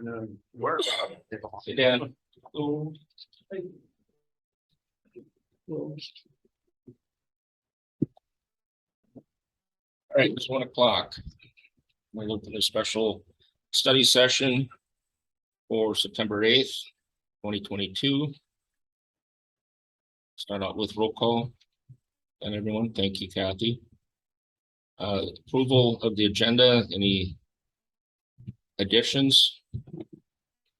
afternoon work. Sit down. All right, it's 1 o'clock. We looked at a special study session for September 8th, 2022. Start out with roll call. And everyone, thank you, Kathy. Approval of the agenda, any additions?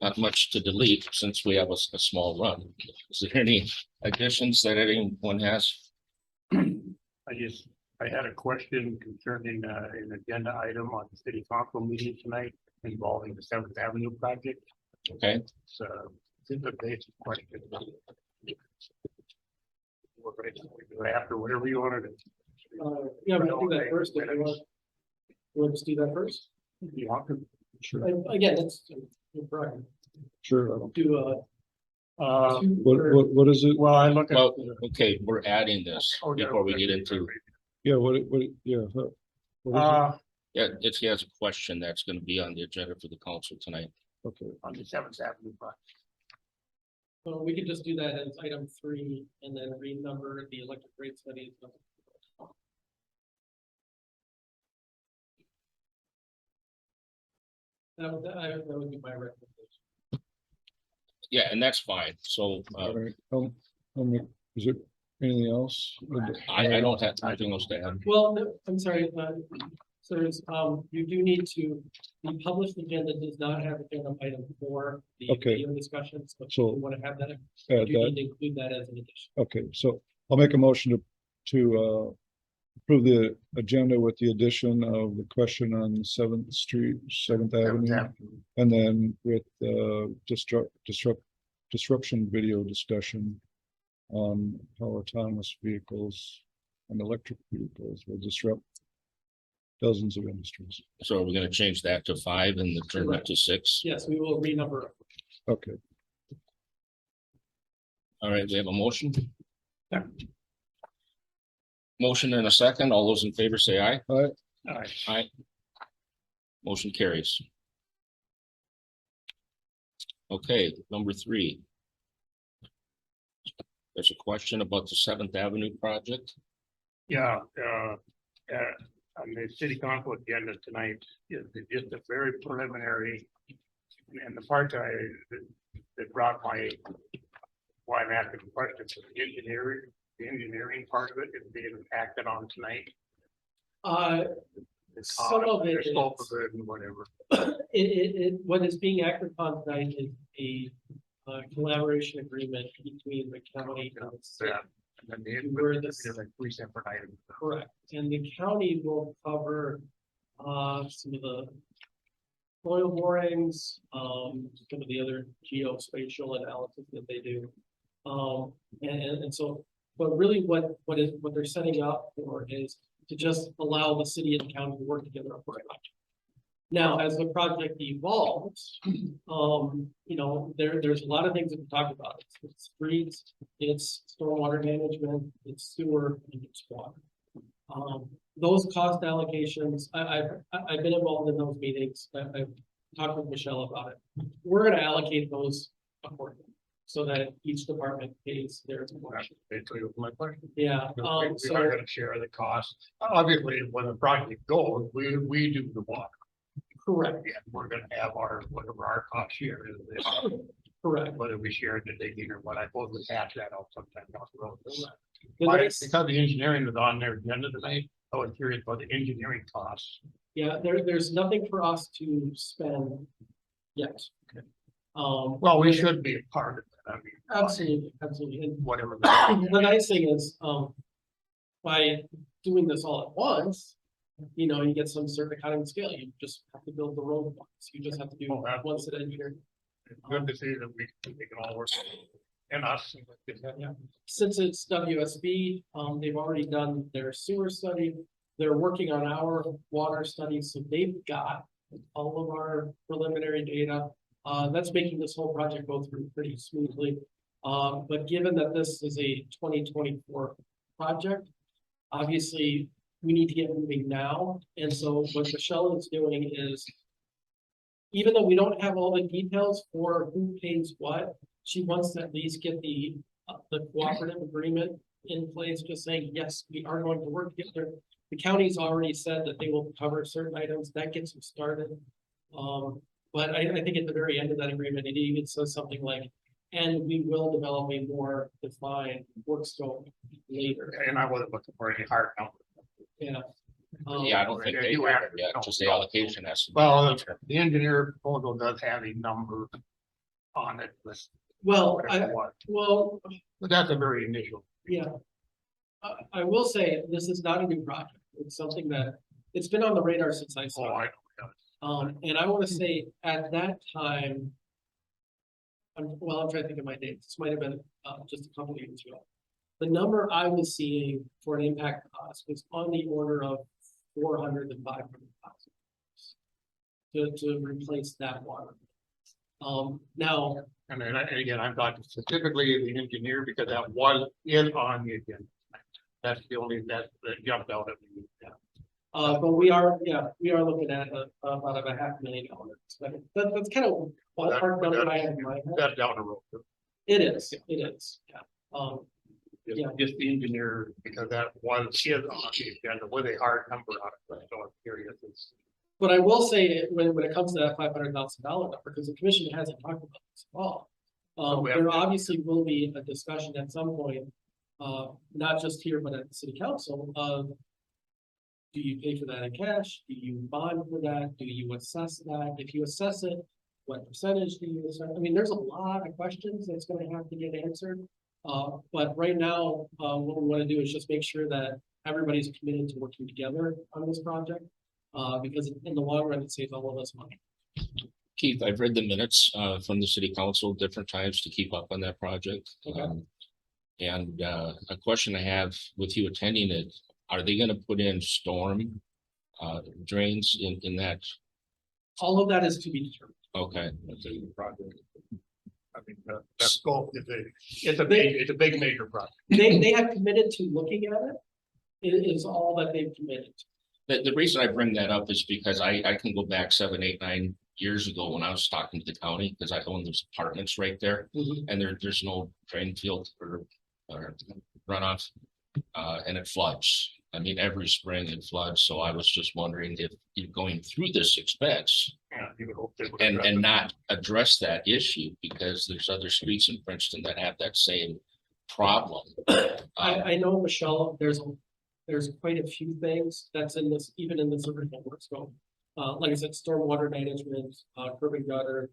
Not much to delete since we have a small run. Is there any additions that anyone has? I had a question concerning an agenda item on the city council meeting tonight involving the 7th Avenue project. Okay, So it's a basic question. We're ready to do it after whatever you want to do. Yeah, we can do that first. If you want to do that first? You want to? Sure. Again, that's your prerogative. Sure. Do What is it? Well, I look at. well, okay, we're adding this before we get into, Yeah, what, yeah. What is yeah, if he has a question, that's going to be on the agenda for the council tonight. it? Okay, On the 7th Avenue project. so we could just do that as item 3 and then renumber the electric rate studies. That would be my recommendation. Yeah, and that's fine. So all right. Is there anything else? I don't have anything else to add. Well, no, I'm sorry, so you do need to, the published agenda does not have agenda item 4, the Okay. video discussions, but So- you want to have that, Add you that. need to include that as an addition. Okay, so I'll make a motion to approve the agenda with the addition of the question on 7th Street, 7th Avenue. And then with disruption video discussion on how autonomous vehicles and electric vehicles will disrupt dozens of industries. So are we going to change that to 5 and then turn that to 6? Yes, we will renumber. Okay, All right, we have a motion. Yeah. Motion and a second. All those in favor say aye. all right, All right. Aye. Motion carries. Okay, number 3. There's a question about the 7th Avenue project. Yeah, on the city council agenda tonight is just a very preliminary. And the part that brought why I'm asking the question, is the engineering part of it is being acted on tonight. The Some of it the scope is- of it and whatever. What is being acted upon tonight is a collaboration agreement between the county and the city. Yeah. And then Where this- there's like 3 separate items. Correct, and the county will cover some of the oil borings, some of the other geospatial analysis that they do. And so, but really what they're setting up for is to just allow the city and the county to work together on a project. Now, as the project evolves, you know, there's a lot of things that we talk about. It's streets, it's stormwater management, it's sewer, and it's water. Those cost allocations, I've been involved in those meetings. I've talked with Michelle about it. We're gonna allocate those accordingly so that each department pays their portion. Basically, was my question. Yeah, We so, are gonna share the cost. Obviously, when the project goes, we do the water. correct, Yeah, we're gonna have whatever our cost share is, correct. whether we share the digging or what. I suppose we hash that out sometime down the road. The Why, nice- because the engineering was on their agenda tonight, I was curious about the engineering costs. Yeah, there's nothing for us to spend yet. Okay. Well, We should be a part of that. I mean, absolutely, and whatever. the nice thing is, by doing this all at once, you know, you get some certain economy of scale. You just have to build the road once. You just have to do Oh, absolutely. one set of engineering. It's good to see that we can all work. And us. Yeah. Since it's WSB, they've already done their sewer study. They're working on our water study, so they've got all of our preliminary data. That's making this whole project go through pretty smoothly. But given that this is a 2024 project, obviously we need to get moving now. And so what Michelle is doing is even though we don't have all the details for who pays what, she wants to at least get the cooperative agreement in place, just saying, yes, we are going to work together. The county's already said that they will cover certain items, that gets them started. But I think at the very end of that agreement, it even says something like, and we will develop a more defined work scope later. And I wasn't looking for any hard number. Yeah. Yeah, I don't think they have it yet, just the allocation has. Well, the engineer proposal does have a number on it, but Well, whatever it was. well, But that's a very initial. yeah. I will say, this is not a new project. It's something that, it's been on the radar since I Oh, saw I it. know. And I want to say at that time. I'm trying to think of my dates. This might have been just a couple of years ago. The number I was seeing for an impact cost was on the order of 400 to 500,000 to replace that water. Now, And then again, I'm talking specifically the engineer because that was on the agenda. That's the only, that jumped out at me. Yeah. but we are looking at about a $500,000. That's kind of ballpark number I have in my head. That's down the road. It is, yeah. Yeah. Just the engineer, because that was on the agenda with a hard number on it, so I'm curious. But I will say, when it comes to that $500,000 number, because the commission hasn't talked about this at all. we There haven't. obviously will be a discussion at some point, not just here, but at the city council of. Do you pay for that in cash? Do you bond for that? Do you assess that? If you assess it, what percentage do you assess? I mean, there's a lot of questions that's gonna have to get answered. But right now, what we wanna do is just make sure that everybody's committed to working together on this project. Because in the long run, it saves all of us money. Keith, I've read the minutes from the city council different times to keep up on that project. Okay. And a question I have with you attending it, are they gonna put in storm drains in that? All of that is to be determined. Okay, Project. I mean, that scope is it's a big major project. They have committed to looking at it. It is all that they've committed. the reason I bring that up is because I can go back 7, 8, 9 years ago when I was talking to the county, because I own those apartments right there. And there's no drain field or runoff, and it floods. I mean, every spring it floods, so I was just wondering if you're going through this expense Yeah, you would hope they would and address it. not address that issue, because there's other streets in Princeton that have that same problem. I know, Michelle, there's quite a few things that's in this, even in this original work scope. Like I said, stormwater management, curb and gutter,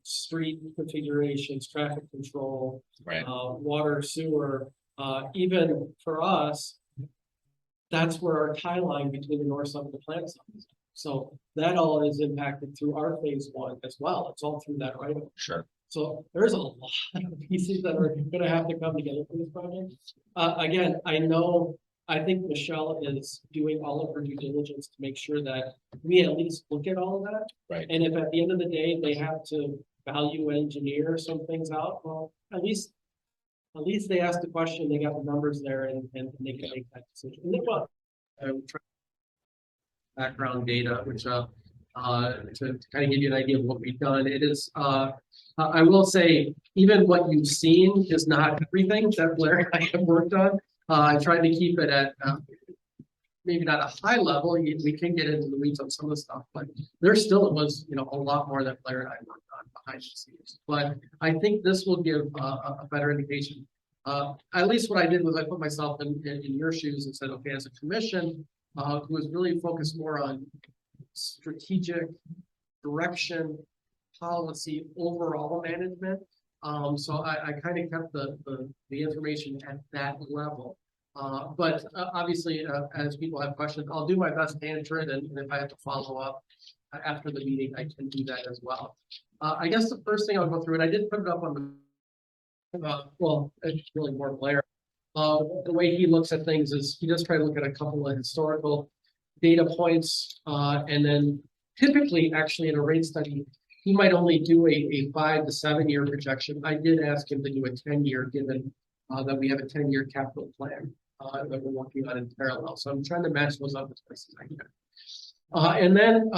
street configurations, traffic control, Right, water, sewer, even for us. That's where our tie line between the north side and the plant side is. So that all is impacted through our phase one as well. It's all through that right. sure. So there's a lot of pieces that are gonna have to come together for this project. Again, I think Michelle is doing all of her due diligence to make sure that we at least look at all of that. Right. And if at the end of the day, they have to value engineer some things out, well, at least they asked the question, they got the numbers there and they can make that decision. And then, well, background data, which, to kind of give you an idea of what we've done, it is, I will say, even what you've seen is not everything that Blair and I have worked on. I tried to keep it at, maybe not a high level, we can get into the weeds on some of the stuff, but there still was, a lot more that Blair and I worked on behind the scenes. But I think this will give a better indication. At least what I did was I put myself in your shoes and said, okay, as a commission, who is really focused more on strategic direction, policy, overall management. So I kind of kept the information at that level. But obviously, as people have questions, I'll do my best to answer it, and if I have to follow up after the meeting, I can do that as well. I guess the first thing I'll go through, and I did put it up on the, well, it's really more Blair. The way he looks at things is he does try to look at a couple of historical data points, and then typically, actually, in a rate study, he might only do a 5 to 7 year projection. I did ask him to do a 10-year, given that we have a 10-year capital plan that we're working on in parallel. So I'm trying to match those up as best as I can. And then,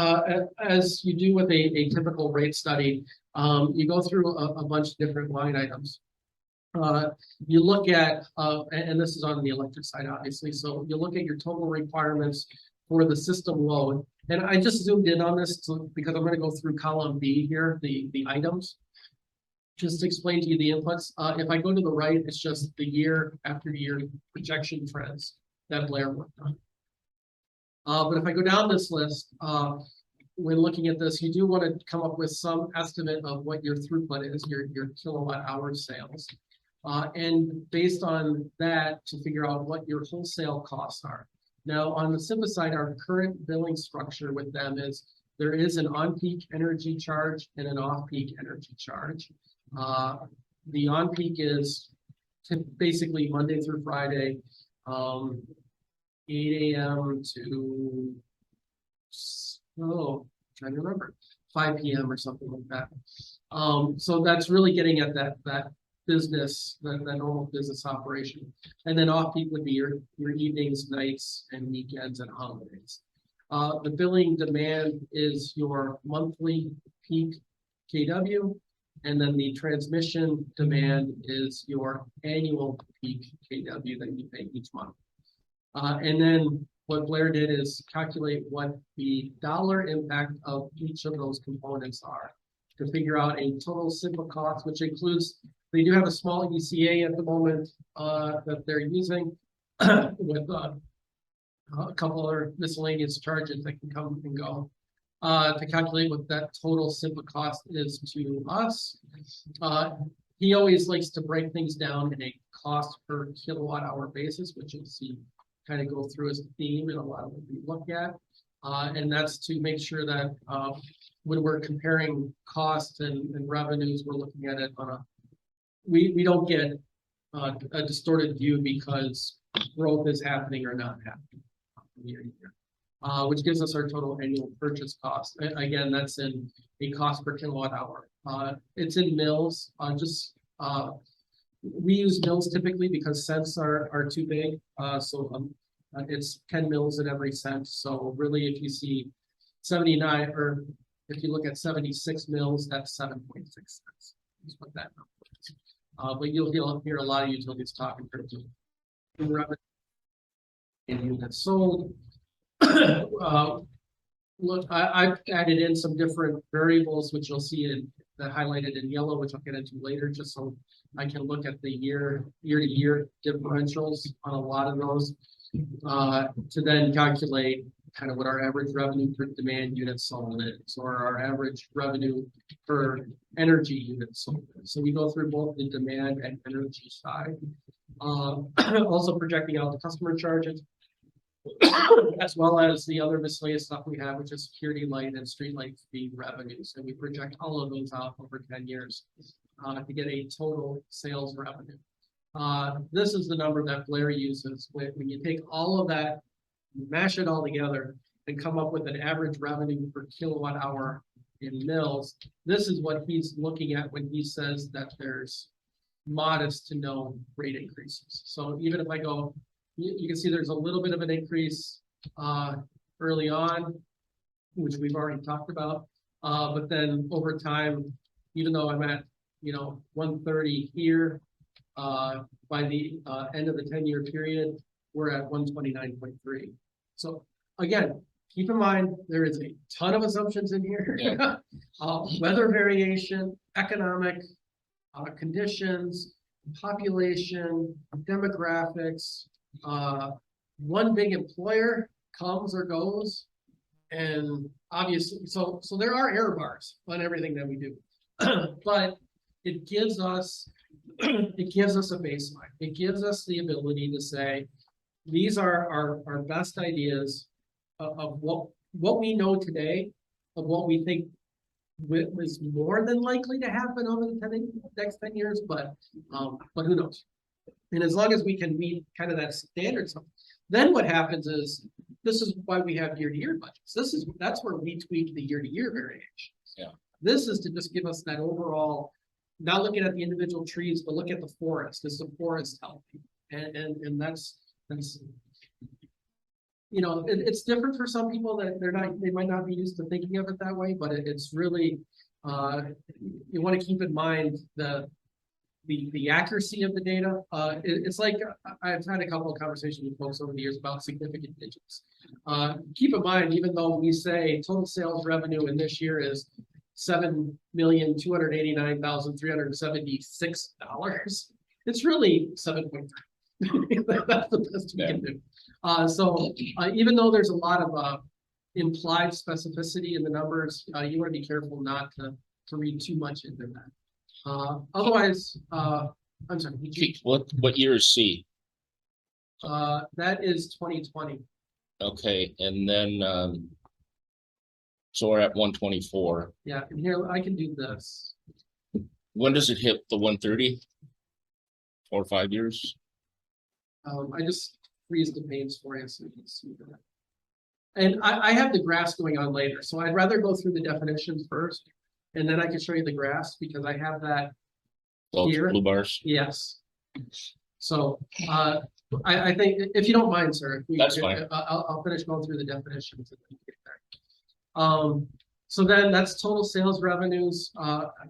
as you do with a typical rate study, you go through a bunch of different line items. You look at, and this is on the electric side, obviously, so you look at your total requirements for the system load. And I just zoomed in on this because I'm gonna go through column B here, the items. Just to explain to you the inputs. If I go to the right, it's just the year after year projection trends that Blair worked on. But if I go down this list, when looking at this, you do want to come up with some estimate of what your throughput is, your kilowatt hour sales. And based on that, to figure out what your wholesale costs are. Now, on the SIPA side, our current billing structure with them is there is an on-peak energy charge and an off-peak energy charge. The on-peak is basically Monday through Friday, 8 a.m. to, trying to remember, 5 p.m. or something like that. So that's really getting at that business, that normal business operation. And then off-peak would be your evenings, nights, and weekends and holidays. The billing demand is your monthly peak KW, and then the transmission demand is your annual peak KW that you pay each month. And then what Blair did is calculate what the dollar impact of each of those components are to figure out a total SIPA cost, which includes, they do have a small ECA at the moment that they're using with a couple other miscellaneous charges that can come and go to calculate what that total SIPA cost is to us. He always likes to break things down in a cost per kilowatt hour basis, which you'll see kind of go through as a theme in a lot of what we look at. And that's to make sure that when we're comparing costs and revenues, we're looking at it on a, we don't get a distorted view because growth is happening or not happening year to year, which gives us our total annual purchase cost. Again, that's in a cost per kilowatt hour. It's in mils, we use mils typically because cents are too big. It's 10 mils at every cent. So really, if you see 79, or if you look at 76 mils, that's 7.6 cents. That's what that number is. But you'll hear a lot of utilities talk in terms of revenue and units sold. Look, I've added in some different variables, which you'll see that highlighted in yellow, which I'll get into later, just so I can look at the year-to-year differentials on a lot of those to then calculate kind of what our average revenue per demand unit sold is, or our average revenue per energy unit sold is. So we go through both the demand and energy side. Also projecting out the customer charges, as well as the other miscellaneous stuff we have, which is security light and street light fee revenues. And we project all of those out over 10 years to get a total sales revenue. This is the number that Blair uses when you take all of that, mash it all together, and come up with an average revenue per kilowatt hour in mils. This is what he's looking at when he says that there's modest to no rate increases. So even if I go, you can see there's a little bit of an increase early on, which we've already talked about. But then over time, even though I'm at 130 here, by the end of the 10-year period, we're at 129.3. So again, keep in mind there is a ton of assumptions in here. Yeah. Weather variation, economic conditions, population, demographics. One big employer comes or goes, and obviously, so there are error bars on everything that we do, but it gives us a baseline. It gives us the ability to say these are our best ideas of what we know today, of what we think was more than likely to happen over the next 10 years, but who knows? And as long as we can meet kind of that standard, then what happens is, this is why we have year-to-year budgets. That's where we tweak the year-to-year variations. Yeah. This is to just give us that overall, not looking at the individual trees, but look at the forest. Is the forest healthy? And that's you know, it's different for some people that they might not be used to thinking of it that way, but it's really, you want to keep in mind the accuracy of the data. It's like, I've had a couple of conversations with folks over the years about significant digits. Keep in mind, even though we say total sales revenue in this year is $7,289,376, it's really 7.3. That's the best we can do. Even though there's a lot of implied specificity in the numbers, you want to be careful not to read too much into that. Otherwise, I'm sorry. What year is C? That is 2020. Okay, and then, so we're at 124. Yeah, and here I can do this. When does it hit the 130? 4 or 5 years? I just freeze the panes for you so you can see that. And I have the graphs going on later, so I'd rather go through the definitions first, and then I can show you the graphs because I have that Those here. blue bars? Yes. So I think if you don't mind, sir, if we That's could, fine. I'll finish going through the definitions and then get there. So then that's total sales revenues.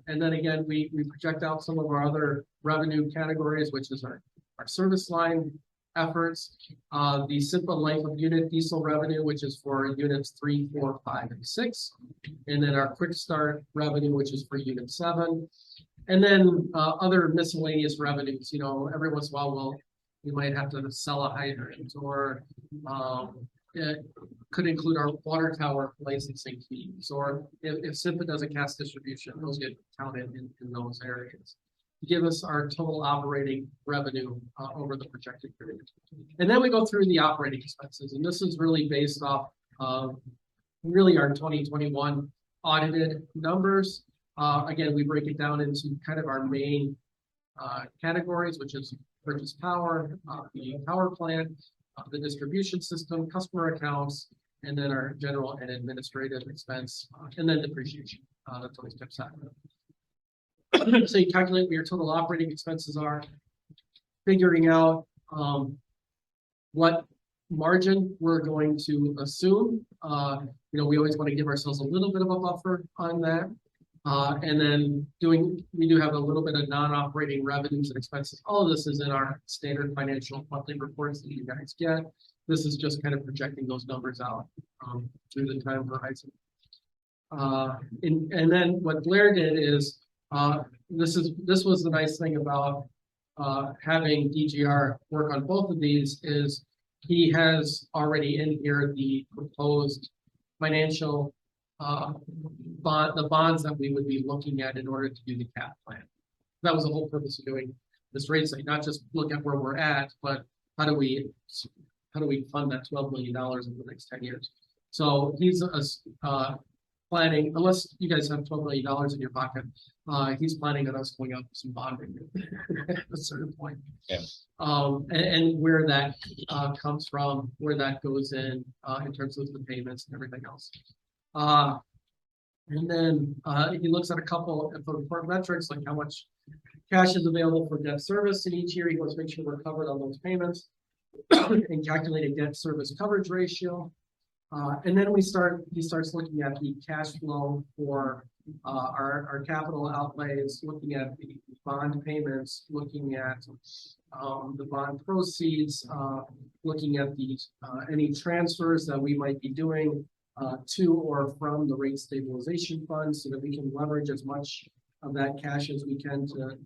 And then again, we project out some of our other revenue categories, which is our service line efforts, the simple life of unit diesel revenue, which is for units 3, 4, 5, and 6. And then our quick start revenue, which is for unit 7. And then other miscellaneous revenues, you know, every once in a while we might have to sell a hydrant, or it could include our water tower licensing fees, or if SIMPA does a cast distribution, those get counted in those areas. Give us our total operating revenue over the projected period. And then we go through the operating expenses, and this is really based off of really our 2021 audited numbers. Again, we break it down into kind of our main categories, which is purchase power, the power plant, the distribution system, customer accounts, and then our general and administrative expense, and then depreciation. That's always kept separate. So you calculate what your total operating expenses are, figuring out what margin we're going to assume. You know, we always want to give ourselves a little bit of a buffer on that. And then we do have a little bit of non-operating revenues and expenses. All of this is in our standard financial monthly reports that you guys get. This is just kind of projecting those numbers out through the time horizon. And then what Blair did is, this was the nice thing about having DGR work on both of these, is he has already in here the proposed financial the bonds that we would be looking at in order to do the cap plan. That was the whole purpose of doing this rate study, not just look at where we're at, but how do we fund that $12 million over the next 10 years? So he's planning, unless you guys have $12 million in your pocket, he's planning on us going out with some bonding at a certain point. Yeah. And where that comes from, where that goes in terms of the payments and everything else. And then he looks at a couple of important metrics, like how much cash is available for debt service in each year. He wants to make sure we're covered on those payments and calculate a debt service coverage ratio. And then he starts looking at the cash flow for our capital outlays, looking at the bond payments, looking at the bond proceeds, looking at the any transfers that we might be doing to or from the rate stabilization fund, so that we can leverage as much of that cash as we can to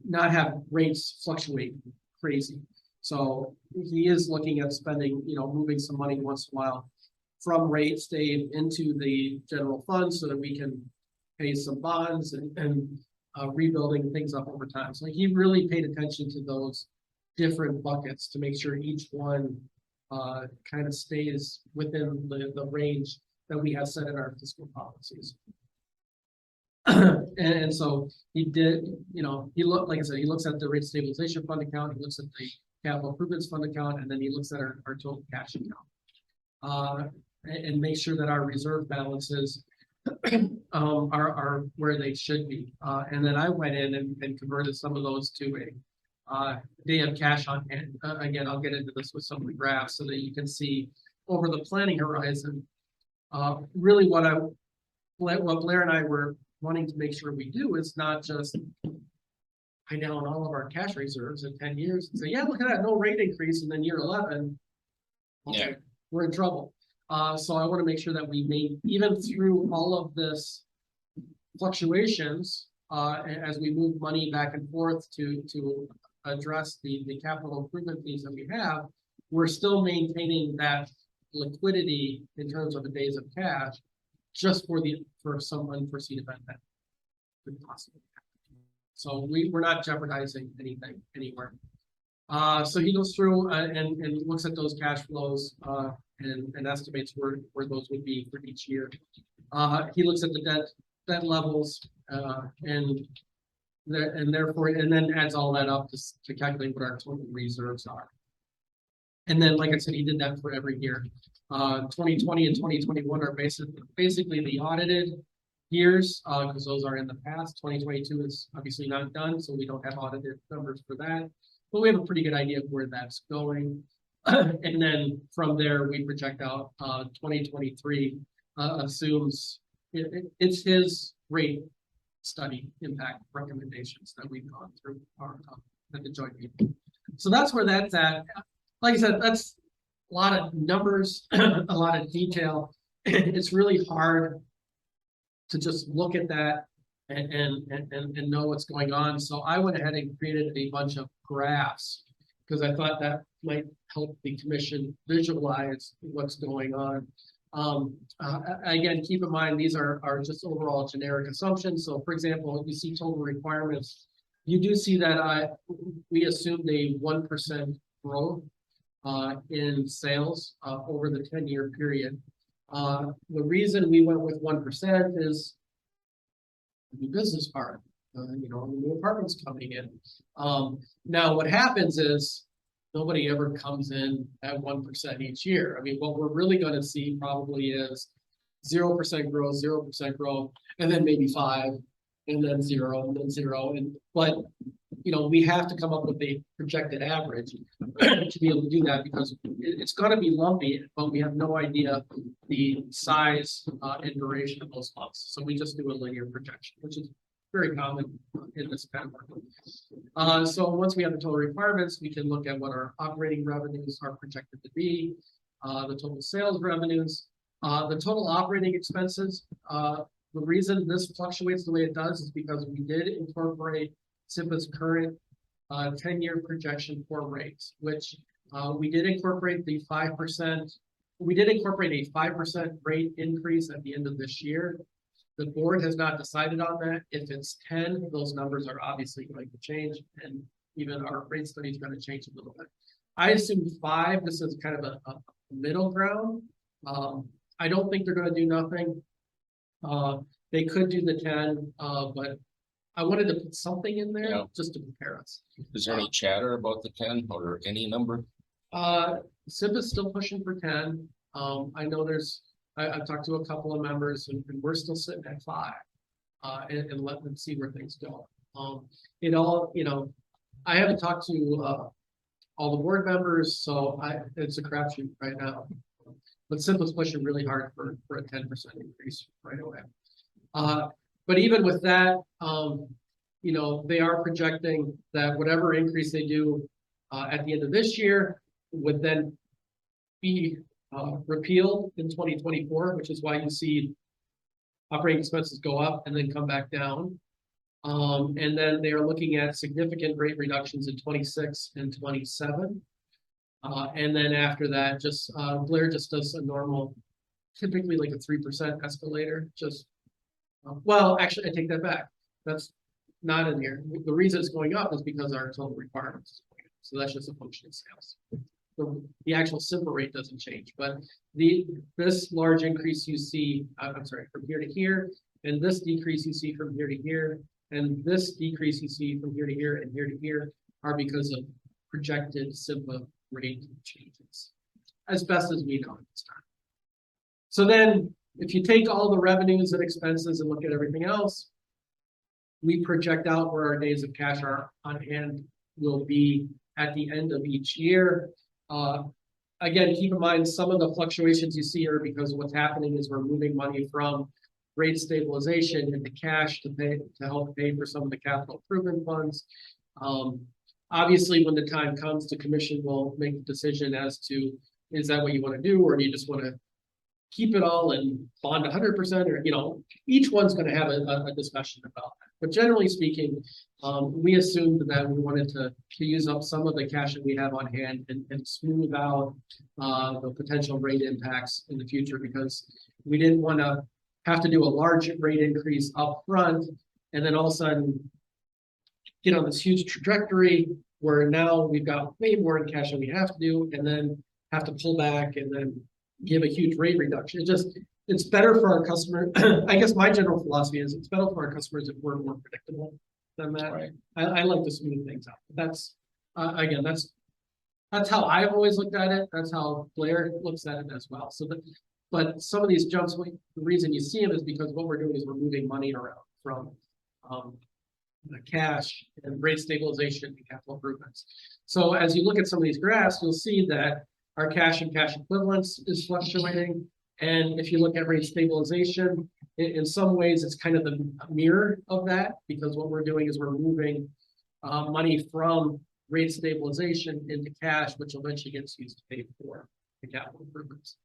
not have rates fluctuate crazy. So he is looking at spending, you know, moving some money once in a while from rate stave into the general fund so that we can pay some bonds and rebuilding things up over time. So he really paid attention to those different buckets to make sure each one kind of stays within the range that we have set in our fiscal policies. and so he did, you know, like I said, he looks at the rate stabilization fund account, he looks at the capital improvements fund account, and then he looks at our total cash account. And make sure that our reserve balances are where they should be. And then I went in and converted some of those to day of cash on hand. Again, I'll get into this with some of the graphs so that you can see over the planning horizon. Really what Blair and I were wanting to make sure we do is not just pay down all of our cash reserves in 10 years and say, yeah, look at that, no rate increase, and then year 11, Yeah. we're in trouble. So I want to make sure that we made, even through all of this fluctuations, as we move money back and forth to address the capital improvement fees that we have, we're still maintaining that liquidity in terms of the days of cash, just for some unforeseen event that could possibly happen. So we're not jeopardizing anything anywhere. So he goes through and looks at those cash flows and estimates where those would be for each year. He looks at the debt levels and therefore, and then adds all that up to calculate what our total reserves are. And then, like I said, he did that for every year. 2020 and 2021 are basically the audited years, because those are in the past. 2022 is obviously not done, so we don't have audited numbers for that. But we have a pretty good idea of where that's going. And then from there, we project out 2023 assumes it's his rate study impact recommendations that we've gone through at the joint meeting. So that's where that's at. Like I said, that's a lot of numbers, a lot of detail. It's really hard to just look at that and know what's going on. So I went ahead and created a bunch of graphs because I thought that might help the commission visualize what's going on. Again, keep in mind, these are just overall generic assumptions. So for example, you see total requirements. You do see that we assumed a 1% growth in sales over the 10-year period. The reason we went with 1% is the business part, the new apartments coming in. Now what happens is nobody ever comes in at 1% each year. I mean, what we're really going to see probably is 0% growth, 0% growth, and then maybe 5, and then 0, and then 0. But we have to come up with a projected average to be able to do that because it's going to be lumpy, but we have no idea the size and duration of those lumps. So we just do a linear projection, which is very common in this kind of market. So once we have the total requirements, we can look at what our operating revenues are projected to be, the total sales revenues, the total operating expenses. The reason this fluctuates the way it does is because we did incorporate SIPA's current 10-year projection for rates, which we did incorporate the 5%. We did incorporate a 5% rate increase at the end of this year. The board has not decided on that. If it's 10, those numbers are obviously going to change, and even our rate study is going to change a little bit. I assume 5. This is kind of a middle ground. I don't think they're going to do nothing. They could do the 10, but I wanted to put something in there just to compare us. Is there any chatter about the 10 or any number? SIP is still pushing for 10. I know I've talked to a couple of members and we're still sitting at 5 and let them see where things go. I haven't talked to all the board members, so it's a crapshoot right now. But SIP is pushing really hard for a 10% increase right away. But even with that, they are projecting that whatever increase they do at the end of this year would then be repealed in 2024, which is why you see operating expenses go up and then come back down. And then they are looking at significant rate reductions in 26 and 27. And then after that, Blair just does a normal, typically like a 3% escalator. Well, actually, I take that back. That's not in here. The reason it's going up is because our total requirements is going up. So that's just a function of sales. The actual simple rate doesn't change, but this large increase you see, from here to here, and this decrease you see from here to here, and this decrease you see from here to here and here to here are because of projected SIPA rate changes, as best as we know at this time. So then, if you take all the revenues and expenses and look at everything else, we project out where our days of cash are on hand will be at the end of each year. Again, keep in mind, some of the fluctuations you see are because what's happening is we're moving money from rate stabilization into cash to help pay for some of the capital improvement funds. Obviously, when the time comes, the commission will make the decision as to, is that what you want to do, or do you just want to keep it all and bond 100%, or, you know, each one's going to have a discussion about that. But generally speaking, we assumed that we wanted to use up some of the cash that we have on hand and smooth out the potential rate impacts in the future, because we didn't want to have to do a large rate increase up front and then all of a sudden get on this huge trajectory where now we've got way more in cash than we have to do, and then have to pull back and then give a huge rate reduction. It's better for our customer. I guess my general philosophy is it's better for our customers if we're more predictable than that. Right. I like to smooth things out. That's again, that's how I've always looked at it. That's how Blair looks at it as well. So but some of these jumps, the reason you see them is because what we're doing is we're moving money around from the cash and rate stabilization and capital improvements. So as you look at some of these graphs, you'll see that our cash and cash equivalents is fluctuating. And if you look at rate stabilization, in some ways, it's kind of the mirror of that, because what we're doing is we're moving money from rate stabilization into cash, which eventually gets used to pay for the capital improvements.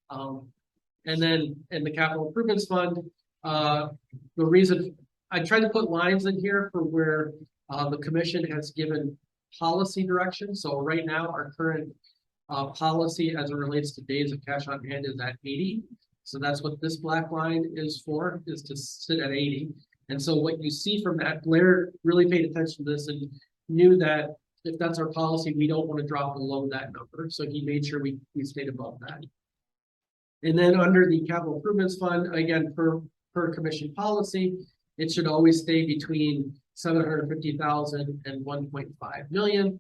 And then in the capital improvements fund, the reason I tried to put lines in here for where the commission has given policy direction. So right now, our current policy as it relates to days of cash on hand is at 80. So that's what this black line is for, is to sit at 80. And so what you see from that, Blair really paid attention to this and knew that if that's our policy, we don't want to drop below that number. So he made sure we stayed above that. And then under the capital improvements fund, again, per commission policy, it should always stay between 750,000 and 1.5 million.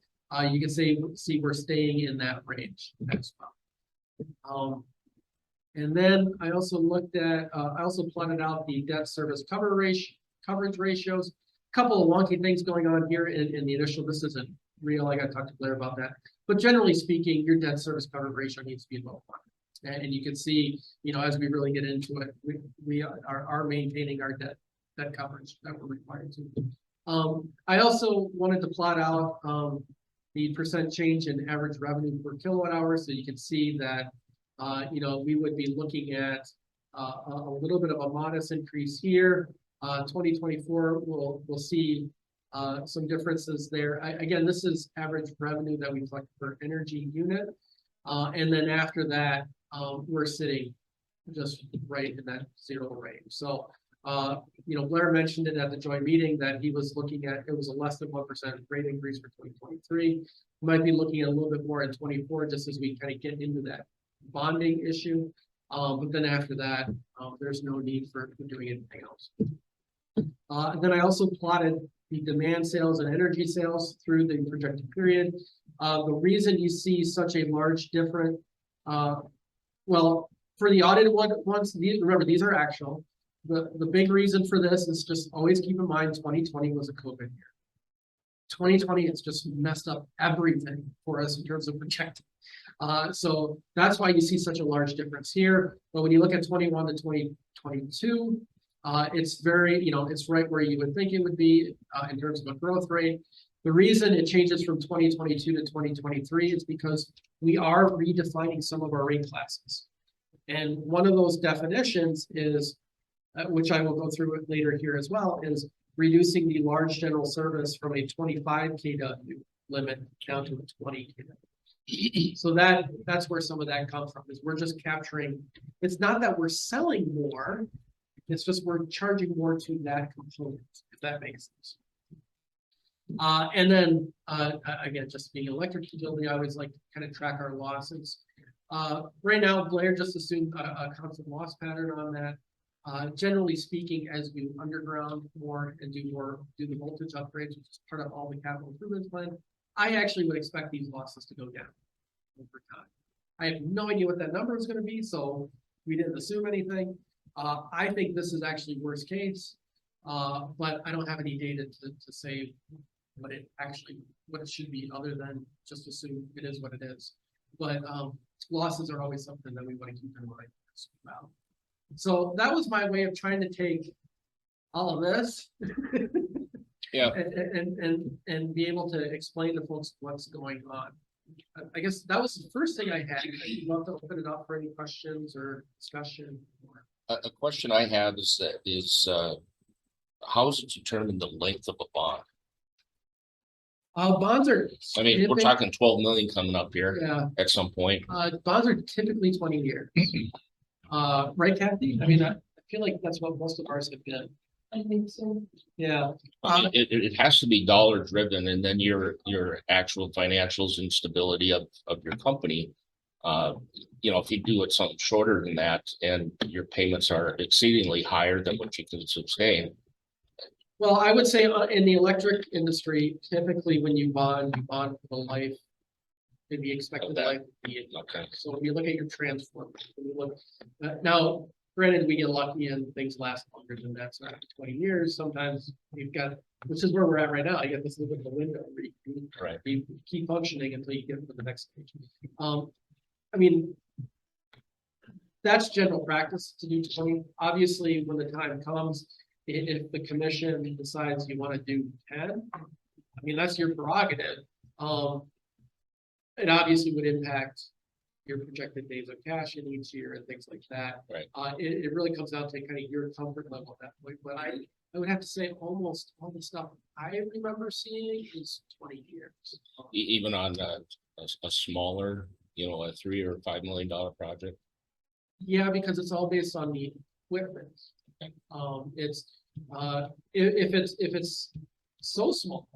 You can see we're staying in that range as well. And then I also looked at, I also plotted out the debt service coverage ratios. A couple of wonky things going on here in the initial. This isn't real. I got to talk to Blair about that. But generally speaking, your debt service coverage ratio needs to be above 1. And you can see, you know, as we really get into it, we are maintaining our debt coverage that we're required to. I also wanted to plot out the percent change in average revenue per kilowatt hour. So you can see that, you know, we would be looking at a little bit of a modest increase here. 2024, we'll see some differences there. Again, this is average revenue that we collect per energy unit. And then after that, we're sitting just right in that 0 range. So, you know, Blair mentioned it at the joint meeting that he was looking at, it was a less than 1% rate increase for 2023. We might be looking at a little bit more in 24, just as we kind of get into that bonding issue. But then after that, there's no need for doing anything else. And then I also plotted the demand sales and energy sales through the projected period. The reason you see such a large difference, well, for the audited ones, remember, these are actual. The big reason for this is just always keep in mind 2020 was a COVID year. 2020 has just messed up everything for us in terms of projecting. So that's why you see such a large difference here. But when you look at 21 to 2022, it's very, you know, it's right where you would think it would be in terms of a growth rate. The reason it changes from 2022 to 2023 is because we are redefining some of our rate classes. And one of those definitions is, which I will go through it later here as well, is reducing the large general service from a 25 kW limit down to a 20 kW. So that's where some of that comes from, is we're just capturing, it's not that we're selling more, it's just we're charging more to that component, if that makes sense. And then again, just being an electric utility, I always like to kind of track our losses. Right now, Blair just assumed a constant loss pattern on that. Generally speaking, as we underground more and do the voltage upgrades, which is part of all the capital improvements plan, I actually would expect these losses to go down over time. I have no idea what that number is going to be, so we didn't assume anything. I think this is actually worst case, but I don't have any data to say what it actually, what it should be, other than just assume it is what it is. But, losses are always something that we want to keep in mind as well. So that was my way of trying to take all of this. Yeah. And be able to explain to folks what's going on. I guess that was the first thing I had. I'd love to open it up for any questions or discussion. A question I have is how is it determined the length of a bond? Bonds are. I mean, we're typic- talking 12 million coming up here Yeah, at some point. bonds are typically 20 years. Right, Kathy? I mean, I feel like that's what most of ours have been. I think so. Yeah, It has to be dollar driven, and then your actual financials and stability of your company. You know, if you do it something shorter than that and your payments are exceedingly higher than what you can sustain. well, I would say in the electric industry, typically when you bond for the life. Maybe expected that. life. to be- Okay. So when you look at your transformers, when you look, now, granted, we get lucky and things last longer than that, so after 20 years, sometimes we've got, which is where we're at right now, I get this little bit of a window where Right. you keep functioning until you get to the next stage. I mean, that's general practice to do 20. Obviously, when the time comes, if the commission decides you want to do 10, I mean, that's your prerogative. It obviously would impact your projected days of cash in each year and things like that. Right. It really comes down to kind of your comfort level at that point, but I would have to say almost all the stuff I remember seeing is 20 years. Even on a smaller, you know, a $3 or $5 million project. Yeah, because it's all based on the equipment. It's, if it's so small,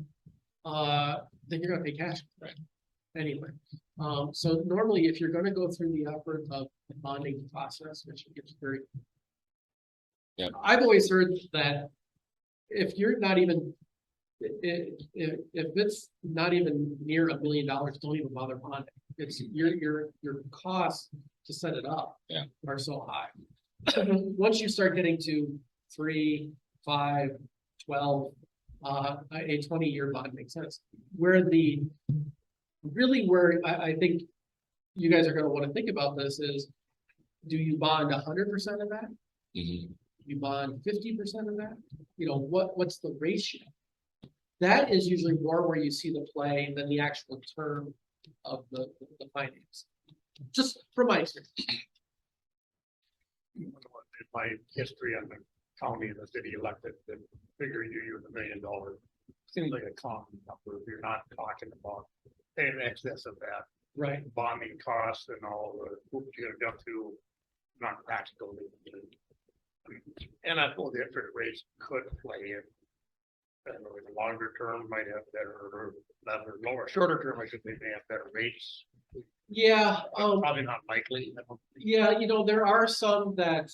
then you're gonna pay cash, right? Anyway, so normally if you're gonna go through the effort of the bonding process, which gets very. Yeah. I've always heard that if you're not even, if it's not even near $1 million, don't even bother bonding. It's your costs to set it up. Yeah. Are so high. Once you start getting to 3, 5, 12, a 20-year bond makes sense. Where I think you guys are gonna wanna think about this is, do you bond 100% of that? Mhm. You bond 50% of that? You know, what's the ratio? That is usually more where you see the play than the actual term of the finance. Just from my experience. In my history on the county and the city elected, the figure you use $1 million seems like a common number if you're not talking about in excess of that. Right. Bonding costs and all the hoops you gotta jump through, not practical. And I suppose the interest rates could play in. And the longer term might have better, lower, shorter term, I should say, may have better rates. Yeah, Probably not likely. I don't think. yeah, there are some that,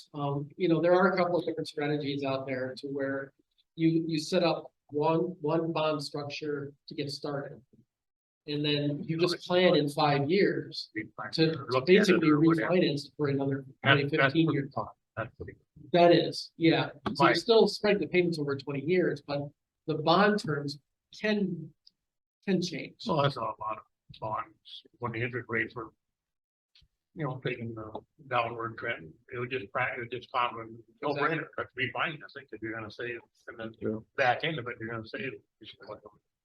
there are a couple of different strategies out there to where you set up one bond structure to get started. And then you just plan in 5 years to Look at it basically or whatever. refinance for another That's 15 pretty years. tough. That's pretty. That is, yeah. So you Right. still spread the payments over 20 years, but the bond terms can change. So that's a lot of bonds, when the interest rates were. Taking the downward trend, it would just found a no brainer, but refinance, I think, if you're gonna save, and then Yeah. back end of it, you're gonna save.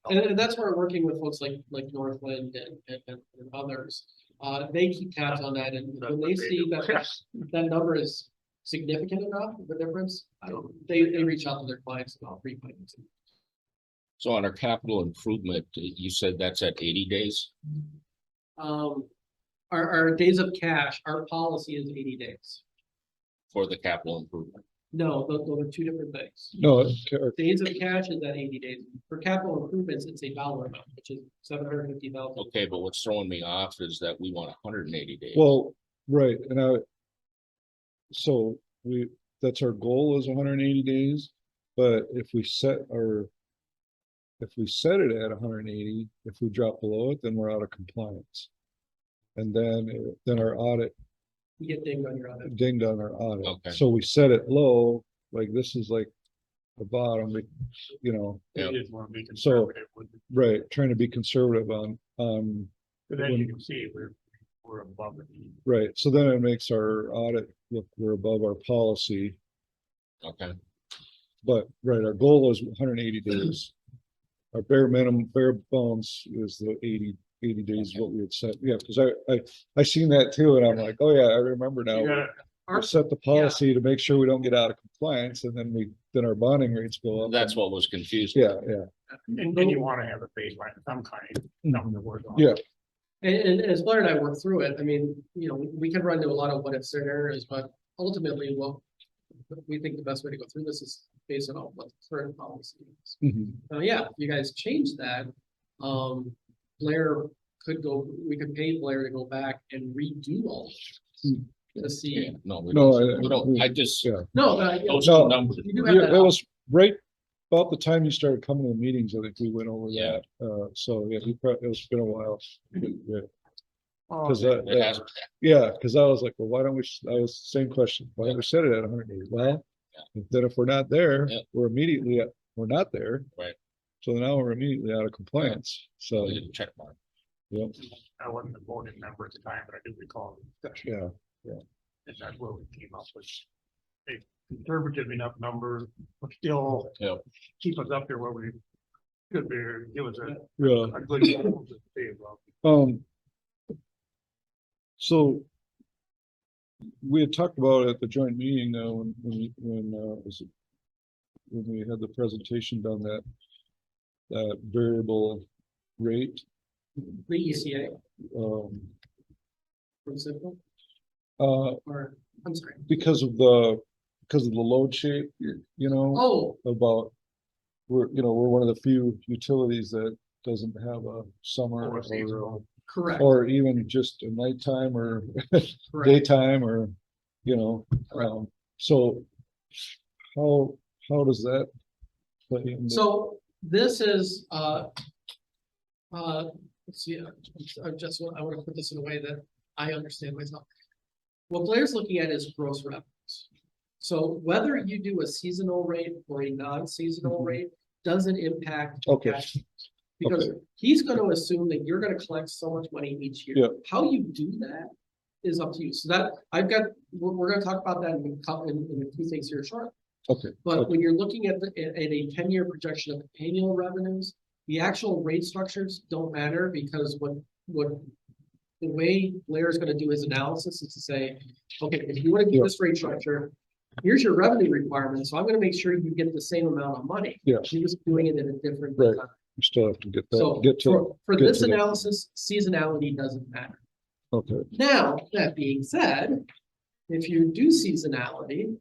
And that's where we're working with folks like Northland and others. They keep tabs on that, and when they see that Yes. that number is significant enough, the difference, they reach out to their clients about refinancing. So on our capital improvement, you said that's at 80 days? Our days of cash, our policy is 80 days. For the capital improvement. No, those are two different things. No, Days of cash is at 80 days. For capital improvements, it's a dollar amount, which is 750,000. Okay, but what's throwing me off is that we want 180 days. well, right, so that's our goal is 180 days, but if we set it at 180, if we drop below it, then we're out of compliance. And then our audit You get dinged on your audit. dinged on our audit. Okay. So we set it low, like this is like the bottom, you know, Yeah. We just want to be So- conservative with it. right, trying to be conservative on, But as you can see, we're above it. right, so then it makes our audit look, we're above our policy. Okay, But, right, our goal is 180 days. Our bare minimum, bare bones is the 80 days is what we had set, yeah, because I seen that too, and I'm like, oh yeah, I remember now. You gotta, We set the policy to make sure we don't get out of compliance, and then our bonding rates go up. that's what was confusing. Yeah, yeah, and then you want to have a baseline of some kind, something to work on. yeah, And as Blair and I work through it, I mean, you know, we can run to a lot of what if scenarios, but ultimately, well, we think the best way to go through this is based on what the current policy is. mhm, Yeah, if you guys change that, Blair could go, we could pay Blair to go back and redo all of Hmm. it. To Yeah, see, no, we No, don't, we don't, I just, yeah. no, those No. two numbers, you do have Yeah, that. that was right about the time you started coming to the meetings, I think we went over Yeah. that, so, yeah, it's been a while. Yeah, Oh, cause it has, yeah, cause I was like, well, why don't we, I was the same question, why don't we set it at 180? Well, then if we're not there, Yeah. we're not there. Right. So now we're immediately out of compliance, so, we did check mark. yeah, I wasn't a voting member at the time, but I do recall the discussion, yeah, and that's where we came up with a conservative enough number, but still Yeah. keep us up there where we could be, give us yeah. a good level to stay above. So. We had talked about it at the joint meeting, was it? When we had the presentation done that variable rate, The ECA, um, for example, uh, or, I'm sorry. because of the load shape, you know, Oh, about. We're one of the few utilities that doesn't have a summer Or seasonal. correct, or even just a nighttime or correct. daytime or, so how does that play into? So this is, let's see, I just, I want to put this in a way that I understand myself. What Blair's looking at is gross revenues. So whether you do a seasonal rate or a non-seasonal Mhm. rate doesn't impact. Okay. cash flows. Because he's gonna assume that you're gonna collect so much money each year. Yeah. How you do that is up to you. So that, we're gonna talk about that in a few things here shortly. Okay, But when you're looking at a 10-year projection of annual revenues, the actual rate structures don't matter because what the way Blair is gonna do his analysis is to say, okay, if you wanna do Yeah. this rate structure, here's your revenue requirement, so I'm gonna make sure you get the same amount of money. Yeah. He was doing it at a different Right. time. we still have to get So that, get to, for get this to that. analysis, seasonality doesn't matter. okay, Now, that being said, if you do seasonality,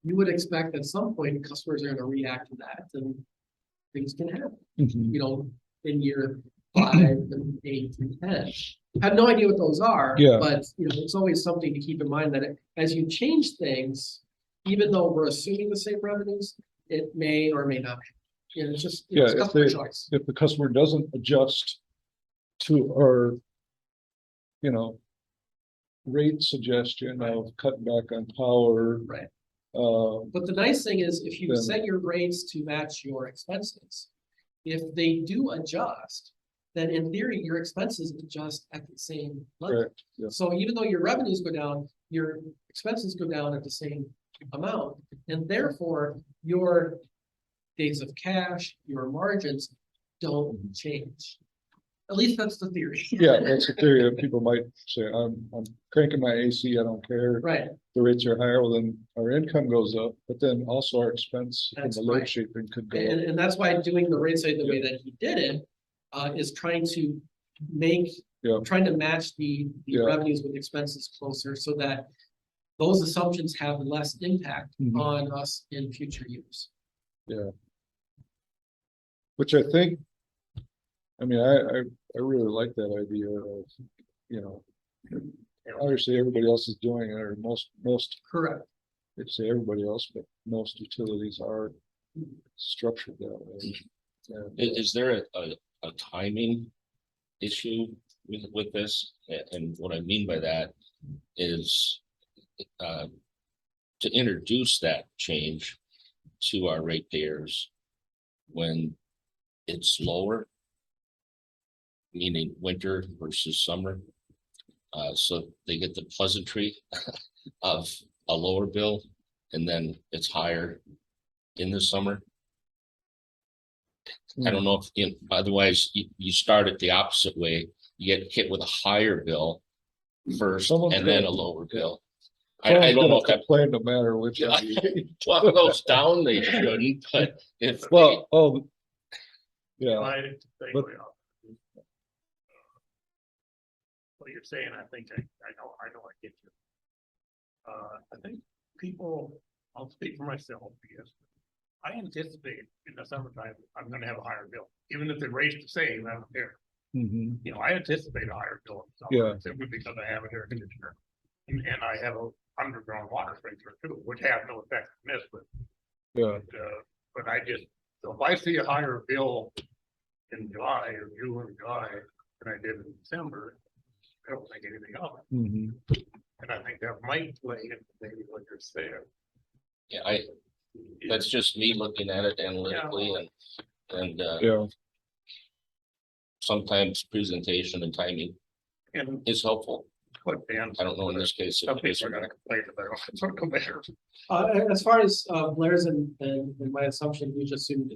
you would expect at some point customers are gonna react to that and things can happen, mhm, you know, in year 5 and 8 and 10. I have no idea what those are. Yeah. But, you know, it's always something to keep in mind that as you change things, even though we're assuming the same revenues, it may or may not. You know, it's just, Yeah, it's if customer they- choice. if the customer doesn't adjust to our, rate suggestion of cutting back on power. Right. But But the nice thing is, if you Then- set your rates to match your expenses, if they do adjust, then in theory, your expenses adjust at the same level. correct, yeah, So even though your revenues go down, your expenses go down at the same amount, and therefore your days of cash, your margins don't change. At least that's the theory. yeah, that's a theory that people might say, I'm cranking my AC, I don't care. Right, The rates are higher, well, then our income goes up, but then also our expense from That's the load right. shaping could go and, up. and that's why doing the rate study the way that he did it, is trying to make, Yeah. trying to match the Yeah. revenues with expenses closer so that those assumptions have less impact Mhm. on us in future years. Which I think, I mean, I really like that idea of, obviously everybody else is doing it, or most, Correct. I'd say everybody else, but most utilities are structured that way. And, Is there a timing issue with this? And what I mean by that is to introduce that change, to our ratepayers when it's lower, meaning winter versus summer. So they get the pleasantry of a lower bill, and then it's higher in the summer. I don't know if, otherwise you start it the opposite way. You get hit with a higher bill first Someone's and then a gonna- lower bill. I Someone's don't know gonna if that, complain no matter which. well, if it goes down, they shouldn't, but if. Well, oh. Yeah, I think but- what you're saying, I think I get you. I think people, I'll speak for myself, because I anticipate in the summertime, I'm gonna have a higher bill, even if the rate's the same, I don't care. mhm, You know, I anticipate a higher bill in the Yeah. summer, simply because I have an air conditioner. And I have a underground water sprinkler too, which has no effect on this, yeah, but I just, so if I see a higher bill in July or June or July than I did in December, I don't think anything of it. mhm, And I think that might play into maybe what you're saying. Yeah, that's just me looking at it analytically and yeah, sometimes presentation and timing And is helpful. what Dan. I don't know in this case. Some people are gonna complain about it, so no matter. As far as Blair's and my assumption, we just assumed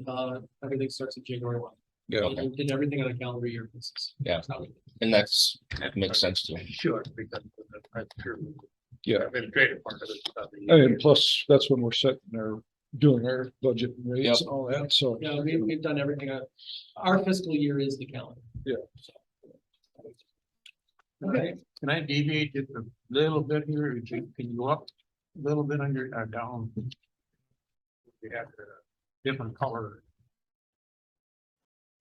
everything starts in January 1. yeah. Okay. We did everything on a calendar year basis. Yeah. That's how we did it. And that makes sense to me. Sure, because that's true. Yeah. Administrative part of it. And plus, that's when we're setting our, doing our budget and rates and all that, so. Yeah, we've done everything. Our fiscal year is the calendar. Yeah. Okay, can I deviate just a little bit here? Can you go up a little bit on your, down? We have a different color.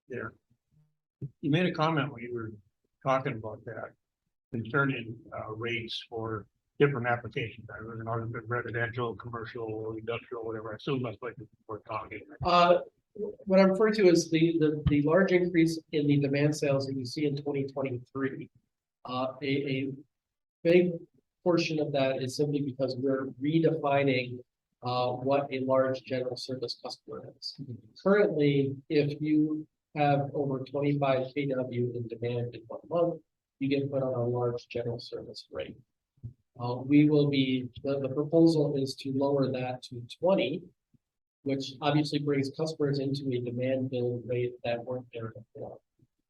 There. You made a comment when you were talking about that concerning, rates for different applications. I don't know if it's residential, commercial, industrial, whatever. I assume that's what we're talking. What I'm referring to is the large increase in the demand sales that you see in 2023. A big portion of that is simply because we're redefining what a large general service customer is. Currently, if you have over 25 kW in demand in 1 month, you get put on a large general service rate. We will be, the proposal is to lower that to 20, which obviously brings customers into a demand bill rate that weren't there before.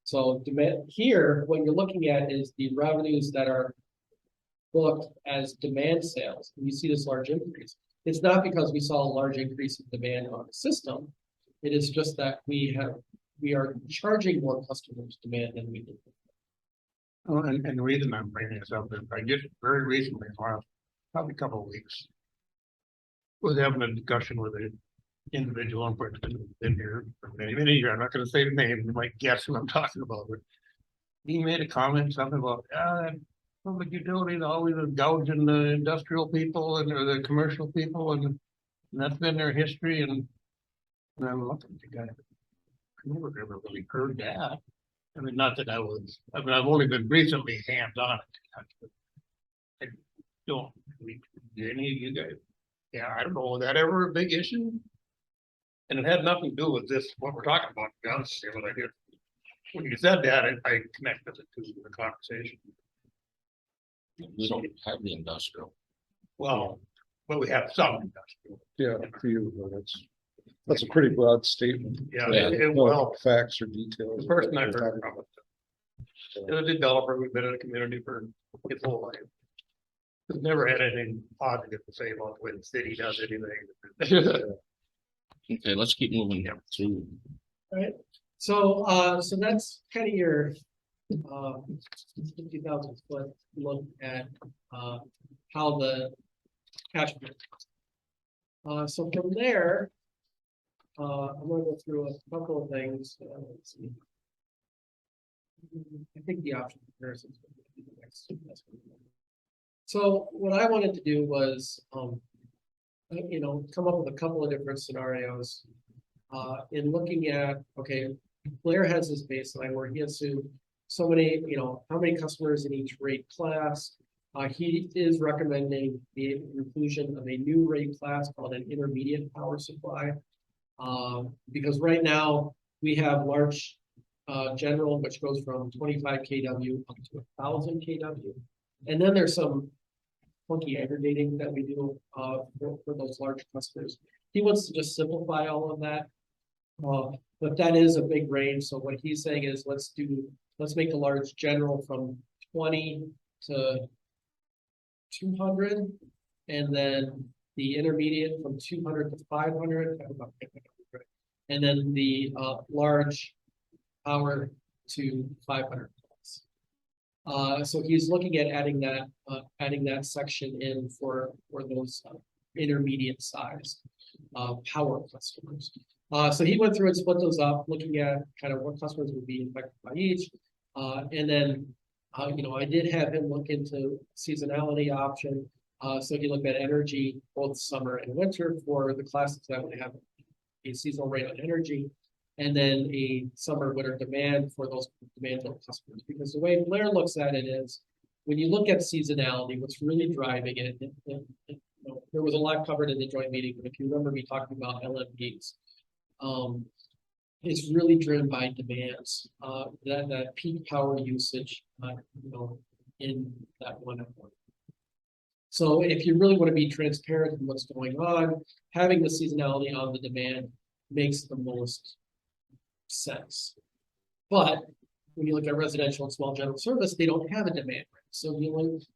So demand here, what you're looking at is the revenues that are booked as demand sales. And you see this large increase. It's not because we saw a large increase in demand on the system. It is just that we are charging more customers demand than we did. Oh, and the reason I'm bringing this up is I just very recently, last probably a couple of weeks, was having a discussion with an individual in been here for many, many years. I'm not gonna say the name, you might guess who I'm talking about, but he made a comment, something about, public utilities always are gouging the industrial people and or the commercial people, and that's been their history, and I'm looking at the guy. I never ever really heard that. I mean, not that I was, I mean, I've only been recently hands-on. I don't, any of you guys, yeah, I don't know, was that ever a big issue? And it had nothing to do with this, what we're talking about, to be honest with you, but I did. When you said that, I connected it to the conversation. We don't have the industrial. Well, we have some industrial. Yeah, for you, but that's a pretty broad statement. Yeah, Yeah. No well, facts or details. the person I heard from it. A developer who's been in the community for his whole life. Has never had anything positive to say about when the city does anything. Okay, let's keep moving through. So that's kind of your 50,000 foot look at how the cash flow. So from there, I'm going to go through a couple of things. Let's see. I think the option comparisons would be the next. So what I wanted to do was, come up with a couple of different scenarios in looking at, okay, Blair has this baseline where he assumed so many, how many customers in each rate class, He is recommending the inclusion of a new rate class called an intermediate power supply. Because right now, we have large general, which goes from 25 kW up to 1,000 kW. And then there's some funky aggregating that we do for those large clusters. He wants to just simplify all of that. But that is a big range. So what he's saying is let's make the large general from 20 to 200, and then the intermediate from 200 to 500, and then the large power to 500 plus. So he's looking at adding that section in for those intermediate size power customers. So he went through and split those up, looking at kind of what customers would be affected by each. And then, I did have him look into seasonality option. So he looked at energy, both summer and winter, for the classes that would have a seasonal rate on energy, and then a summer winter demand for those demand customers. Because the way Blair looks at it is, when you look at seasonality, what's really driving it, there was a lot covered in the joint meeting, but if you remember me talking about LMPs, it's really driven by demands, that peak power usage, in that one network. So if you really want to be transparent in what's going on, having the seasonality on the demand makes the most sense. But when you look at residential and small general service, they don't have a demand rate. So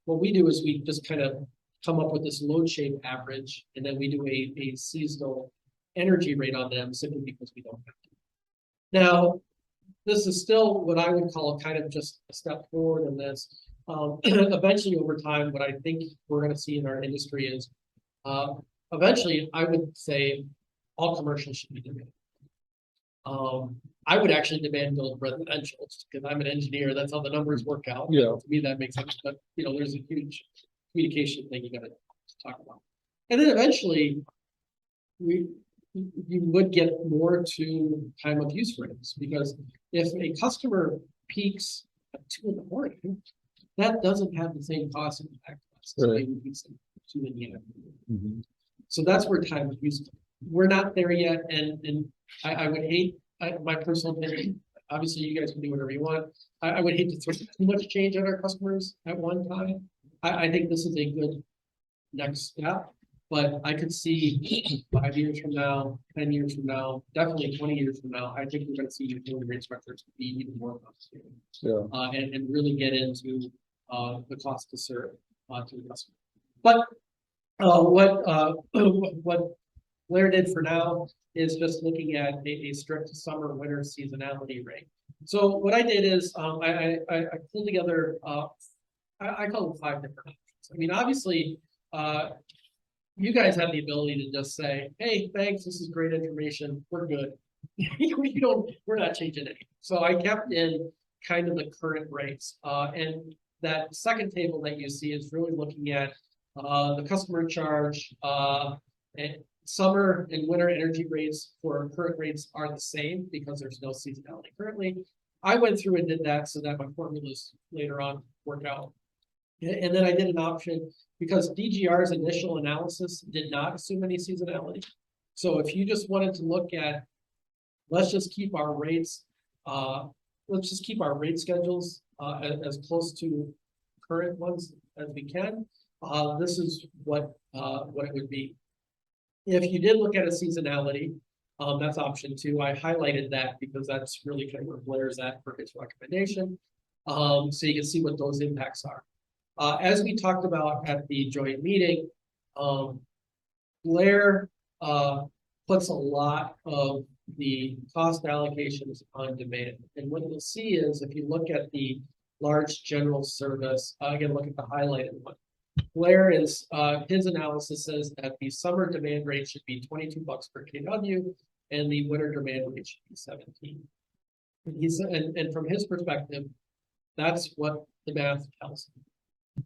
what we do is we just kind of come up with this load shape average, and then we do a seasonal energy rate on them simply because we don't have to. Now, this is still what I would call kind of just a step forward in this. Eventually, over time, what I think we're going to see in our industry is, eventually, I would say all commercial should be demanded. I would actually demand build residential because I'm an engineer. That's how the numbers work out. Yeah. To me, that makes sense. But there's a huge communication thing you got to talk about. And then eventually, you would get more to time of use rates, because if a customer peaks at 2 in the morning, that doesn't have the same cost impact. Right. Mm-hmm. So that's where time of use. We're not there yet, and I would hate, my personal opinion, obviously you guys can do whatever you want. I would hate to throw too much change at our customers at one time. I think this is a good next step, but I could see 5 years from now, 10 years from now, definitely 20 years from now, I think we're going to see utility rate structures be even more complicated. Yeah. And really get into the cost to serve to the customer. But what Blair did for now is just looking at a strict summer winter seasonality rate. So what I did is I pulled together I call them 5 different options. I mean, obviously, you guys have the ability to just say, "Hey, thanks, this is great information. We're good." We're not changing anything. So I kept in kind of the current rates, and that second table that you see is really looking at the customer charge. And summer and winter energy rates for current rates are the same because there's no seasonality currently. I went through and did that so that my formulas later on work out. And then I did an option because DGR's initial analysis did not assume any seasonality. So if you just wanted to look at, let's just keep our rates, let's just keep our rate schedules as close to current ones as we can. This is what it would be. If you did look at a seasonality, that's option 2. I highlighted that because that's really kind of where Blair's at for his recommendation. So you can see what those impacts are. As we talked about at the joint meeting, Blair puts a lot of the cost allocations on demand. And what you'll see is if you look at the large general service, again, look at the highlighted one. Blair is, his analysis says that the summer demand rate should be $22 per kW and the winter demand rate should be 17. And from his perspective, that's what the math tells him.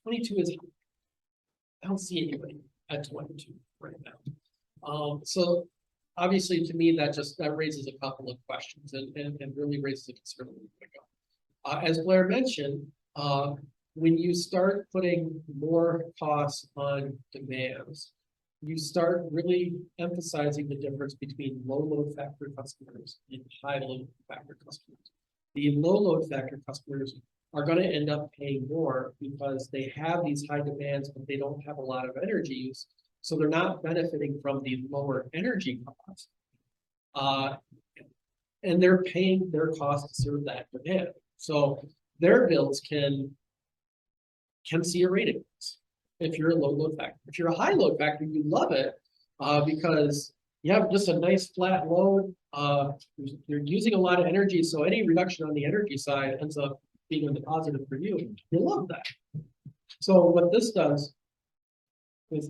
22 is, I don't see anybody at 22 right now. So obviously to me, that raises a couple of questions and really raises a concern. As Blair mentioned, when you start putting more costs on demands, you start really emphasizing the difference between low load factor customers and high load factor customers. The low load factor customers are going to end up paying more because they have these high demands, but they don't have a lot of energy use. So they're not benefiting from the lower energy costs. And they're paying their cost to serve that demand. So their bills can see a rate increase if you're a low load factor. If you're a high load factor, you love it because you have just a nice flat load. You're using a lot of energy, so any reduction on the energy side ends up being a positive for you. You love that. So what this does is,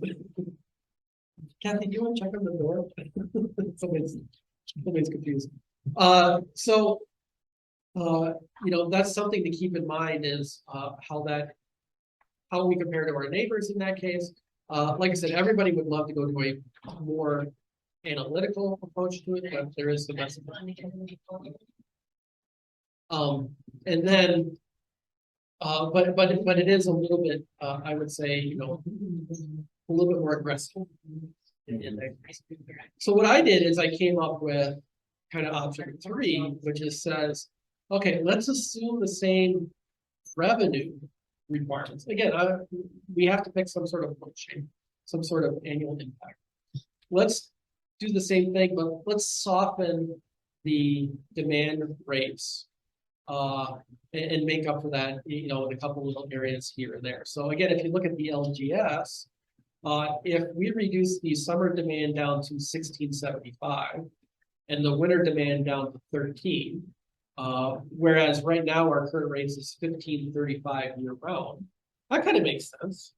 Kathy, do you want to check on the door? Somebody's confused. You know, that's something to keep in mind is how we compare to our neighbors in that case. Like I said, everybody would love to go to a more analytical approach to it, but there is the message. And then, but it is a little bit, I would say, you know, a little bit more aggressive. So what I did is I came up with kind of option 3, which is says, okay, let's assume the same revenue requirements. Again, we have to pick some sort of function, some sort of annual impact. Let's do the same thing, but let's soften the demand rates and make up for that, you know, in a couple little areas here and there. So again, if you look at the LGS, if we reduce the summer demand down to 1675 and the winter demand down to 13, whereas right now our current rate is 1535 year round, that kind of makes sense.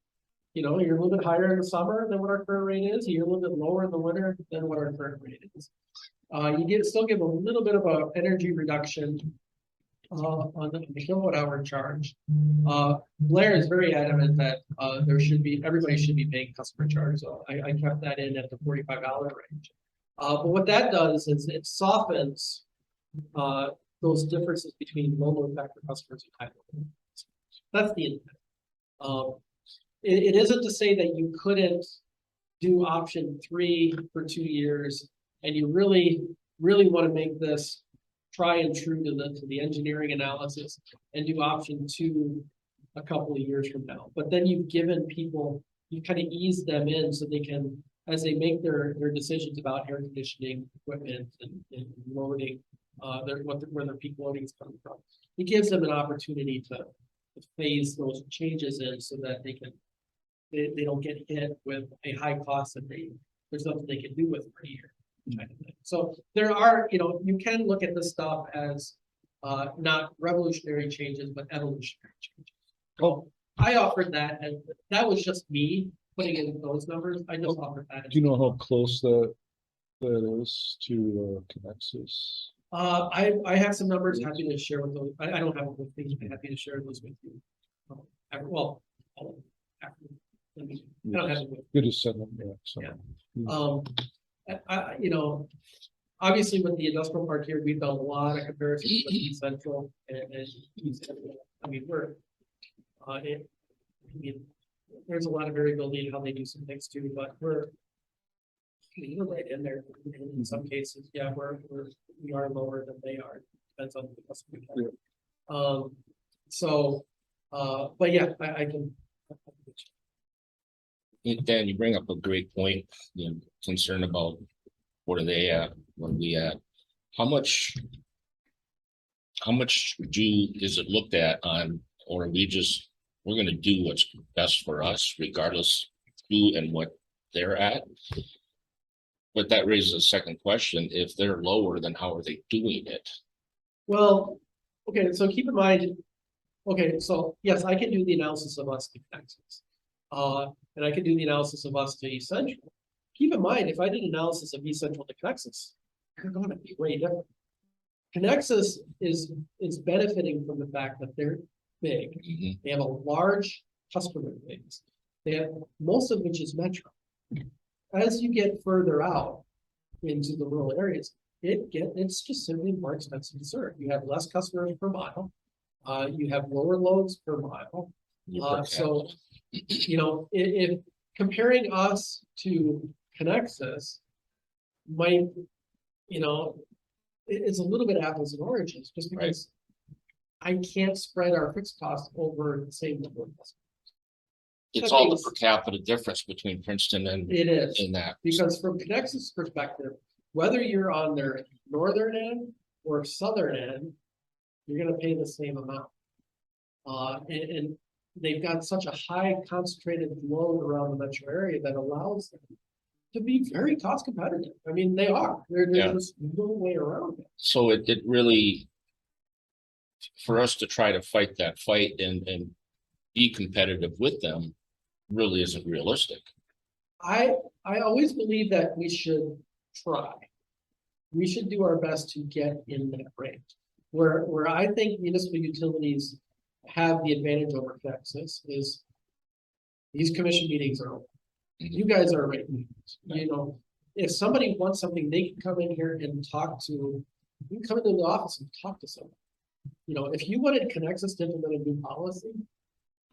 You know, you're a little bit higher in the summer than what our current rate is. You're a little bit lower in the winter than what our current rate is. You still give a little bit of an energy reduction on the kilowatt hour charge. Blair is very adamant that everybody should be paying customer charge. So I kept that in at the $45 range. But what that does is it softens those differences between low load factor customers and high load customers. That's the intent. It isn't to say that you couldn't do option 3 for 2 years, and you really want to make this try and true to the engineering analysis and do option 2 a couple of years from now. But then you've given people, you kind of ease them in so they can, as they make their decisions about air conditioning equipment and loading, where their peak loading is coming from. It gives them an opportunity to phase those changes in so that they don't get hit with a high cost that there's nothing they can do with for a year. Kind of thing. So there are, you know, you can look at this stuff as not revolutionary changes, but evolutionary changes. So I offered that, and that was just me putting in those numbers. I just offered that. Do you know how close that is to Connexus? I have some numbers happy to share with those. I don't have them with me. I'm happy to share those with you. I don't have them with Good to send them. Yeah. So. You know, obviously with the industrial park here, we've done a lot of comparisons with East Central and East Central. I mean, there's a lot of variability in how they do some things too, but we're right in there. In some cases, yeah, we are lower than they are. Depends on the customer. Yeah. But yeah, I can. Dan, you bring up a great point, you know, concern about what are they at, what are we at? How much is it looked at on, or we're gonna do what's best for us, regardless who and what they're at? But that raises a second question. If they're lower, then how are they doing it? Well, okay, so keep in mind, okay, so yes, I can do the analysis of us to Connexus. And I can do the analysis of us to East Central. Keep in mind, if I did analysis of East Central to Connexus, they're going to be way different. Connexus is benefiting from the fact that they're big. Mm-hmm. They have a large customer base. They have most of which is metro. As you get further out into the rural areas, it's just simply more expensive to serve. You have less customers per mile. You have lower loads per mile. Your per So, you know, if comparing us to Conexus might, you know, it's a little bit apples and oranges, just Right. because I can't spread our fixed costs over the same number of customers. It's all the per capita difference between Princeton and It is, that. because from Conexus perspective, whether you're on their northern end or southern end, you're gonna pay the same amount. And they've got such a high concentrated load around the metro area that allows them to be very cost competitive. I mean, they are, there's Yeah. just no way around it. So it really, for us to try to fight that fight and be competitive with them really isn't realistic. I always believe that we should try. We should do our best to get in that range. Where I think municipal utilities have the advantage over Texas is these commission meetings are open. You guys are rate meetings, you know, if somebody wants something, they can come in here and talk to, you can come into the office and talk to someone. You know, if you wanted Conexus to implement a new policy.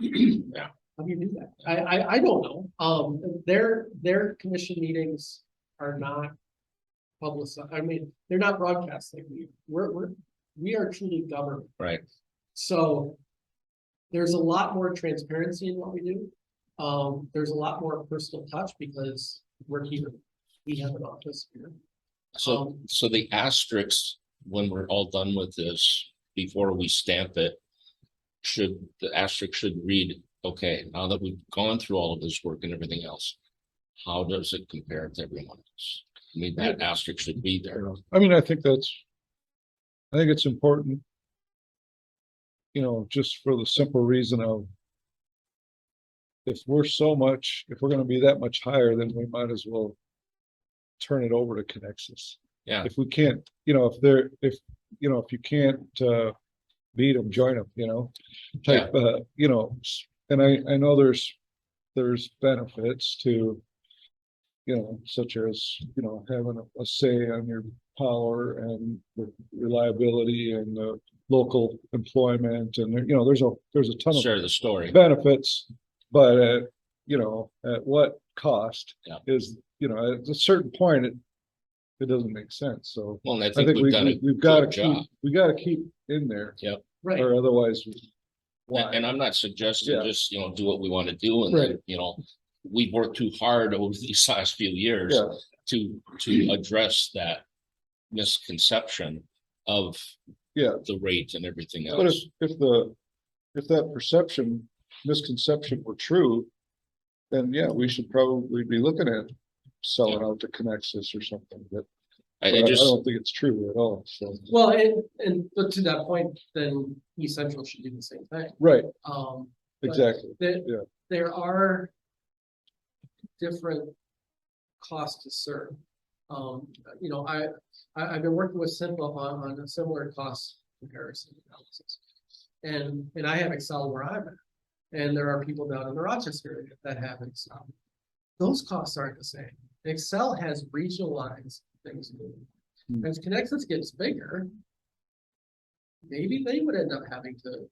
Yeah. How do you do that? I don't know. Their commission meetings are not publicized. I mean, they're not broadcasting. We are truly government. Right. So there's a lot more transparency in what we do. There's a lot more personal touch because we're here. We have an office here. So, so the asterisks, when we're all done with this, before we stamp it, the asterisk should read, okay, now that we've gone through all of this work and everything else, how does it compare to everyone else? I mean, that asterisk should be there. I mean, I think it's important. You know, just for the simple reason of if we're gonna be that much higher, then we might as well turn it over to Conexus. Yeah. If we can't, you know, if you can't beat them, join them, you know, type, you know, and I know there's benefits to, you know, such as, you know, having a say on your power and the reliability and the local employment and, you know, there's a ton of Share the story. benefits, but you know, at what cost? Yeah. Is, you know, at a certain point, it doesn't make sense, so. Well, and I I think think we've done a we've gotta good keep, job. we gotta keep in there, Right. or otherwise. Why? And I'm not suggesting Yeah. just, you know, do what we want to do and then, Right. you know, we've worked too hard over these last few years Yeah, to address that misconception of yeah, the rate and everything but else. if that misconception were true, then yeah, we should probably be looking at selling out to Conexus or something, but I I just, don't think it's true at all, so. Well, but to that point, then East Central should do the same thing. Right, But exactly, There, yeah. there are different costs to serve. You know, I've been working with Simple on a similar cost comparison analysis. And I have Excel where I'm at, and there are people down in the Rochester area that have Excel. Those costs aren't the same. Excel has regionalized things. As Conexus gets bigger, maybe they would end up having to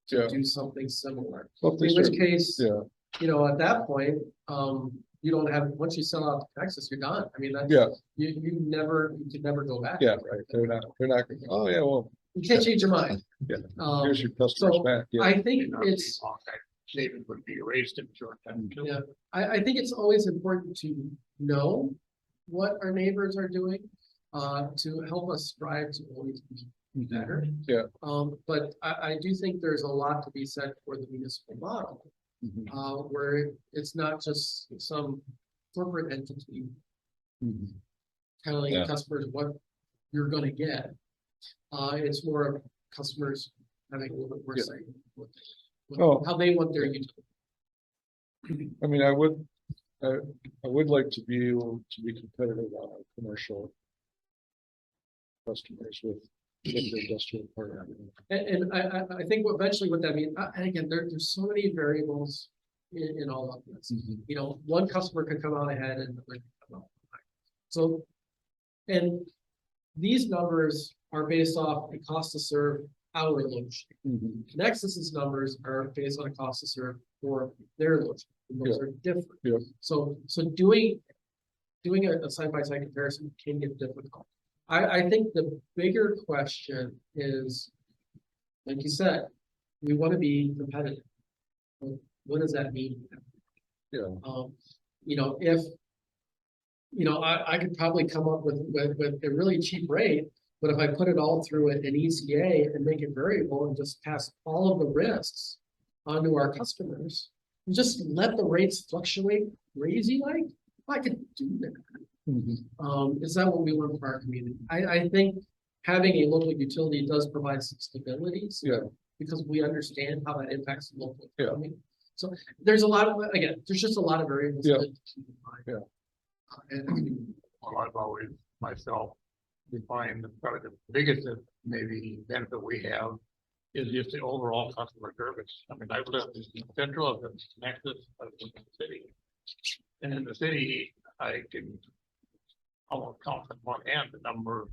Yeah. do something similar. Well, if they In which start- case, Yeah, you know, at that point, you don't have, once you sell out to Texas, you're done. I mean, that's, yeah, you could never go back. yeah, right, they're not gonna, oh, yeah, well, You can't change your mind. Yeah. Um, here's your customers so back, yeah. I think Not be it's, long, that Savings would be erased in short time too. yeah, I think it's always important to know what our neighbors are doing, to help us strive to always be better. Yeah. But I do think there's a lot to be said for the municipal model, Mhm, where it's not just some corporate entity mhm. telling Yeah. customers what you're gonna get. It's more of customers having a little bit more Yeah. say. Oh. How they want their utility. I mean, I would like to be able to be competitive on our commercial customers with the industrial partner. And I think eventually what that means, and again, there's so many variables in all of this. Mhm. You know, one customer could come out ahead and another could come out behind. So, and these numbers are based off the cost to serve our load sharing. Nexus's numbers are based on a cost to serve for their load sharing. Those are different. Yeah. So doing a side-by-side comparison can get difficult. I think the bigger question is, like you said, we want to be competitive. What does that mean? Yeah. You know, if, you know, I could probably come up with a really cheap rate, but if I put it all through an ECA and make it variable and just pass all of the risks onto our customers, and just let the rates fluctuate crazy like, I could do that. Is that what we want for our community? I think having a local utility does provide some stabilities. Yeah. Because we understand how that impacts the local Yeah. economy. So there's a lot of, again, there's just a lot of variables. Yeah. to keep in mind. Yeah. And Well, I've always myself defined probably the biggest maybe benefit we have is just the overall customer service. I mean, I've lived in central of the nexus of the city. And in the city, I can almost count on one hand the number of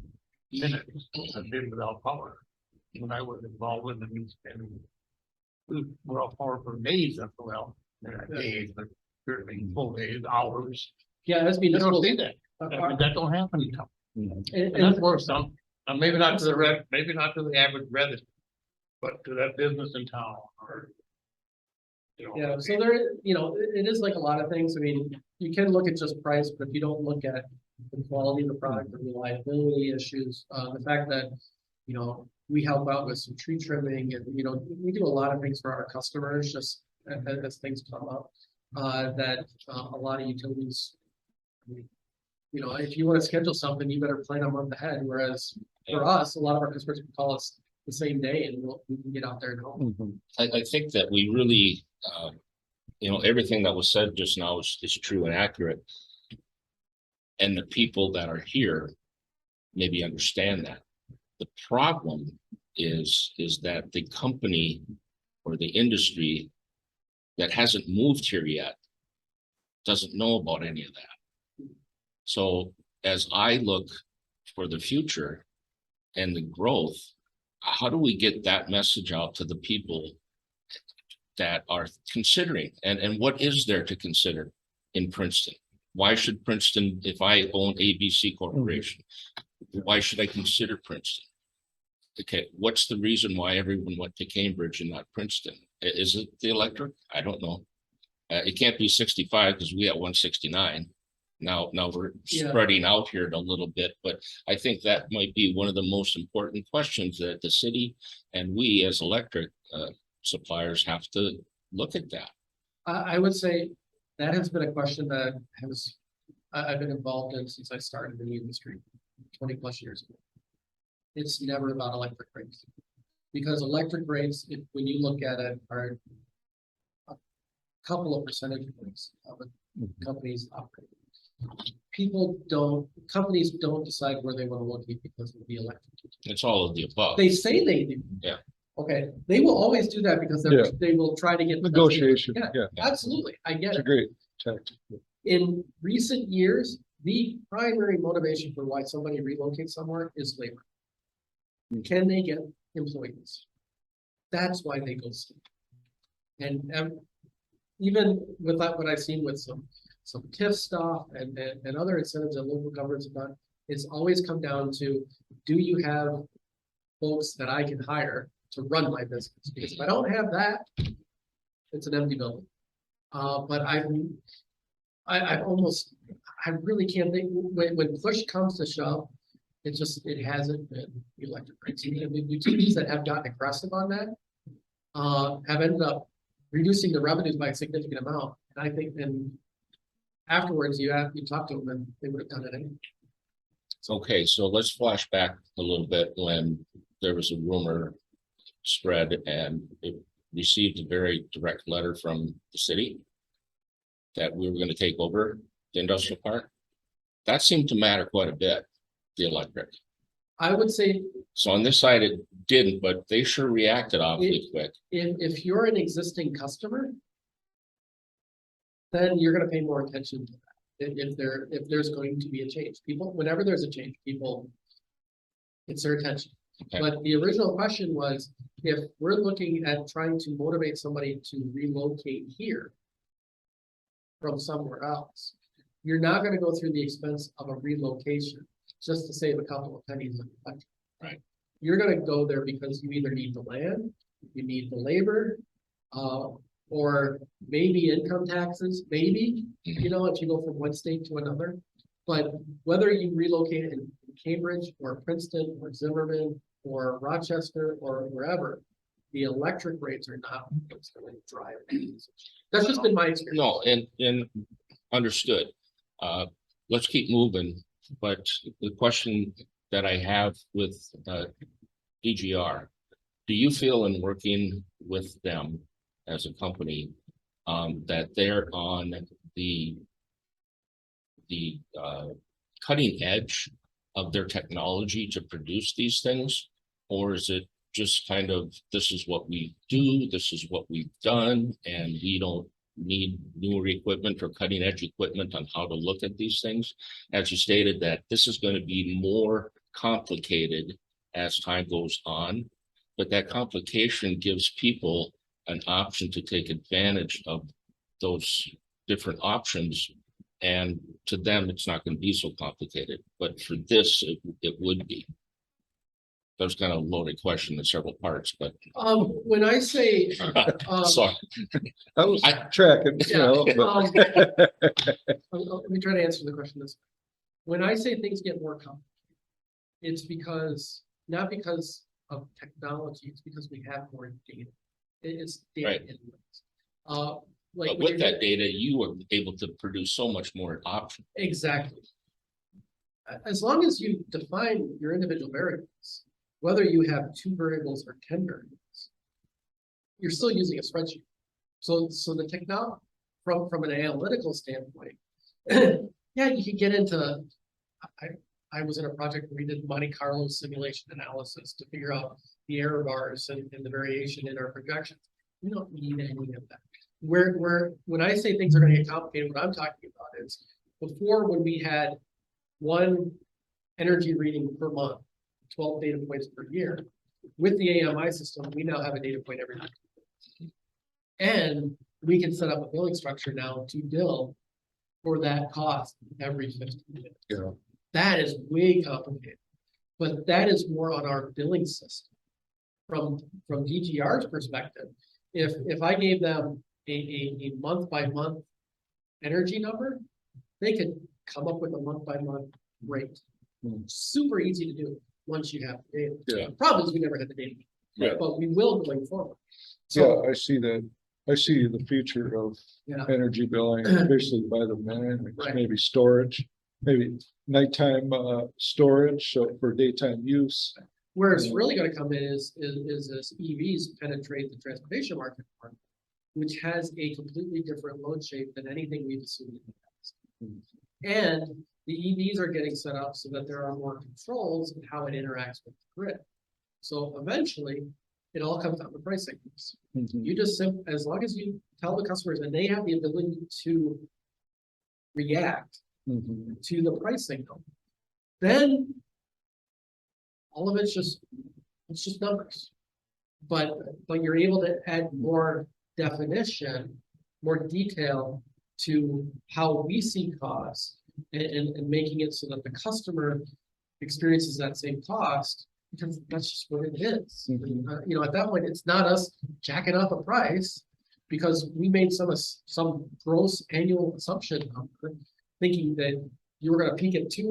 minutes I've been without power. When I was involved in the news and we were off power for days, well, not days, but certainly full days, hours. yeah, that's You don't municipal. see that. I mean, that don't happen anymore. And- And that's worth some, maybe not to the maybe not to the average resident, but to that business in town or. You know, Yeah, so there, you know, it is like a lot of things. I mean, you can look at just price, but if you don't look at the quality of the product, the reliability issues, the fact that, you know, we help out with some tree trimming and, you know, we do a lot of things for our customers, just as things come up. That a lot of utilities, I mean, you know, if you want to schedule something, you better plan a month ahead, whereas for us, a lot of our customers can call us the same day and we can get out there and help. I think that we really, you know, everything that was said just now is true and accurate. And the people that are here maybe understand that. The problem is that the company or the industry that hasn't moved here yet doesn't know about any of that. So as I look for the future and the growth, how do we get that message out to the people that are considering, and what is there to consider in Princeton? Why should Princeton, if I own ABC Corporation, why should I consider Princeton? Okay, what's the reason why everyone went to Cambridge and not Princeton? Is it the electric? I don't know. It can't be 65 because we have 169. Now we're Yeah. spreading out here a little bit, but I think that might be one of the most important questions that the city and we as electric suppliers have to look at that. I would say that has been a question that I've been involved in since I started in the industry 20 plus years ago. It's never about electric rates. Because electric rates, when you look at it, are a couple of percentage points of a company's operating. Companies don't decide where they want to locate because of the electric. It's all of the above. They say they do. Yeah. Okay, they will always do that because Yeah. they will try to get. Negotiation, Yeah, yeah, absolutely, I get it's a it. great tactic. In recent years, the primary motivation for why somebody relocates somewhere is labor. Can they get employees? That's why they go. Somewhere. And even with that, what I've seen with some TIF stuff and other incentives that local governments have done, it's always come down to, do you have folks that I can hire to run my business? Because if I don't have that, it's an empty building. But I really can't think, when push comes to shove, it hasn't been electric rates. Even the utilities that have gotten aggressive on that have ended up reducing the revenues by a significant amount. And I think then afterwards you talk to them and they would have done it anyway. Okay, so let's flash back a little bit when there was a rumor spread and it received a very direct letter from the city that we were going to take over the industrial park. That seemed to matter quite a bit, the electric. I would say So on this side, it didn't, but they sure reacted awfully quick. if you're an existing customer, then you're gonna pay more attention to that. If there's going to be a change, whenever there's a change, it's their attention. Okay. But the original question was, if we're looking at trying to motivate somebody to relocate here from somewhere else, you're not gonna go through the expense of a relocation just to save a couple of pennies on the electric. Right. You're gonna go there because you either need the land, you need the labor, or maybe income taxes, maybe, you know, if you go from one state to another. But whether you relocate in Cambridge or Princeton or Zimmerman or Rochester or wherever, the electric rates are not what's going to drive it. That's just been my experience. No, and understood. Let's keep moving, but the question that I have with DGR, do you feel in working with them as a company that they're on the cutting edge of their technology to produce these things? Or is it just kind of, this is what we do, this is what we've done, and we don't need newer equipment or cutting edge equipment on how to look at these things? As you stated, that this is going to be more complicated as time goes on, but that complication gives people an option to take advantage of those different options. And to them, it's not going to be so complicated, but for this, it would be. That was kind of a loaded question in several parts, but When I say, sorry. I was I- tracking, you know, but let me try to answer the question this way. When I say things get more complicated, it's because, not because of technology, it's because we have more data. It's data. Right. Like But when with you're that data, you were able to produce so much more option. exactly. As long as you define your individual variables, whether you have 2 variables or 10 variables, you're still using a spreadsheet. So the technology, from an analytical standpoint, yeah, you can get into, I was in a project where we did Monte Carlo simulation analysis to figure out the error bars and the variation in our projections. We don't need any of that. When I say things are gonna get complicated, what I'm talking about is, before, when we had 1 energy reading per month, 12 data points per year, with the AMI system, we now have a data point every night. And we can set up a billing structure now to bill for that cost every 15 minutes. Yeah. That is way complicated, but that is more on our billing system. From DGR's perspective, if I gave them a month by month energy number, they could come up with a month by month rate. Super easy to do once you have the data. Yeah. The problem is we never had the data. Yeah. But we will going forward. yeah, So, I see that. I see the future of yeah, energy billing, basically by the minute, Right. maybe storage, maybe nighttime storage, so for daytime use. where it's really gonna come in is as EVs penetrate the transportation market more, which has a completely different load shape than anything we've assumed in the past. And the EVs are getting set up so that there are more controls in how it interacts with the grid. So eventually, it all comes down to pricing. You just, as long as you tell the customers and they have the ability to react Mhm. to the pricing, then all of it's just numbers. But you're able to add more definition, more detail to how we see costs and making it so that the customer experiences that same cost, because that's just what it is. Mhm. You know, at that point, it's not us jacking up a price because we made some gross annual assumption thinking that you were gonna peak at 2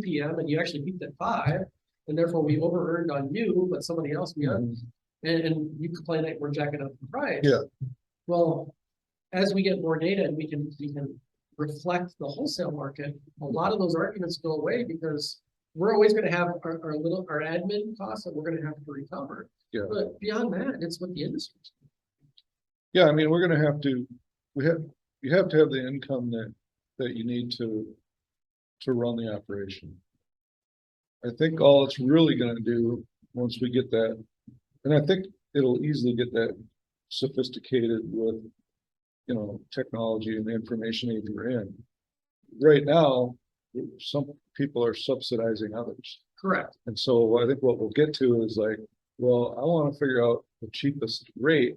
PM and you actually peaked at 5, and therefore we over earned on you, but somebody else we Mhm. and you complain that we're jacking up the price. Yeah. Well, as we get more data and we can reflect the wholesale market, a lot of those arguments go away because we're always gonna have our admin costs that we're gonna have to recover. Yeah. But beyond that, it's what the industry. Yeah, I mean, we're gonna have to, you have to have the income that you need to run the operation. I think all it's really gonna do, once we get that, and I think it'll easily get that sophisticated with, you know, technology and the information age we're in. Right now, some people are subsidizing others. correct. And so I think what we'll get to is like, well, I wanna figure out the cheapest rate.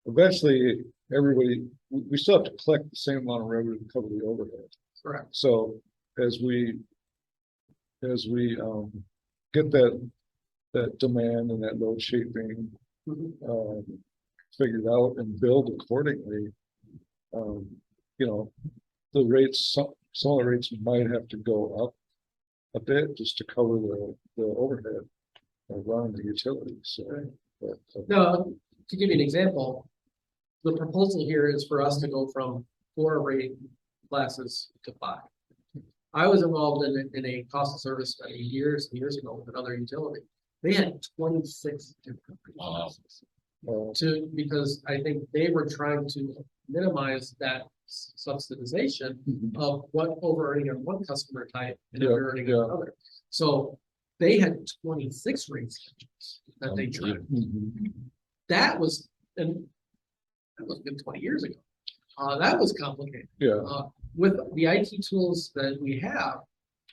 Eventually, everybody, we still have to collect the same amount of revenue to cover the overhead. Correct. So as we get that demand and that load shaping figured out and build accordingly, you know, the rates, some of the rates might have to go up a bit just to cover the overhead of running the utilities. So, but, No, to give you an example, the proposal here is for us to go from 4 rate classes to 5. I was involved in a cost of service study years and years ago with another utility. They had 26 different rate Wow. classes. Because I think they were trying to minimize that subsidization of what over earning on one customer type and Yeah, under earning on another. So they had 26 rate schedules that they tried. That was, and that was good 20 years ago. That was complicated. yeah, With the IT tools that we have,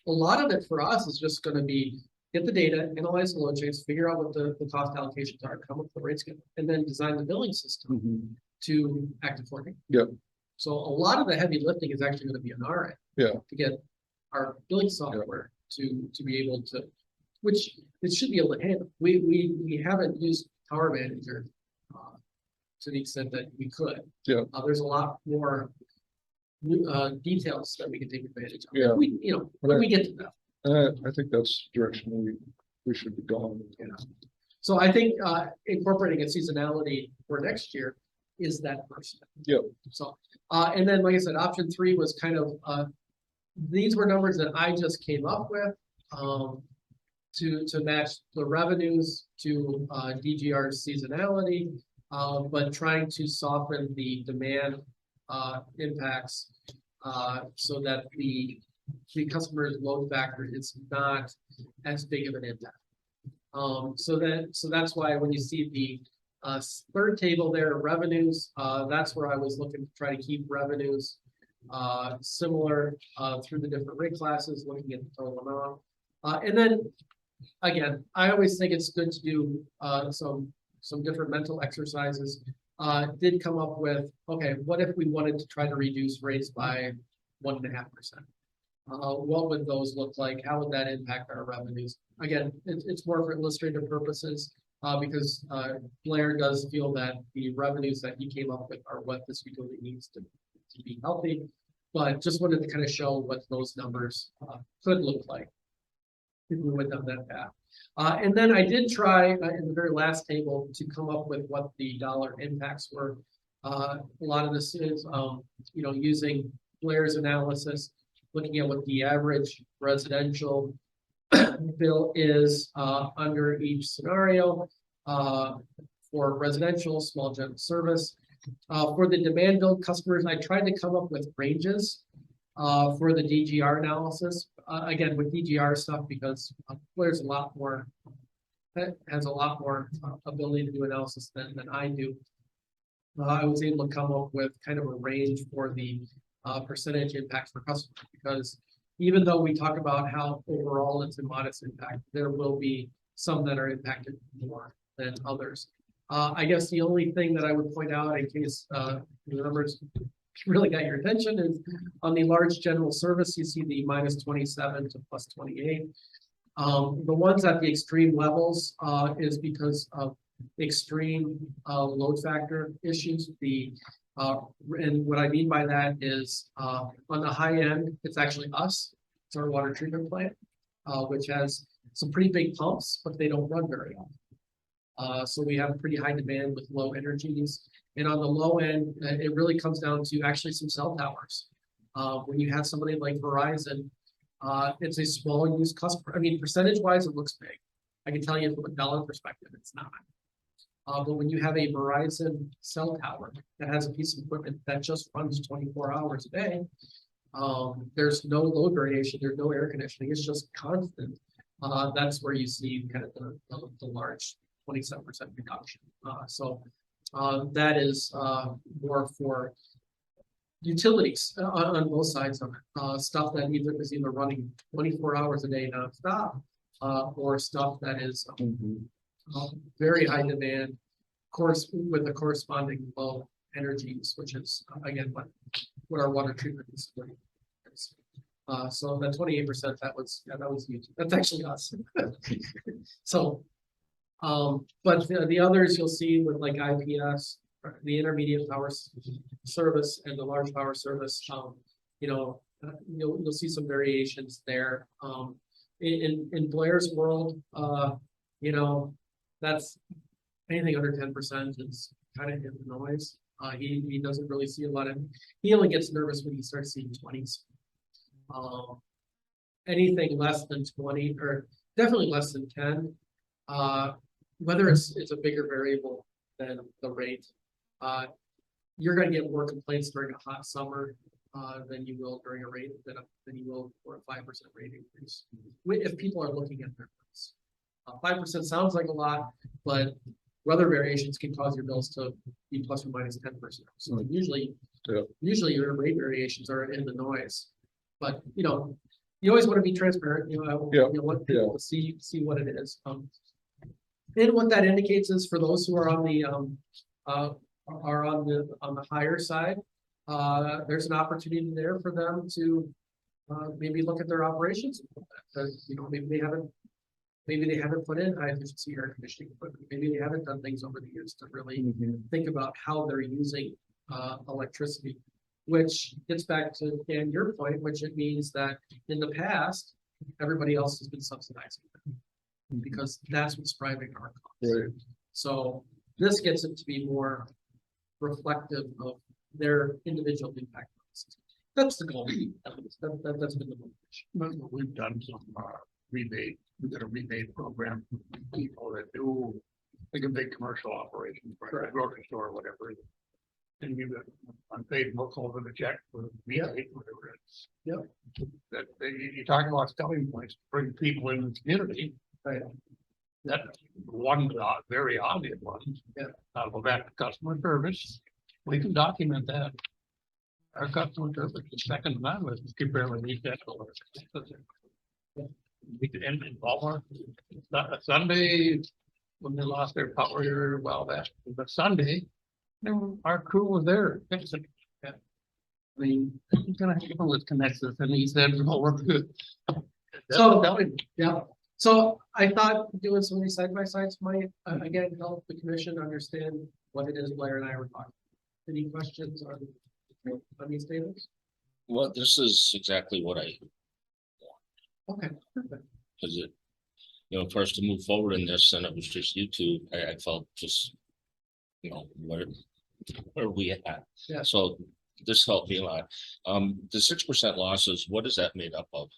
a lot of it for us is just gonna be get the data, analyze the load chains, figure out what the cost allocations are, come up with the rate schedule, and then design the billing system to act accordingly. Yep. So a lot of the heavy lifting is actually gonna be on our end. Yeah. To get our billing software to be able to, which it should be able to handle. We haven't used Power Manager to the extent that we could. Yeah. There's a lot more details that we can take advantage of. Yeah. We, when we get to that. I think that's the direction we should be going. So I think incorporating a seasonality for next year is that first step. Yep. So, and then, like I said, option 3 was kind of, these were numbers that I just came up with to match the revenues to DGR seasonality, but trying to soften the demand impacts so that the customer's load factor is not as big of an impact. So that's why when you see the third table there, revenues, that's where I was looking to try to keep revenues similar through the different rate classes, looking at the total amount. And then again, I always think it's good to do some different mental exercises. Did come up with, okay, what if we wanted to try to reduce rates by 1.5%? What would those look like? How would that impact our revenues? Again, it's more for illustrative purposes because Blair does feel that the revenues that he came up with are what this utility needs to be healthy. But just wanted to kind of show what those numbers could look like if we went down that path. And then I did try in the very last table to come up with what the dollar impacts were. A lot of this is, using Blair's analysis, looking at what the average residential bill is under each scenario for residential, small general service. For the demand bill customers, I tried to come up with ranges for the DGR analysis. Again, with DGR stuff, because Blair's a lot more, has a lot more ability to do analysis than I do. I was able to come up with kind of a range for the percentage impact for customers, because even though we talk about how overall it's a modest impact, there will be some that are impacted more than others. I guess the only thing that I would point out in case the numbers really got your attention is on the large general service, you see the -27 to +28. The ones at the extreme levels is because of extreme load factor issues. And what I mean by that is on the high end, it's actually us. It's our water treatment plant, which has some pretty big pumps, but they don't run very often. So we have pretty high demand with low energies. And on the low end, it really comes down to actually some cell towers. When you have somebody like Verizon, it's a small use customer. I mean, percentage wise, it looks big. I can tell you from a dollar perspective, it's not. But when you have a Verizon cell tower that has a piece of equipment that just runs 24 hours a day, there's no load variation, there's no air conditioning, it's just constant. That's where you see kind of the large 27% reduction. So that is more for utilities on both sides of it. Stuff that is either running 24 hours a day nonstop, or stuff that is Mhm. very high demand, course, with the corresponding low energies, which is again, what our water treatment facility is. So the 28%, that was huge. That's actually us. So, but the others you'll see with like IPS, the intermediate power service and the large power service, you know, you'll see some variations there. In Blair's world, you know, that's anything under 10% is kind of in the noise. He doesn't really see a lot of, he only gets nervous when he starts seeing 20s. Anything less than 20 or definitely less than 10, whether it's a bigger variable than the rate, you're gonna get more complaints during a hot summer than you will during a rate than you will for a 5% rate increase. If people are looking at their bills, 5% sounds like a lot, but weather variations can cause your bills to be plus or minus 10%. So usually your rate variations are in the noise. But you know, you always want to be transparent. You want people to see what it is. And what that indicates is for those who are on the higher side, there's an opportunity there for them to maybe look at their operations. You know, maybe they haven't put in high efficiency air conditioning equipment. Maybe they haven't done things over the years to really think about how they're using electricity, which gets back to, Dan, your point, which it means that in the past, everybody else has been subsidizing them because that's what's driving our costs. Right. So this gets it to be more reflective of their individual impact. That's the goal. That's been the motivation. We've done some rebate, we've got a rebate program for people that do like a big commercial operation, right, a grocery store or whatever. And you got on Facebook over the check for rebate, whatever it's. Yep. That you talk about selling points, bring people in the community. Right. That one very obvious one. Yeah. I'll go back to customer service. We can document that. Our customer service is second to none with compared with these that. And in Walmart, Sunday, when they lost their power, well, that, but Sunday, our crew was there. Fixing it. Yeah. I mean, he's gonna have people with connections and he said, oh, we're good. So, yeah. So I thought doing some of these side by sides might, again, help the commission understand what it is Blair and I were talking. Any questions on these tables? Well, this is exactly what I, Okay, perfect. because it, you know, for us to move forward in this, and it was just you two, I felt just, you know, where we at. Yeah. So this helped me a lot. The 6% losses, what is that made up of?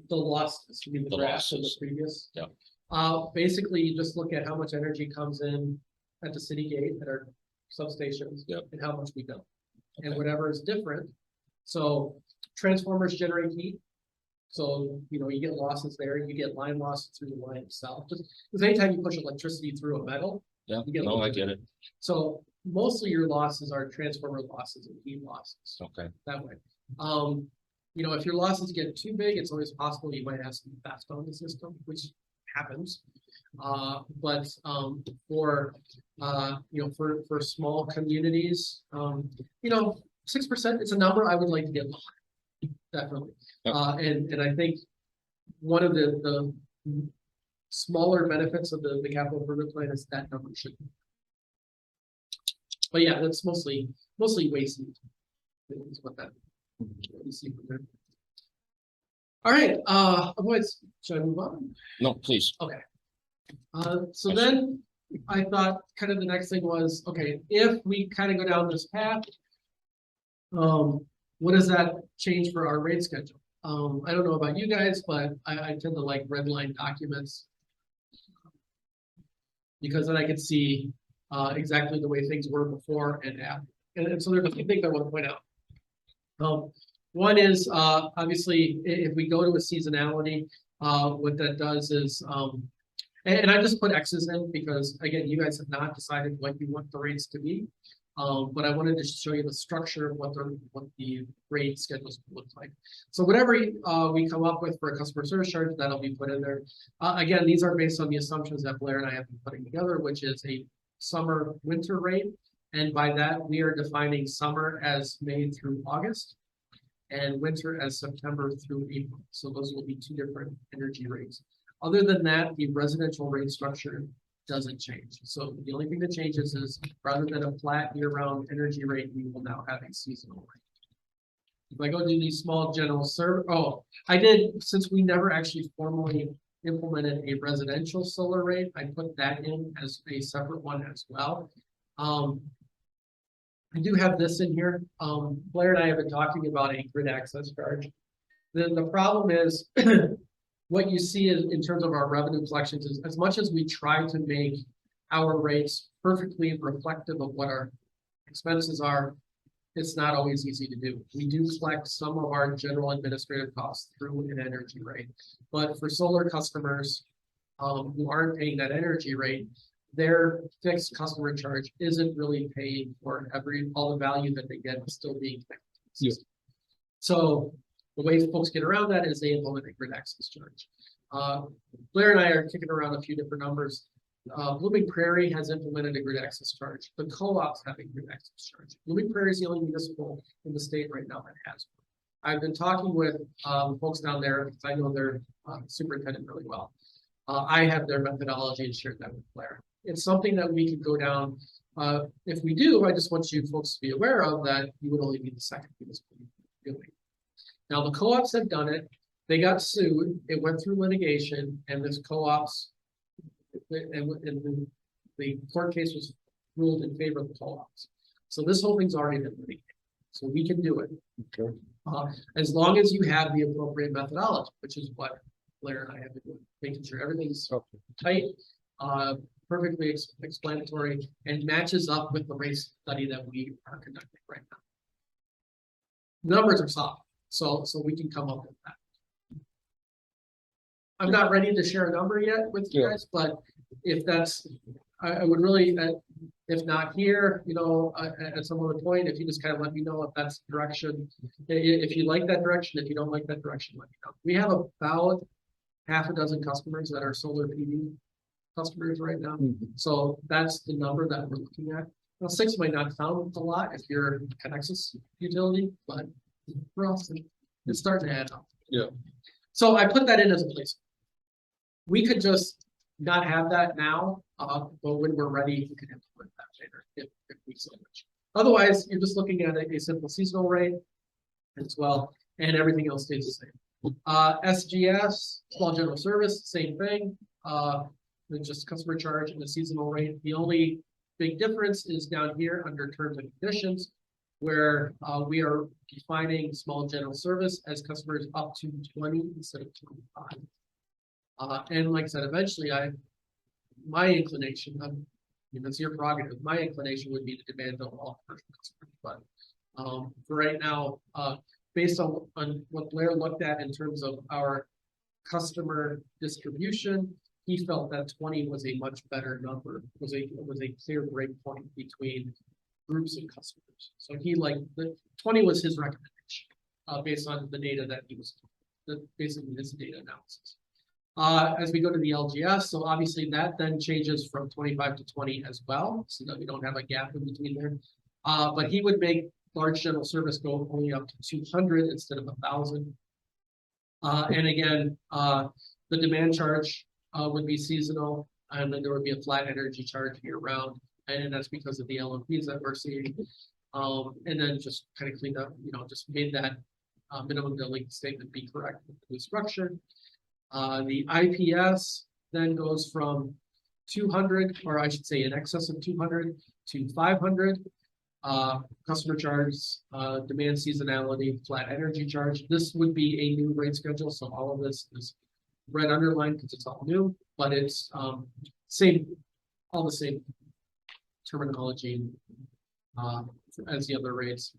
The losses, you mean the The graphs of the losses. previous? Yeah. Basically, you just look at how much energy comes in at the city gate at our substations. Yep. And how much we don't. And Okay. whatever is different. So transformers generate heat. So, you know, you get losses there, you get line losses through the line itself. Just because anytime you push electricity through a metal. Yeah, You get a no, little I bit. get it. So mostly your losses are transformer losses and heat losses Okay. that way. You know, if your losses get too big, it's always possible you might have some fast on the system, which happens. But for you know, for small communities, you know, 6%, it's a number I would like to get lower. Definitely. Yep. And I think one of the smaller benefits of the capital improvement plan is that number should. But yeah, that's mostly waste. Is what that you see from there. All right, otherwise, should I move on? No, please. So then I thought kind of the next thing was, okay, if we kind of go down this path, what does that change for our rate schedule? I don't know about you guys, but I tend to like red line documents because then I can see exactly the way things were before and after. And so there's a few things I want to point out. One is obviously if we go to a seasonality, what that does is, and I just put X's in because again, you guys have not decided what you want the rates to be. But I wanted to show you the structure of what the rate schedules look like. So whatever we come up with for a customer service charge, that'll be put in there. Again, these are based on the assumptions that Blair and I have been putting together, which is a summer winter rate. And by that, we are defining summer as May through August and winter as September through April. So those will be two different energy rates. Other than that, the residential rate structure doesn't change. So the only thing that changes is rather than a flat year-round energy rate, we will now have a seasonal rate. If I go to the small general service, I did, since we never actually formally implemented a residential solar rate, I put that in as a separate one as well. I do have this in here. Blair and I have been talking about a grid access charge. The problem is what you see is in terms of our revenue collections is as much as we try to make our rates perfectly reflective of what our expenses are, it's not always easy to do. We do collect some of our general administrative costs through an energy rate, but for solar customers who aren't paying that energy rate, their fixed customer charge isn't really paying for all the value that they get is still being connected to the system. So the way folks get around that is they implement a grid access charge. Blair and I are kicking around a few different numbers. Blooming Prairie has implemented a grid access charge. The co-ops have a grid access charge. Blooming Prairie is the only municipal in the state right now that has one. I've been talking with folks down there because I know their superintendent really well. I have their methodology and shared that with Blair. It's something that we can go down. If we do, I just want you folks to be aware of that you would only be the second municipal doing. Now the co-ops have done it. They got sued. It went through litigation, and this co-ops and the court case was ruled in favor of the co-ops. So this whole thing's already been litigated. So we can do it. Okay. As long as you have the appropriate methodology, which is what Blair and I have been doing, making sure everything's tight, perfectly explanatory, and matches up with the race study that we are conducting right now. Numbers are soft, so we can come up with that. I'm not ready to share a number yet with you guys, but if that's, I would really, if not here, at some other point, if you just kind of let me know if that's the direction, if you like that direction, if you don't like that direction, let me know. We have about half a dozen customers that are solar PV customers right now. So that's the number that we're looking at. Now 6 might not sound a lot if you're a Conexus utility, but for us, it's starting to add up. Yeah. So I put that in as a place. We could just not have that now, but when we're ready, we can implement that later if we so much. Otherwise, you're just looking at a simple seasonal rate as well, and everything else stays the same. SGS, small general service, same thing. Just customer charge and the seasonal rate. The only big difference is down here under terms and conditions, where we are defining small general service as customers up to 20 instead of 25. And like I said, eventually my inclination, it's your prerogative, my inclination would be to demand on all commercial customers. But for right now, based on what Blair looked at in terms of our customer distribution, he felt that 20 was a much better number, was a clear break point between groups and customers. So he liked the 20 was his recommendation based on the data that he was, basically his data analysis. As we go to the LGS, so obviously that then changes from 25 to 20 as well, so that we don't have a gap in between there. But he would make large general service go only up to 200 instead of 1,000. And again, the demand charge would be seasonal, and then there would be a flat energy charge year round, and that's because of the LMPs that we're seeing. And then just kind of cleaned up, just made that minimum billing statement be correct with the new structure. The IPS then goes from 200, or I should say in excess of 200 to 500. Customer charge, demand seasonality, flat energy charge. This would be a new rate schedule, so all of this is red underlined because it's all new, but it's all the same terminology as the other rates.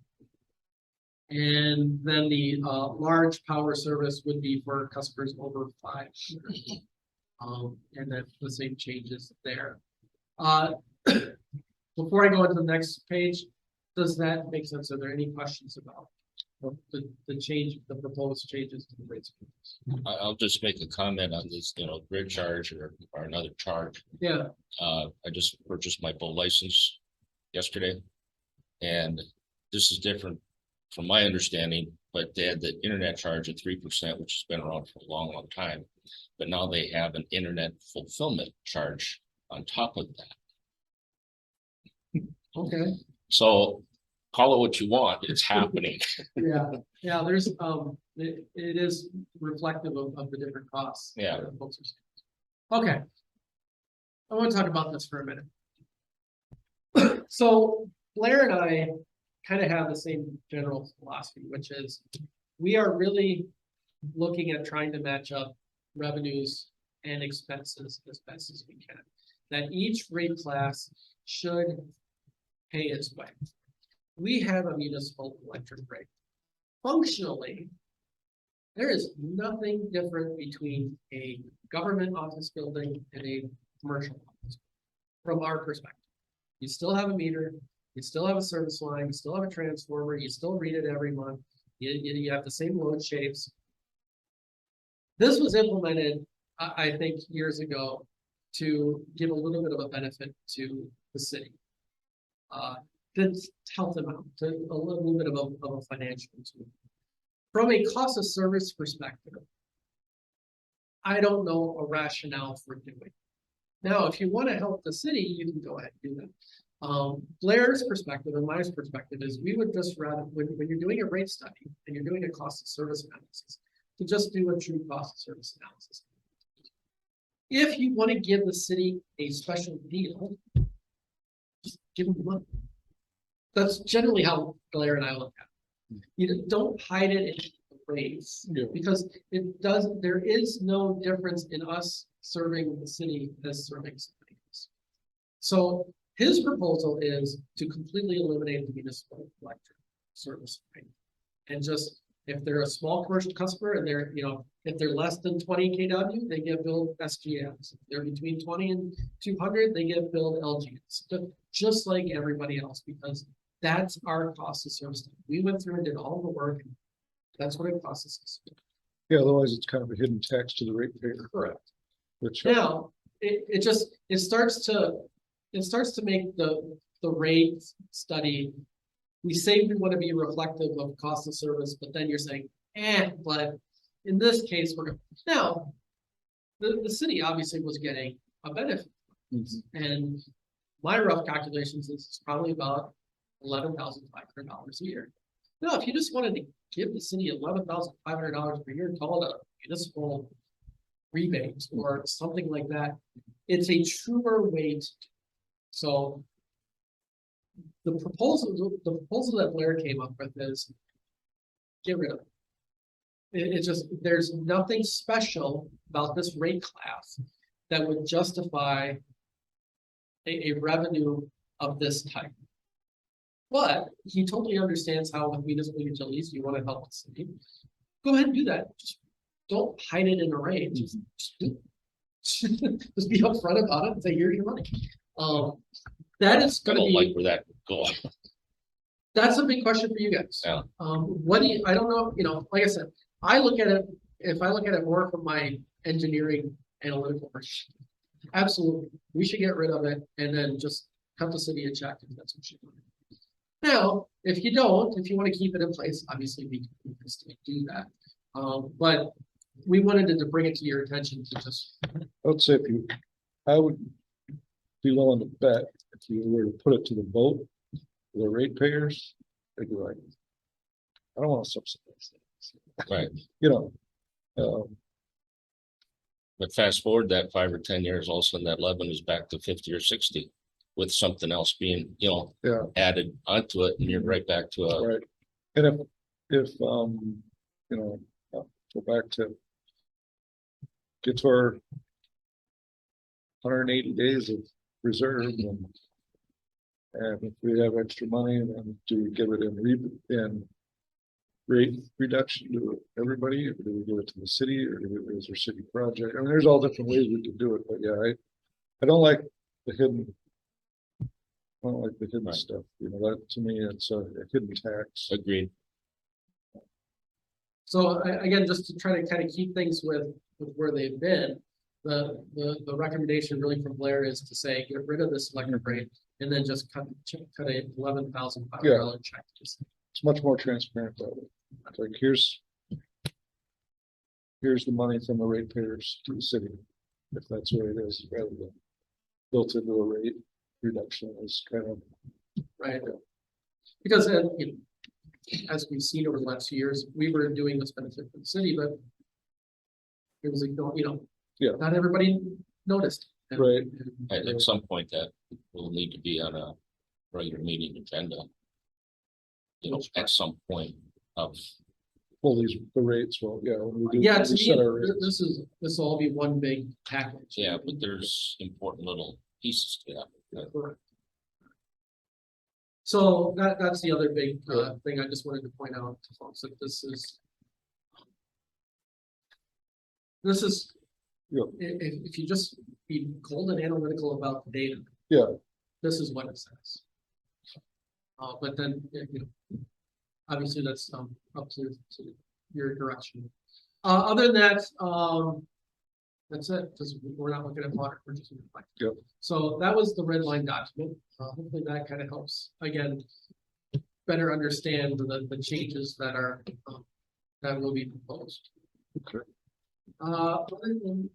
And then the large power service would be for customers over 500. And then the same changes there. before I go into the next page, does that make sense? Are there any questions about the change, the proposed changes to the rates? I'll just make a comment on this, grid charge or another charge. Yeah, I just purchased my boat license yesterday. And this is different from my understanding, but they had the internet charge at 3%, which has been around for a long, long time. But now they have an internet fulfillment charge on top of that. okay, So call it what you want, it's happening. yeah, there's, it is reflective of the different costs. Yeah. that folks are seeing. Okay. I want to talk about this for a minute. So Blair and I kind of have the same general philosophy, which is we are really looking at trying to match up revenues and expenses as best as we can. That each rate class should pay its way. We have a municipal electric rate. Functionally, there is nothing different between a government office building and a commercial office from our perspective. You still have a meter, you still have a service line, you still have a transformer, you still read it every month, you have the same load shapes. This was implemented, I think, years ago to give a little bit of a benefit to the city. To help them out, to a little bit of a financial tool. From a cost of service perspective, I don't know a rationale for doing it. Now, if you want to help the city, you can go ahead and do that. Blair's perspective and my perspective is we would just rather, when you're doing a rate study and you're doing a cost of service analysis, to just do a true cost of service analysis. If you want to give the city a special deal, just give them the money. That's generally how Blair and I look at it. You don't hide it in the rates because there is no difference in us serving the city as serving somebody else. So his proposal is to completely eliminate the municipal electric service rate. And just, if they're a small commercial customer and they're, if they're less than 20 kW, they get billed SGS. If they're between 20 and 200, they get billed LGS. Just like everybody else, because that's our cost of service. We went through and did all the work. That's what it costs us. Yeah, otherwise it's kind of a hidden tax to the ratepayer, Correct. which. Now, it starts to make the rate study. We say we want to be reflective of cost of service, but then you're saying, but in this case, now the city obviously was getting a benefit. And my rough calculations is it's probably about $11,500 a year. Now, if you just wanted to give the city $11,500 per year, call it a municipal rebate or something like that, it's a truer weight. So the proposal that Blair came up with is get rid of it. It just, there's nothing special about this rate class that would justify a revenue of this type. But he totally understands how with municipal utilities, you want to help the city. Go ahead and do that. Just don't hide it in a rate. Just do it. Just be upfront about it and say, here's your money. That is I going to don't be, like where that go. that's a big question for you guys. Yeah. What do you, I don't know, like I said, I look at it, if I look at it more from my engineering analytical perspective, absolutely, we should get rid of it and then just cut the city a check if that's what you want. Now, if you don't, if you want to keep it in place, obviously we can still do that. But we wanted to bring it to your attention to just. I would say I would be willing to bet if you were to put it to the vote, the ratepayers, they'd be like, I don't want to subsidize that. Right. But fast forward that 5 or 10 years, all of a sudden that 11 is back to 50 or 60 with something else being, added onto it, and you're right back to a. Right. And if go back to get to our 180 days of reserve and if we have extra money, then do we give it in rate reduction to everybody, or do we give it to the city, or is there city project? I mean, there's all different ways we could do it, but yeah, I don't like the hidden I don't like the hidden Right. stuff, you know, that to me, it's a hidden tax. Agreed. So again, just to try to kind of keep things with where they've been, the recommendation really from Blair is to say, get rid of this electric rate and then just cut a $11,500 check. Just It's much more transparent that way. It's like, here's the money from the ratepayers to the city, if that's what it is, rather than built into a rate reduction is kind of, right. Because you know, as we've seen over the last few years, we were doing this benefit for the city, but it was, you know, Yeah. not everybody noticed. And- Right. and- At some point that will need to be on a regular meeting agenda. You know, at some point of, pull the rates, well, yeah. When we do, Yeah, we to me, set our rates. this will all be one big package. yeah, but there's important little pieces to that. Correct. So that's the other big Yeah. thing I just wanted to point out to folks that this is. Yeah. If you just be cold and analytical about the data. Yeah. This is what it says. But then, you know, obviously that's up to your direction. Other than that, that's it, because we're not looking at water purchasing. Yep. So that was the red line document. Hopefully that kind of helps, again, better understand the changes that are, that will be proposed. Okay. Other than-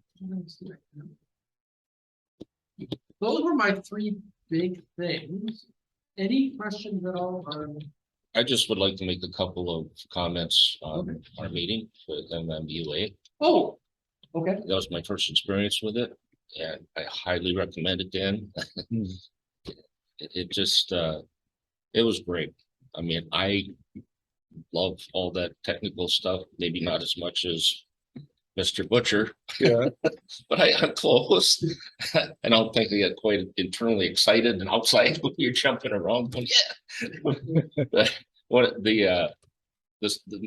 Those were my three big things. Any questions at all on? I just would like to make a couple of comments on our meeting with MMUA. Oh, okay. That was my first experience with it, and I highly recommend it, Dan. Hmm. It just, it was great. I mean, I love all that technical stuff, maybe not as much as Mr. Butcher, Yeah, but I got close. I don't think I get quite internally excited and outside when you're jumping around, but yeah. But what the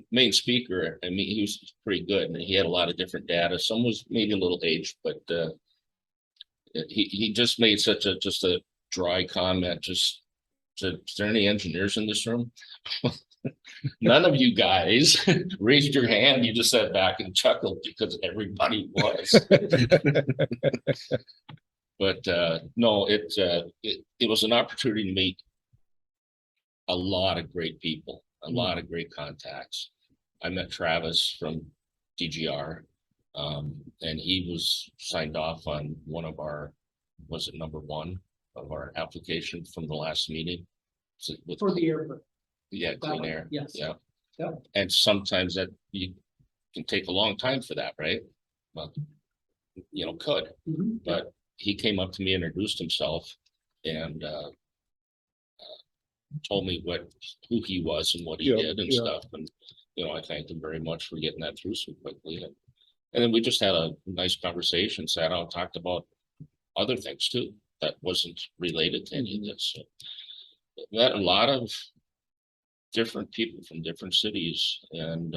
main speaker, I mean, he was pretty good and he had a lot of different data. Some was maybe a little aged, but he just made such a dry comment. Just, is there any engineers in this room? None of you guys raised your hand. You just sat back and chuckled because everybody was. But no, it was an opportunity to meet a lot of great people, a lot of great contacts. I met Travis from DGR, and he was signed off on one of our, was it number one of our application from the last meeting? With, For the airport. yeah, clean air. Yes. Yeah. Yep. And sometimes that you can take a long time for that, right? Well, you know, could, Mhm. but he came up to me, introduced himself, and told me who he was and what he Yeah, did and yeah. stuff. And, you know, I thanked him very much for getting that through so quickly. And then we just had a nice conversation, sat down, talked about other things too, that wasn't related to any of this. So, met a lot of different people from different cities, and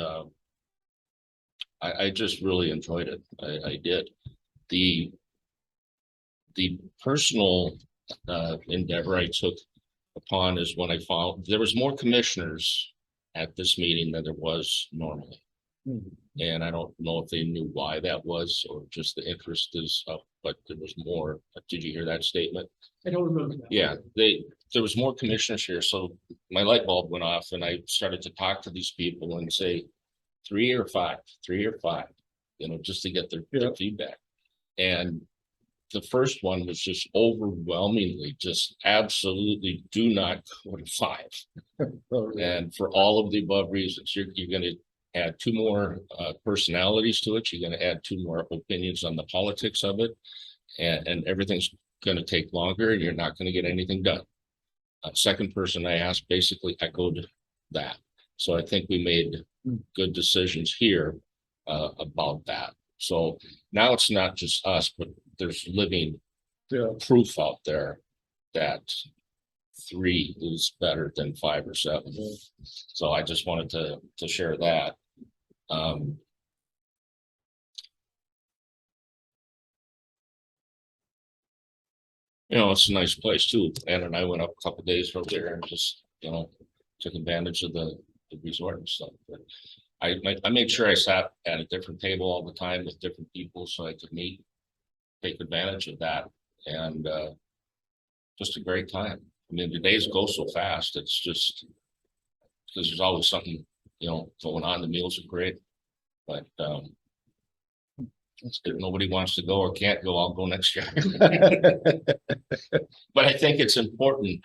I just really enjoyed it. I did. The personal endeavor I took upon is when I found there was more commissioners at this meeting than there was normally. Hmm. And I don't know if they knew why that was or just the interest is up, but there was more. Did you hear that statement? I don't remember that. Yeah, there was more commissioners here, so my light bulb went off and I started to talk to these people and say 3 or 5, you know, just to get their Yeah. feedback. And the first one was just overwhelmingly, just absolutely do not go to 5. Oh, yeah. And for all of the above reasons, you're gonna add 2 more personalities to it. You're gonna add 2 more opinions on the politics of it. And everything's gonna take longer and you're not gonna get anything done. Second person I asked basically echoed that. So I think we made good decisions here about that. So now it's not just us, but there's living Yeah, proof out there that 3 is better than 5 or 7. Yeah. So I just wanted to share that. You know, it's a nice place too. Ann and I went up a couple days over there and just, you know, took advantage of the resort and stuff. But I made sure I sat at a different table all the time with different people so I could meet, take advantage of that. And just a great time. I mean, the days go so fast. It's just because there's always something, you know, going on. The meals are great. But if nobody wants to go or can't go, I'll go next year. But I think it's important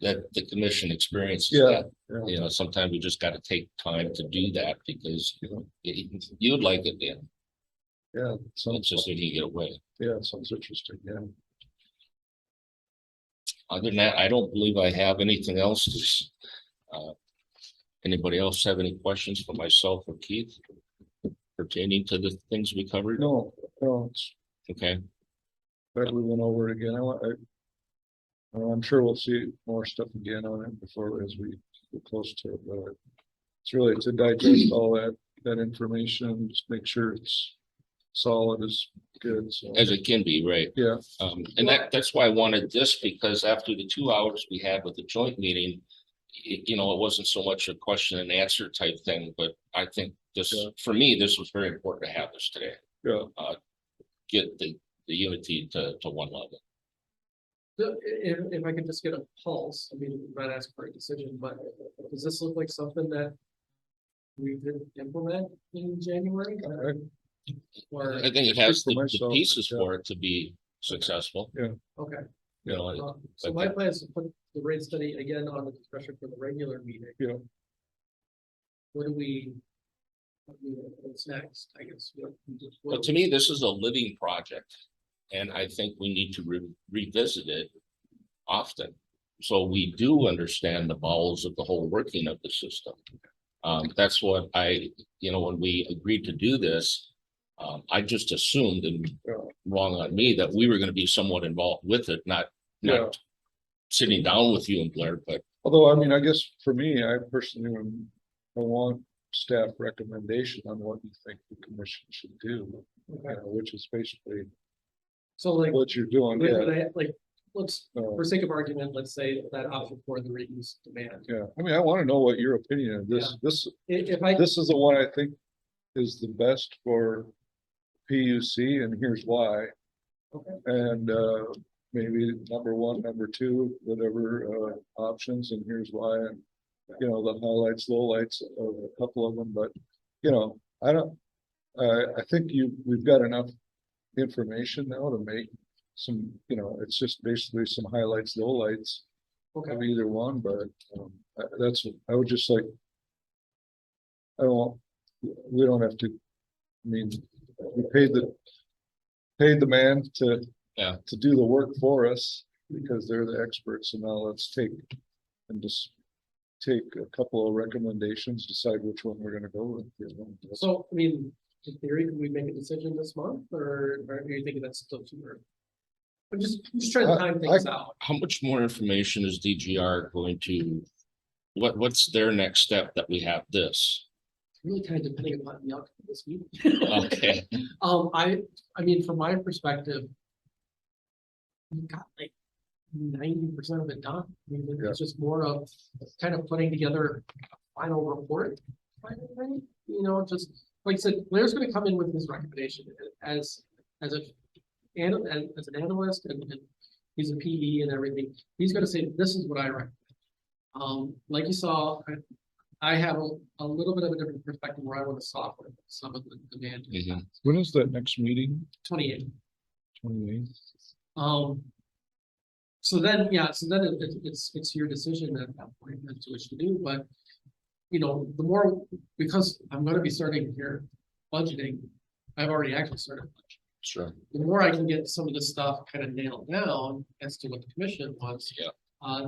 that the commission experiences Yeah, that. yeah. You know, sometimes we just got to take time to do that because you'd like it then. Yeah, It's sounds, just that you get away. yeah, sounds interesting, yeah. Other than that, I don't believe I have anything else. Anybody else have any questions for myself or Keith pertaining to the things we covered? No, it's, Okay, glad we went over it again. I'm sure we'll see more stuff again on it before as we get close to it, but it's really to digest all that information, just make sure it's solid is good, so. as it can be, right? Yeah, And that's why I wanted this, because after the 2 hours we had with the joint meeting, you know, it wasn't so much a question and answer type thing, but I think this, Yeah. for me, this was very important to have this today. yeah, Get the unity to one level. So if I could just get a pulse, I mean, I'm not asking for a decision, but does this look like something that we could implement in January? Or, I think it has Speak for the myself, pieces yeah. for it to be successful, okay. you know. So my plan is to put the rate study again on the discussion for the regular meeting. yeah. What do we? What's next, I guess? But to me, this is a living project, and I think we need to revisit it often. So we do understand the bowels of the whole working of the system. That's what you know, when we agreed to do this, I just assumed, and Yeah. wrong on me, that we were gonna be somewhat involved with it, not sitting down with you and Blair, but Although, I mean, I guess for me, I personally, I want staff recommendation on what you think the commission should do, Okay. which is basically So like, what you're doing, yeah, let's, uh, for sake of argument, let's say that option for the reduced demand. yeah. I mean, I want to know what your opinion of this, If I, this is the one I think is the best for PUC, and here's why. Okay. And maybe number one, number two, whatever options, and here's why, and you know, the highlights, lowlights of a couple of them, but you know, I think we've got enough information now to make some, you know, it's just basically some highlights, lowlights of either one, but I would just like, we don't have to, I mean, we paid the man to do the work for us because they're the experts, and now let's take a couple of recommendations, decide which one we're gonna go with. You know. so, I mean, in theory, can we make a decision this month, or are you thinking that's still too early? I'm just trying to time things out. how much more information is DGR going to? What's their next step that we have this? Really kind of depending upon the outcome of this meeting. Okay, I mean, from my perspective, we got like 90% of it done. I mean, it's just more of kind of putting together a final report. Kind of thing. You know, just like I said, Blair's going to come in with his recommendation as an analyst, and he's a PE and everything. He's going to say, this is what I recommend. Like you saw, I have a little bit of a different perspective where I want to soften some of the demand. Mhm. When is that next meeting? 28. 28th? So then it's your decision at that point as to what to do, but you know, the more, because I'm gonna be starting here budgeting, I've already actually started budgeting. sure. The more I can get some of this stuff kind of nailed down as to what the commission wants. Yeah.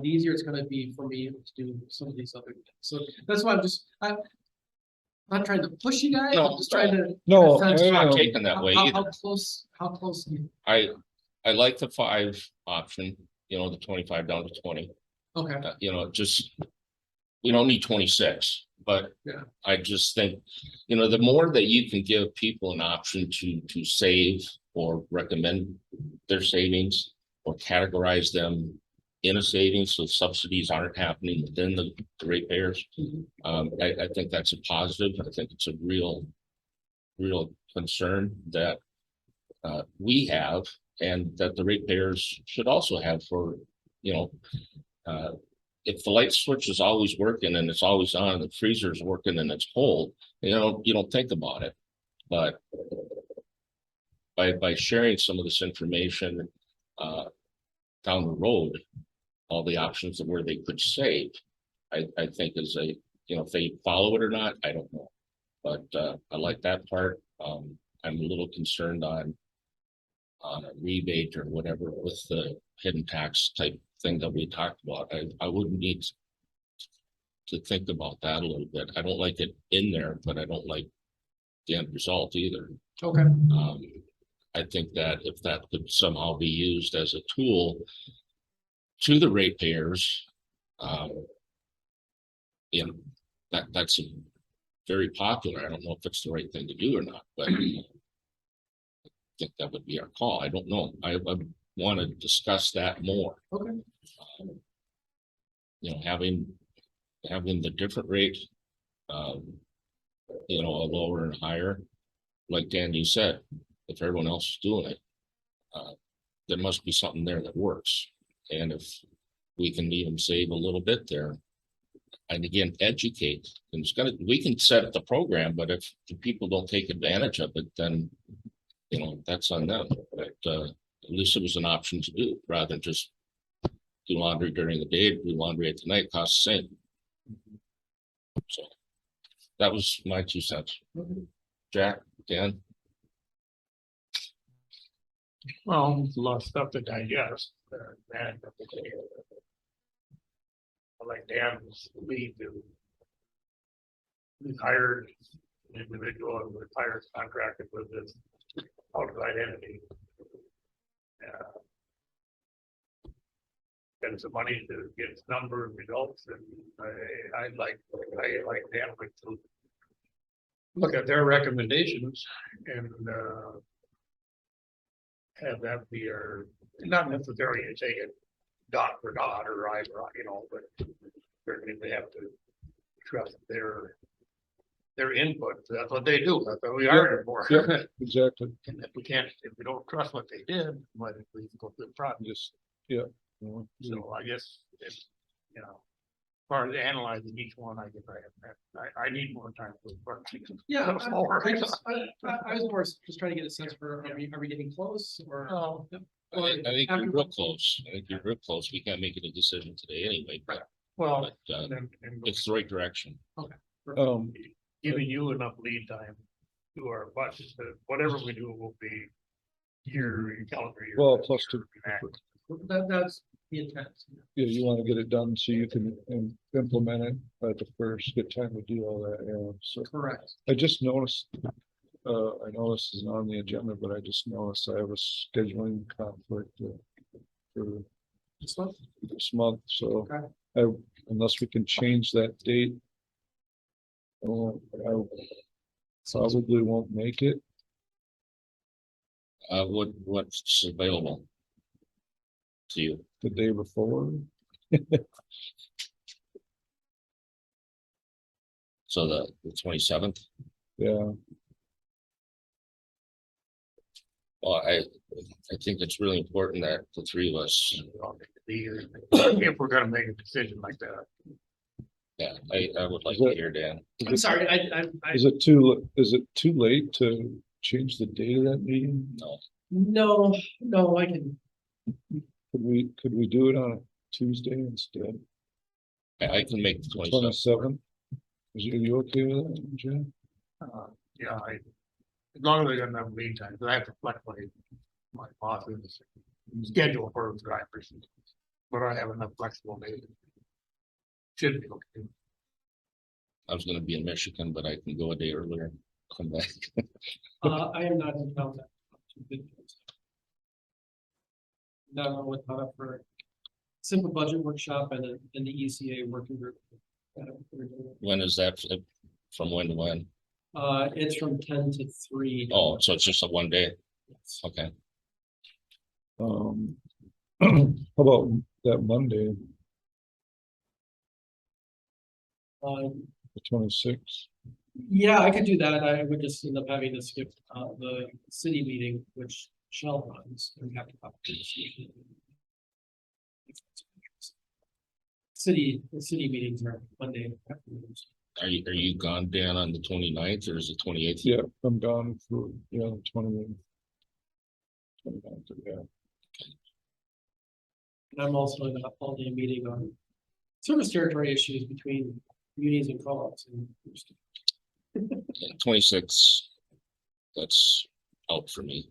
The easier it's gonna be for me to do some of these other things. So that's why I'm not trying to push you guys, No, I'm just trying to. No, That's It's not I- taken that way How either. close do you, I like the 5 option, you know, the 25 down to 20. okay, You know, just, we don't need 26, but Yeah. I just think, you know, the more that you can give people an option to save or recommend their savings, or categorize them in a savings, so subsidies aren't happening within the ratepayers. I think that's a positive. I think it's a real concern that we have, and that the ratepayers should also have for, you know, if the light switch is always working and it's always on, the freezer's working and it's cold, you don't think about it. But by sharing some of this information down the road, all the options of where they could save, I think is a, if they follow it or not, I don't know. But I like that part. I'm a little concerned on a rebate or whatever with the hidden tax type thing that we talked about. I would need to think about that a little bit. I don't like it in there, but I don't like the end result either. Okay. I think that if that could somehow be used as a tool to the ratepayers, that's very popular. I don't know if it's the right thing to do or not, but I think that would be our call. I don't know. I want to discuss that more. Okay. Having the different rate, a lower and higher, like Dan, you said, if everyone else is doing it, there must be something there that works. And if we can even save a little bit there, and again, educate, and we can set up the program, but if the people don't take advantage of it, then, that's on them. But at least it was an option to do, rather than just do laundry during the day, do laundry at the night, costs the same. So that was my 2 cents. Jack, Dan? Well, it's a lot of stuff to digest. Man, I like Dan's lead to. We hired an individual who retired contracted with this outside entity. Spend some money to get a number of results, and I like Dan to look at their recommendations and have that be our, not necessarily to take it dot for dot or eye for eye, but certainly we have to trust their input. That's what they do. That's what we hired them for. Yeah, exactly. And if we don't trust what they did, might as well go through the process. So I guess it's, as far as analyzing each one, I guess I need more time for the part. Yeah, I was more just trying to get a sense for, are we getting close or? I think you're real close. We can't make a decision today anyway, but and it's the right direction. giving you enough lead time to our budget, that whatever we do will be here in calendar year. Well, plus That's the intent. you want to get it done so you can implement it at the first, get time to do all that, so. Correct. I just noticed, I know this isn't on the agenda, but I just noticed I have a scheduling conflict for this month, so unless we can change that date, I probably won't make it. What's available to you? The day before. So the 27th. Yeah, Well, I think it's really important that the three of us, if we're gonna make a decision like that. yeah, I would like to hear Dan. I'm sorry, is it too late to change the date of that meeting? no, I can. Could we do it on a Tuesday instead? I can make the 27th. 27th? Are you okay with that, Jen? Yeah, as long as I got enough lead time, because I have to flex my boss's schedule for the drivers. But I have enough flexible days. Should be okay. I was gonna be in Michigan, but I can go a day earlier, come back. I am not in town that. No, with for simple budget workshop and the ECA working group. When is that? From when to when? It's from 10 to 3. Oh, so it's just a one day? Okay. How about that Monday, the 26th? Yeah, I could do that. I would just end up having to skip, the city meeting, which Shell runs, and have to come to this meeting. The city meetings are Monday afternoons. Are you gone, Dan, on the 29th or is it 28th? Yeah, I'm gone for, 20. 29th, yeah. And I'm also in a all-day meeting on service territory issues between unis and co-ops. And 26th, that's out for me.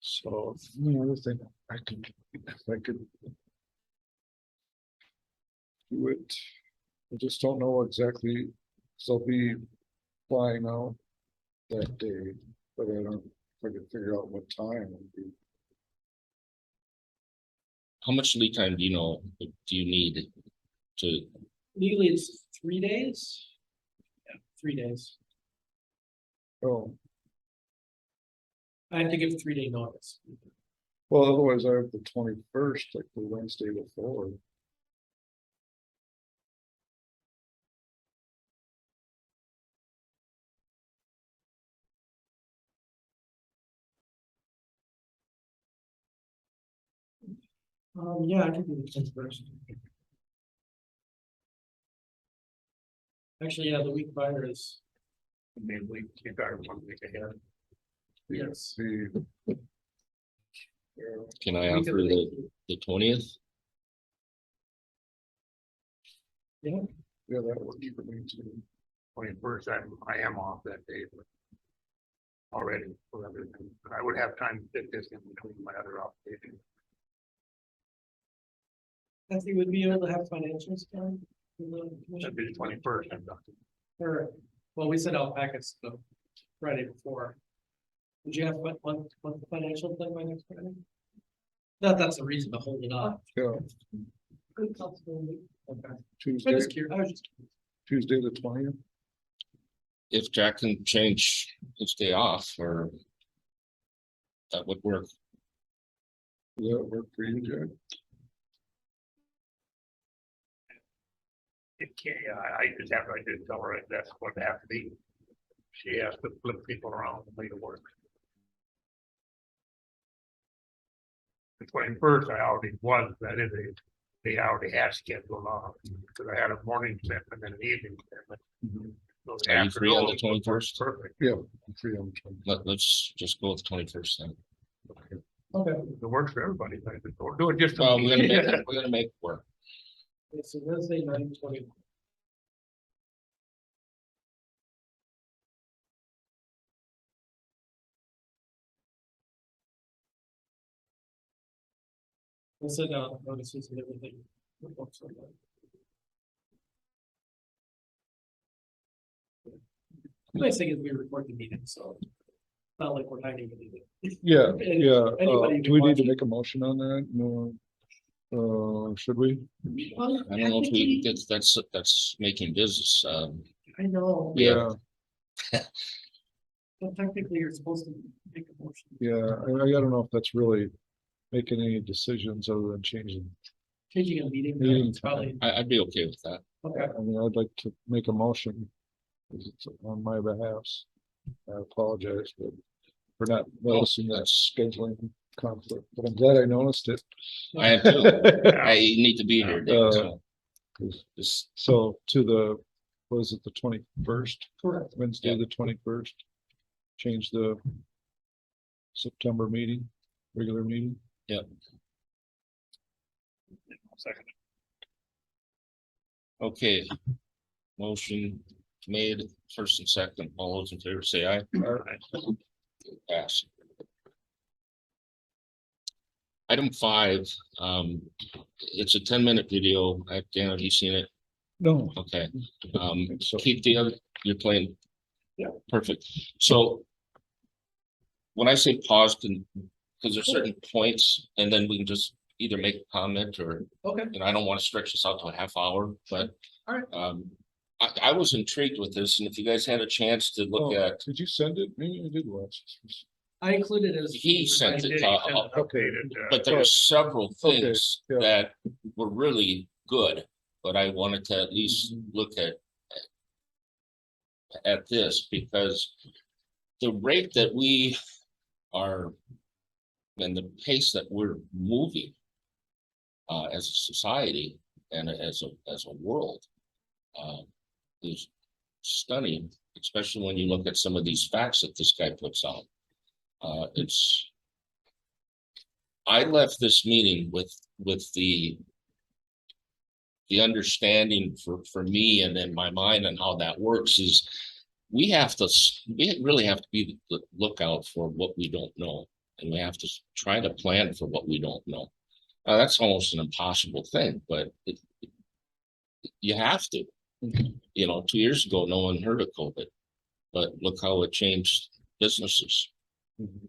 So, the other thing, if I could do it, I just don't know exactly, so I'll be flying out that day, but I don't, if I could figure out what time would be. How much lead time do you need to, legally, it's 3 days. Yeah, 3 days. Oh, I have to give 3-day notice. well, otherwise I have the 21st, like the Wednesday before. Yeah, I can do the 21st. Actually, yeah, the week prior is, Maybe we can go 1 week ahead. yes. The, can I Week of offer the the 20th? Yeah, yeah, that works for me too. 21st, I am off that day. But already for everything, but I would have time to fit this in between my other obligations. I think we'd be able to have financials done. That'd be the 21st. Or, well, we sent out packets the Friday before. Would you have one financial done by next Friday? That's the reason to hold it up. Yeah, Good possibility. Okay. Tuesday, I was just Tuesday the 20th. If Jack can change his day off or that would work. Does that work for you, Jack? It can't, I just tell her that's what it has to be. She has to flip people around and make it work. The 21st, I already was, that is they already had scheduled off, because I had a morning commitment and an evening commitment. So the Are you free on the afternoon was 21st? Perfect. Yeah, I'm free on the 20th. Let's just go with the 21st then. Okay. It works for everybody, but don't do it just. for Well, me. we're gonna make it work. So Wednesday, 9:20. We'll send out notices and everything. The nice thing is we record the meeting, so it's not like we're hiding anything. Yeah, Any- yeah, anybody do we need to watching. make a motion on that? No. Should we? I don't know if we, that's making business. I know, Yeah. but technically you're supposed to make a motion. Yeah, I don't know if that's really making any decisions other than changing. Changing a meeting, Meeting it's probably, I'd be okay with that. okay, I mean, I'd like to make a motion. 'Cause it's on my behalf. I apologize for not noticing that scheduling conflict, but I'm glad I noticed it. I have to, I need to be here. Dave, so just- So to the, was it the 21st, correct. Wednesday, Yeah. the 21st? Change the September meeting, regular meeting? Second. Okay. Motion made first and second. All those in favor say aye. Pass. Item 5, it's a 10-minute video. Dan, have you seen it? No. Okay. So, Keep the other, you're playing. Yeah. Perfect. So. When I say pause, because there's certain points, and then we can just either make a comment or, Okay, I don't want to stretch this out to a half hour, but. All right. I was intrigued with this, and if you guys had a chance to look Oh, at, did you send it? Maybe I did watch this. I included it as. He sent I it did to, send an Okay. updated, but there were several Okay, things yeah. that were really good, but I wanted to at least look at this because the rate that we are and the pace that we're moving as a society and as a world is stunning, especially when you look at some of these facts that this guy puts out. I left this meeting with the understanding for me and in my mind and how that works is we really have to be the lookout for what we don't know. And we have to try to plan for what we don't know. That's almost an impossible thing, but you have to. You know, 2 years ago, no one heard of COVID, but look how it changed businesses.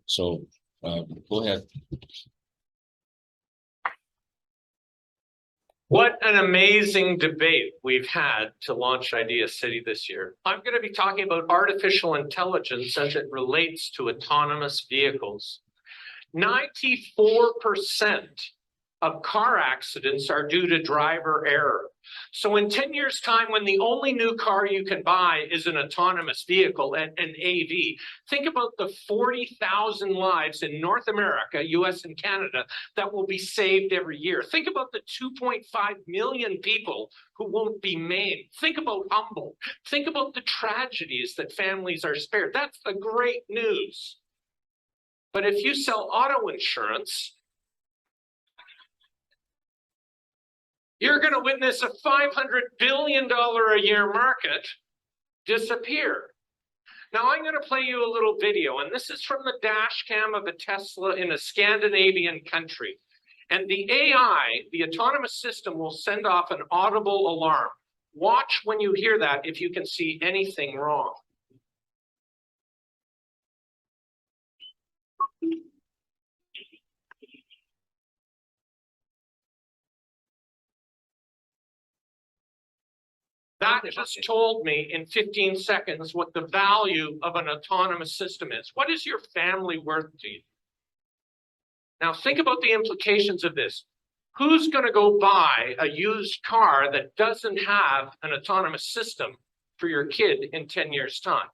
So go ahead. What an amazing debate we've had to launch Idea City this year. I'm going to be talking about artificial intelligence as it relates to autonomous vehicles. 94% of car accidents are due to driver error. So in 10 years' time, when the only new car you can buy is an autonomous vehicle, an AV, think about the 40,000 lives in North America, US and Canada, that will be saved every year. Think about the 2.5 million people who won't be maimed. Think about Humboldt. Think about the tragedies that families are spared. That's the great news. But if you sell auto insurance, you're going to witness a $500 billion a year market disappear. Now I'm going to play you a little video, and this is from the dash cam of a Tesla in a Scandinavian country. And the AI, the autonomous system, will send off an audible alarm. Watch when you hear that if you can see anything wrong. That just told me in 15 seconds what the value of an autonomous system is. What is your family worth to you? Now think about the implications of this. Who's going to go buy a used car that doesn't have an autonomous system for your kid in 10 years' time?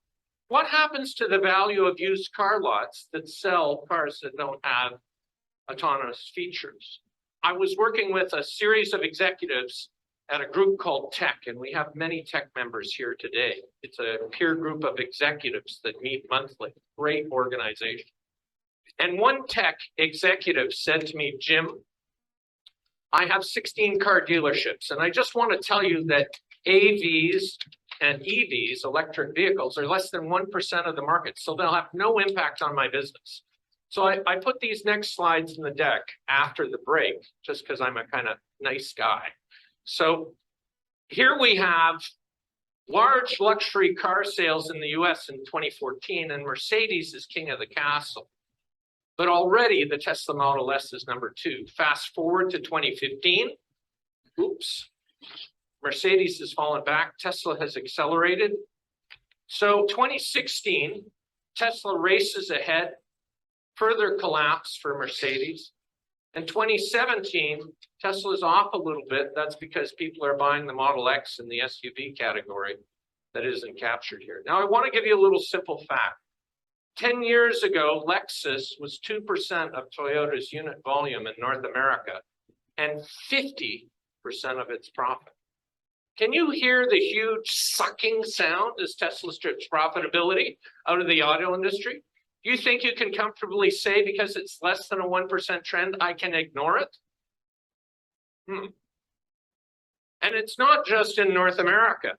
What happens to the value of used car lots that sell cars that don't have autonomous features? I was working with a series of executives at a group called Tech, and we have many Tech members here today. It's a peer group of executives that meet monthly, great organization. And one Tech executive said to me, Jim, I have 16 car dealerships, and I just want to tell you that AVs and EVs, electric vehicles, are less than 1% of the market, so they'll have no impact on my business. So I put these next slides in the deck after the break, just because I'm a kind of nice guy. So here we have large luxury car sales in the US in 2014, and Mercedes is king of the castle. But already the Tesla Model S is number 2. Fast forward to 2015. Oops. Mercedes has fallen back. Tesla has accelerated. So 2016, Tesla races ahead. Further collapse for Mercedes. In 2017, Tesla's off a little bit. That's because people are buying the Model X in the SUV category that isn't captured here. Now, I want to give you a little simple fact. 10 years ago, Lexus was 2% of Toyota's unit volume in North America and 50% of its profit. Can you hear the huge sucking sound as Tesla strips profitability out of the auto industry? Do you think you can comfortably say because it's less than a 1% trend, I can ignore it? And it's not just in North America.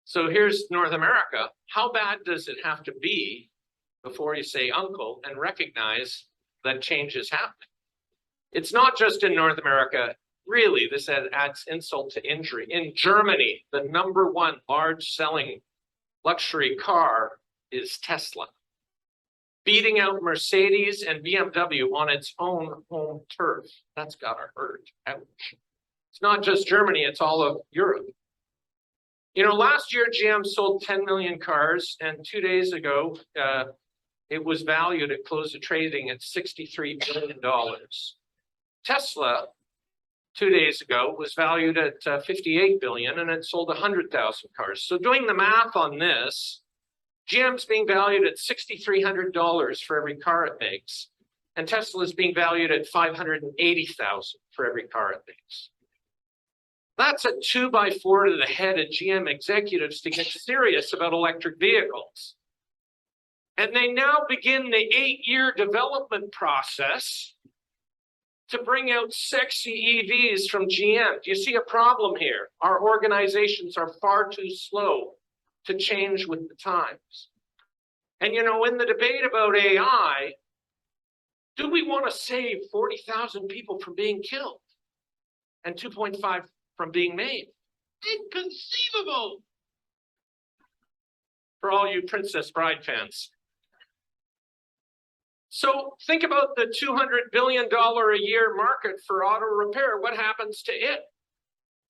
So here's North America. How bad does it have to be before you say uncle and recognize that change is happening? It's not just in North America. Really, this adds insult to injury. In Germany, the #1 large selling luxury car is Tesla, beating out Mercedes and BMW on its own home turf. That's gotta hurt. Ouch. It's not just Germany, it's all of Europe. You know, last year GM sold 10 million cars, and 2 days ago, it was valued at close of trading at $63 billion. Tesla, 2 days ago, was valued at 58 billion and it sold 100,000 cars. So doing the math on this, GM's being valued at $6,300 for every car it makes, and Tesla is being valued at 580,000 for every car it makes. That's a 2x4 to the head of GM executives to get serious about electric vehicles. And they now begin the 8-year development process to bring out sexy EVs from GM. Do you see a problem here? Our organizations are far too slow to change with the times. And you know, in the debate about AI, do we want to save 40,000 people from being killed and 2.5 from being made? Inconceivable for all you Princess Bride fans. So think about the $200 billion a year market for auto repair. What happens to it?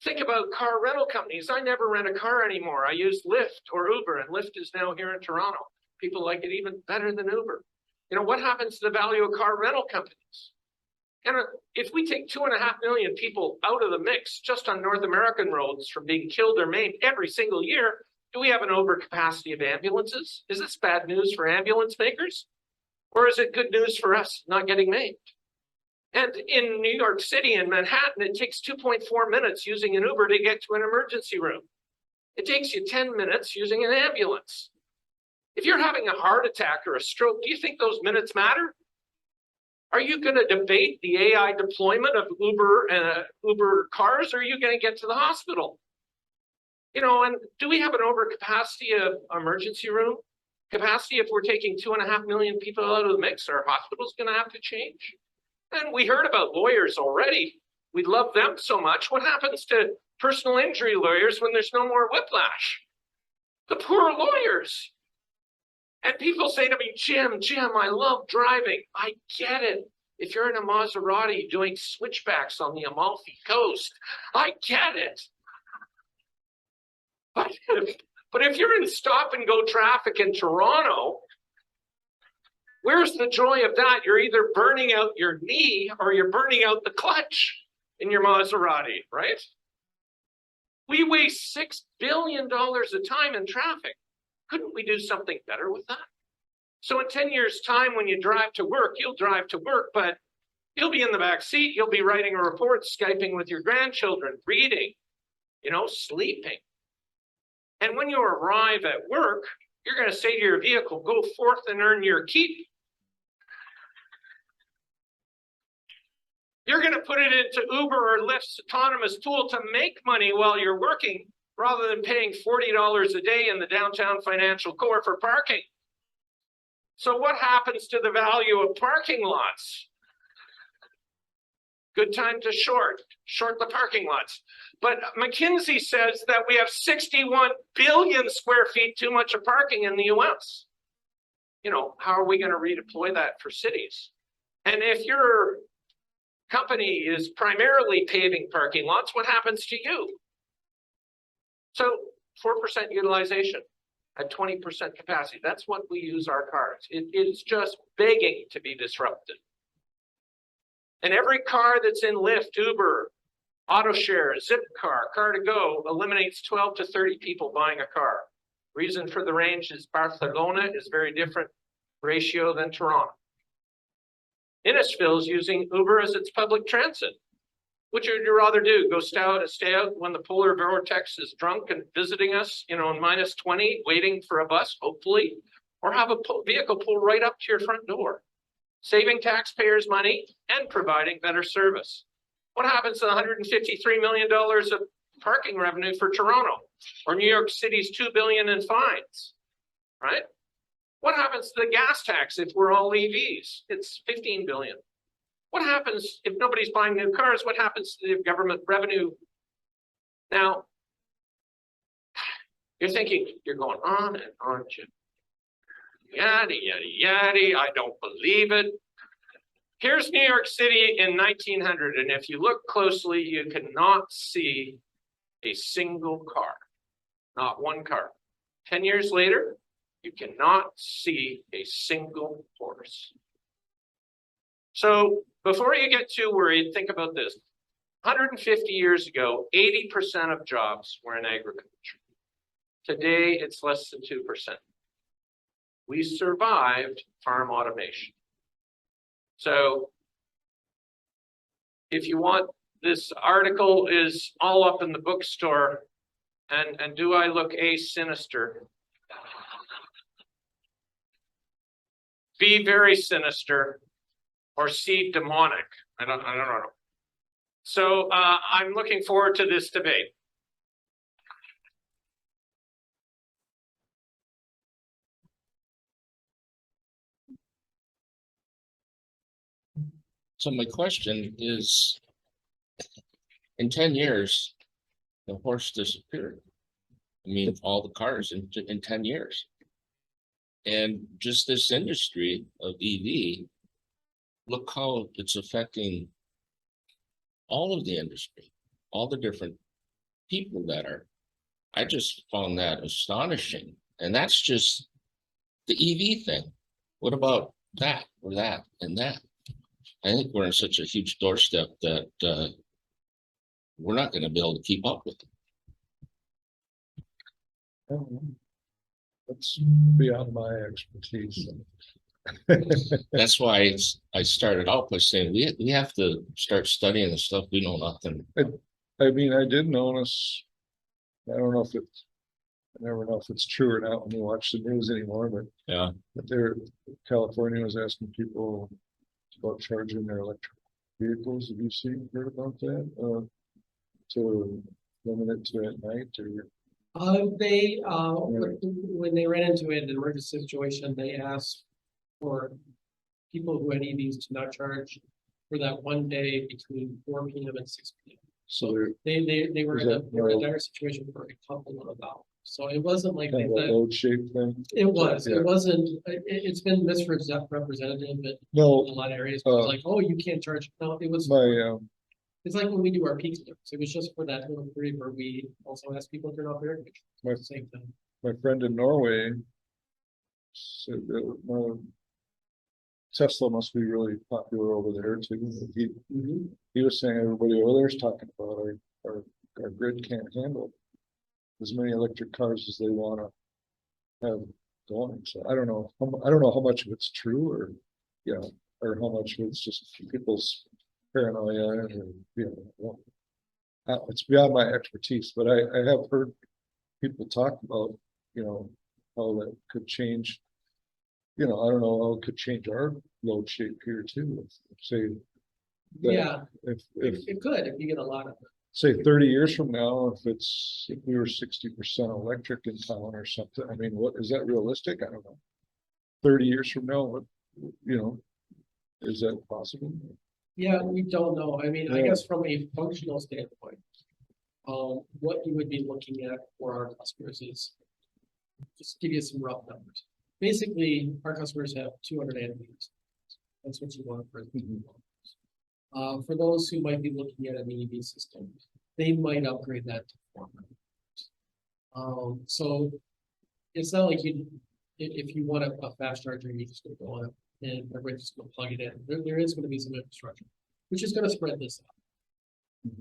Think about car rental companies. I never rent a car anymore. I use Lyft or Uber, and Lyft is now here in Toronto. People like it even better than Uber. You know, what happens to the value of car rental companies? And if we take 2.5 million people out of the mix just on North American roads from being killed or maimed every single year, do we have an overcapacity of ambulances? Is this bad news for ambulance makers? Or is it good news for us not getting maimed? And in New York City and Manhattan, it takes 2.4 minutes using an Uber to get to an emergency room. It takes you 10 minutes using an ambulance. If you're having a heart attack or a stroke, do you think those minutes matter? Are you going to debate the AI deployment of Uber and Uber cars, or are you going to get to the hospital? You know, and do we have an overcapacity of emergency room capacity? If we're taking 2.5 million people out of the mix, our hospital's going to have to change. And we heard about lawyers already. We love them so much. What happens to personal injury lawyers when there's no more whiplash? The poor lawyers. And people say to me, Jim, I love driving. I get it. If you're in a Maserati doing switchbacks on the Amalfi Coast, I get it. But if you're in stop and go traffic in Toronto, where's the joy of that? You're either burning out your knee or you're burning out the clutch in your Maserati, right? We waste $6 billion a time in traffic. Couldn't we do something better with that? So in 10 years' time, when you drive to work, you'll drive to work, but you'll be in the back seat. You'll be writing a report, Skyping with your grandchildren, reading, you know, sleeping. And when you arrive at work, you're going to say to your vehicle, go forth and earn your keep. You're going to put it into Uber or Lyft's autonomous tool to make money while you're working, rather than paying $40 a day in the downtown financial core for parking. So what happens to the value of parking lots? Good time to short the parking lots. But McKinsey says that we have 61 billion square feet too much of parking in the US. You know, how are we going to redeploy that for cities? And if your company is primarily paving parking lots, what happens to you? So 4% utilization at 20% capacity. That's what we use our cars. It is just begging to be disrupted. And every car that's in Lyft, Uber, AutoShare, Zipcar, Car2Go eliminates 12 to 30 people buying a car. Reason for the range is Barcelona is very different ratio than Toronto. Innisfil is using Uber as its public transit. Which would you rather do? Go stay out when the polar vortex is drunk and visiting us, you know, in -20, waiting for a bus, hopefully, or have a vehicle pull right up to your front door, saving taxpayers money and providing better service. What happens to the $153 million of parking revenue for Toronto, or New York City's $2 billion in fines, right? What happens to the gas tax if we're all EVs? It's $15 billion. What happens if nobody's buying new cars? What happens to the government revenue? Now, you're thinking, you're going on and on, Jim. Yada, yada, yada, I don't believe it. Here's New York City in 1900, and if you look closely, you cannot see a single car, not one car. 10 years later, You cannot see a single horse. So before you get too worried, think about this. 150 years ago, 80% of jobs were in agriculture. Today, it's less than 2%. We survived farm automation. So if you want, this article is all up in the bookstore. And do I look A, sinister? B, very sinister, or C, demonic? I don't know. So I'm looking forward to this debate. So my question is, in 10 years, the horse disappeared. I mean, all the cars in 10 years. And just this industry of EV, look how it's affecting all of the industry, all the different people that are. I just found that astonishing. And that's just the EV thing. What about that or that and that? I think we're in such a huge doorstep that we're not going to be able to keep up with it. I don't know. That's beyond my expertise. That's why I started out by saying we have to start studying the stuff we know nothing. I mean, I did notice, I don't know if it's, I never know if it's true or not when you watch the news anymore, but Yeah. California was asking people about charging their electric vehicles. Have you heard about that? To limit it to at night or? When they ran into an emergency situation, they asked for people who had EVs to not charge for that one day between 4 p.m. and 6 p.m. So they're They were Is in a that very more- dire situation for a couple of hours. So it wasn't like kind of a that. load shape thing. It was, Yeah. it wasn't, it's been misrepresented in a No, lot of areas. It was uh, like, oh, you can't charge. No, it was, my, it's like when we do our peak slips. It was just for that little period where we also ask people to turn off their air conditioning. My- It's the same thing. my friend in Norway said that Tesla must be really popular over there too. He was saying everybody over there is talking about our grid can't handle as many electric cars as they want to have going. So I don't know. I don't know how much of it's true or, or how much of it's just people's paranoia or, it's beyond my expertise, but I have heard people talk about, how that could change. I don't know how it could change our load shape here too. Say, that Yeah, if it could, if you get a lot of. say 30 years from now, if we were 60% electric in town or something, I mean, what is that realistic? I don't know. 30 years from now, what, is that possible? Yeah, we don't know. I mean, I Yeah. guess from a functional standpoint, what you would be looking at for our customers is, just give you some rough numbers. Basically, our customers have 200 amp meters. That's what you want for. For those who might be looking at an EV system, they might upgrade that to 400. So it's not like if you want a fast charger, you're just gonna go on and everybody's just gonna plug it in. There is gonna be some infrastructure, which is gonna spread this out.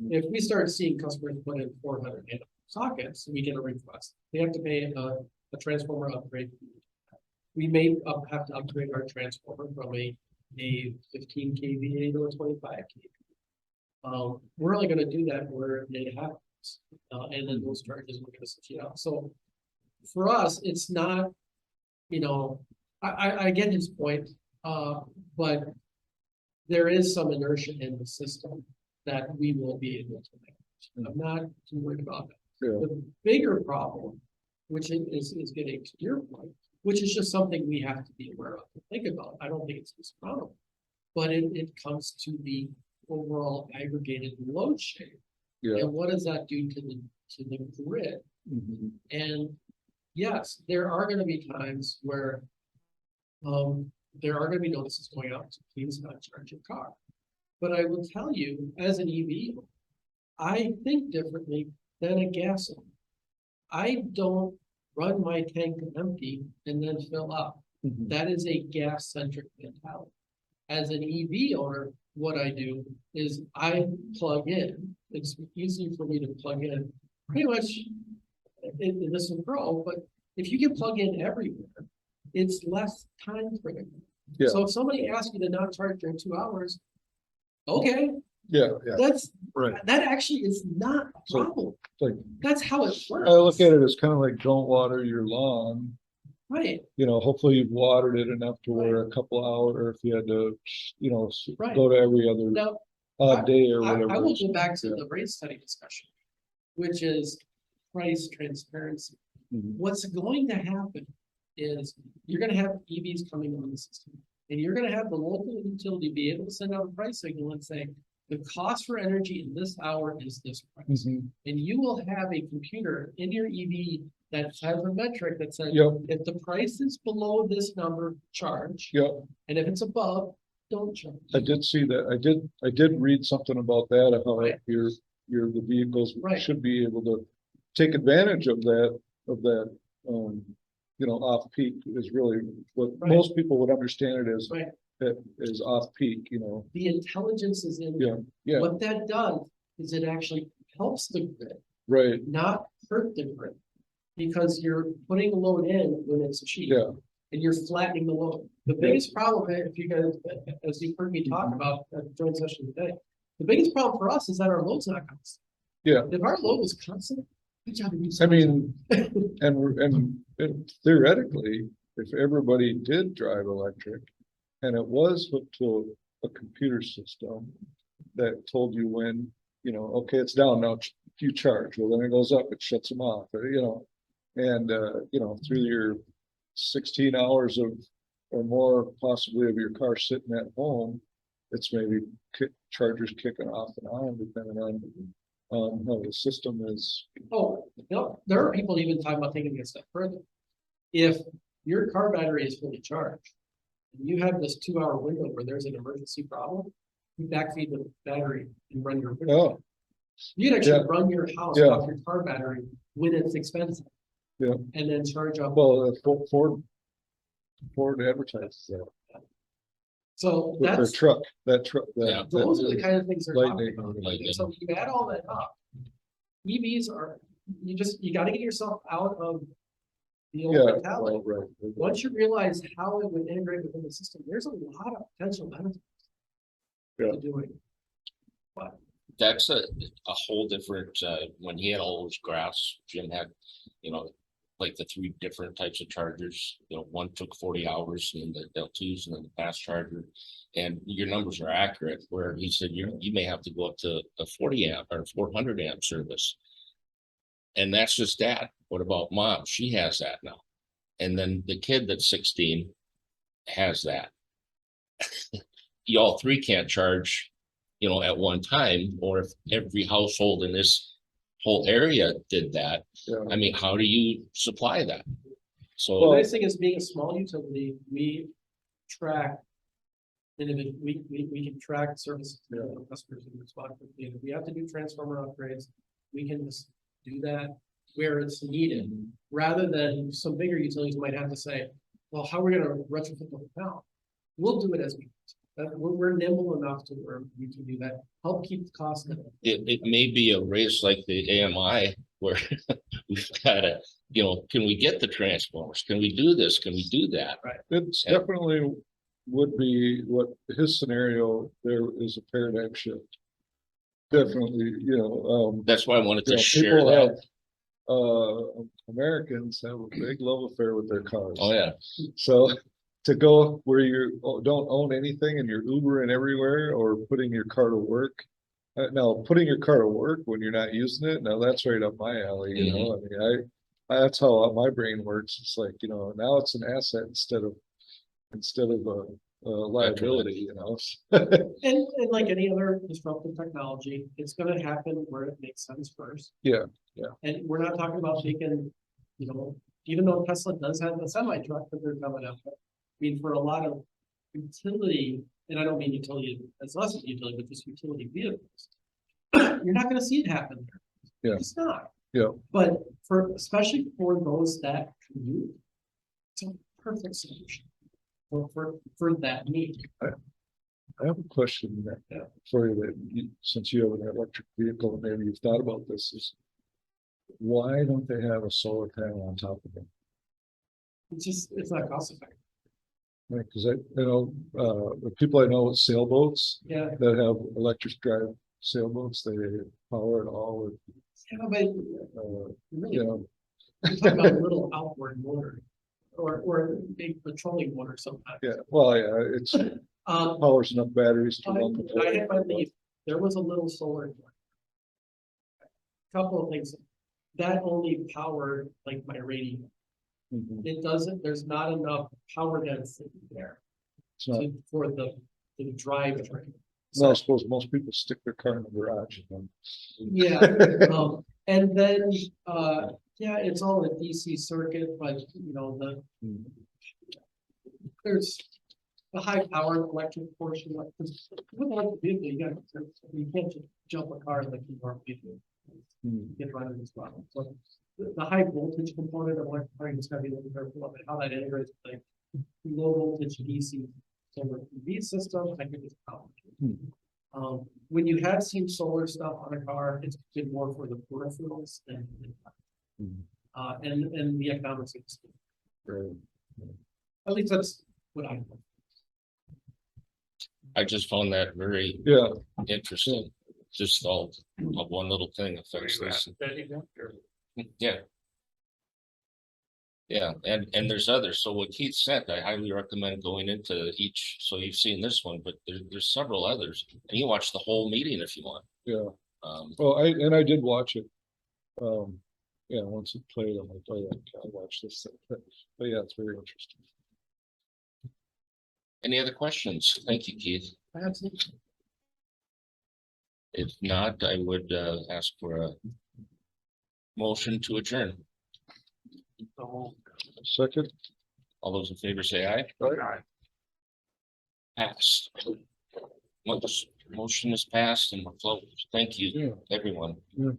If we start seeing customers put in 400 amp sockets, we get a request. They have to pay a transformer upgrade. We may have to upgrade our transformer from a 15 kVA to a 25 kVA. We're only gonna do that where it happens, and then those charges we're gonna switch it out. So for us, it's not, I get his point, but there is some inertia in the system that we will be able to manage. I'm not too worried about that. Yeah. The bigger problem, which is getting to your point, which is just something we have to be aware of and think about. I don't think it's insurmountable, but it comes to the overall aggregated load shape. Yeah. And what does that do to the grid? Mhm. And yes, there are gonna be times where there are gonna be notices going out to please not charge your car. But I will tell you, as an EV, I think differently than a gas owner. I don't run my tank empty and then fill up. Mhm. That is a gas centric mentality. As an EV owner, what I do is I plug in. It's easy for me to plug in pretty much. This will grow, but if you can plug in everywhere, it's less time critical. Yeah. So if somebody asks you to not charge during 2 hours, okay, Yeah, right. that actually is not a So, problem. like, That's how it works. I look at it as kind of like don't water your lawn. Right, You know, hopefully you've watered it enough to where a couple hours, or if you had to, you know, Right. go to every other now, odd day or I whatever. will go back to Yeah. the rate study discussion, which is price transparency. Mhm. What's going to happen is you're gonna have EVs coming on the system. And you're gonna have the local utility be able to send out a price signal and say, the cost for energy in this hour is this price. Mhm. And you will have a computer in your EV that has a metric that says, Yep, if the price is below this number, charge. yep. And if it's above, don't charge. I did see that. I did read something about that, how Right. the vehicles Right. should be able to take advantage of that, you know, off peak is really what Right. most people would understand it as. Right. That is off peak, you know, The intelligence is in there. yeah, What that does is it actually helps the grid, right, not hurt the grid. Because you're putting a load in when it's cheap. yeah, And you're flattening the load. The biggest problem, if you guys, as you've heard me talk about at the joint session today, the biggest problem for us is that our load's not constant. yeah. If our load was constant, good job. I mean, and theoretically, if everybody did drive electric and it was hooked to a computer system that told you when, you know, okay, it's down now, you charge, well, then it goes up, it shuts them off, or, you know, and, you know, through your 16 hours of, or more possibly of your car sitting at home, it's maybe chargers kicking off and on, depending on how the system is. Oh, no, there are people even talking about taking it a step further. If your car battery is fully charged, and you have this 2 hour window where there's an emergency problem, you backfeed the battery and run your. Oh, You can actually Yeah. run your house Yeah. off your car battery when it's expensive. Yeah. And then charge up. well, Ford advertises that. So With their that's, truck, that truck, Yeah. those are the kind of things they're talking Lightning. about. Lightning. And so you add all that up. EVs are, you gotta get yourself out of the old Yeah, mentality. well, right. Once you realize how it would integrate within the system, there's a lot of potential benefits. Yeah. To doing. That's a whole different, when he had all those graphs, Jim had, you know, like the 3 different types of chargers, you know, one took 40 hours and the L2s and then the fast charger. And your numbers are accurate, where he said you may have to go up to a 40 amp or 400 amp service. And that's just that. What about mom? She has that now. And then the kid that's 16 has that. You all 3 can't charge, you know, at one time, or if every household in this whole area did that, Yeah. I mean, how do you supply that? The So, nice thing is being a small utility, we track. We can track services to our customers and respond quickly. And if we have to do transformer upgrades, we can just do that where it's needed. Rather than some bigger utilities might have to say, well, how are we gonna retrofit the hotel? We'll do it as we, we're nimble enough to where we can do that, help keep the cost down. it may be a race like the AMI where we've gotta, you know, can we get the transformers? Can we do this? Can we do that? It's Yeah. definitely would be what his scenario, there is a paradigm shift. Definitely, you know, That's why I wanted you to know, share people have, that. Americans have a big love affair with their cars. Oh, yeah. So to go where you don't own anything and you're Ubering everywhere or putting your car to work. Now, putting your car to work when you're not using it, now that's right up my alley, you know, I mean, that's how my brain works. It's like, you know, now it's an asset instead of a liability, you know. And like any other disruptive technology, it's gonna happen where it makes sense first. Yeah. And we're not talking about taking, you know, even though Tesla does have a semi truck that they're coming out with. I mean, for a lot of utility, and I don't mean utility as less of utility, but just utility vehicles. You're not gonna see it happen there. Yeah. It's not. Yeah. But especially for those that commute, it's a perfect solution. For that need. I have a question for you that since you have an electric vehicle, and maybe you've thought about this, is why don't they have a solar panel on top of them? It's not cost effective. Right, because the people I know with sailboats Yeah, that have electric drive sailboats, they power it all with, yeah, but really, you know, you're talking about a little outboard motor. Or a patrolling motor sometimes. yeah, well, yeah, it's powers enough batteries to run the I had my boat. leave, there was a little solar. Couple of things, that only powered like my radio. Mhm. It doesn't, there's not enough power density there It's not, for the drivetrain. well, I suppose most people stick their car in the garage and Yeah, and then, yeah, it's all a DC circuit, but then. there's the high power electric portion, like, because with an electric vehicle, you can't just jump a car like you normally do. Mhm. Get running as well, so the high voltage component of electric is gonna be a little careful of it, how that integrates with like low voltage DC. Solar PV system, I think it's complicated. When you have seen solar stuff on a car, it's been more for the peripherals than. Mhm. And the economics of it. Right. At least that's what I. I just found that very Yeah, interesting. Just all of one little thing affects Where you this. at? Betty, then? Or- Yeah. Yeah, and there's others. So what Keith said, I highly recommend going into each. So you've seen this one, but there's several others. And you watch the whole meeting if you want. yeah. Um, Well, I did watch it. Yeah, once it played, I'm like, oh yeah, I watched this thing. But yeah, it's very interesting. any other questions? Thank you, Keith. If not, I would ask for a motion to adjourn. So, Second, All those in favor say aye. Aye. Passed. Motion is passed and we're closed. Thank you, yeah. everyone. Yeah.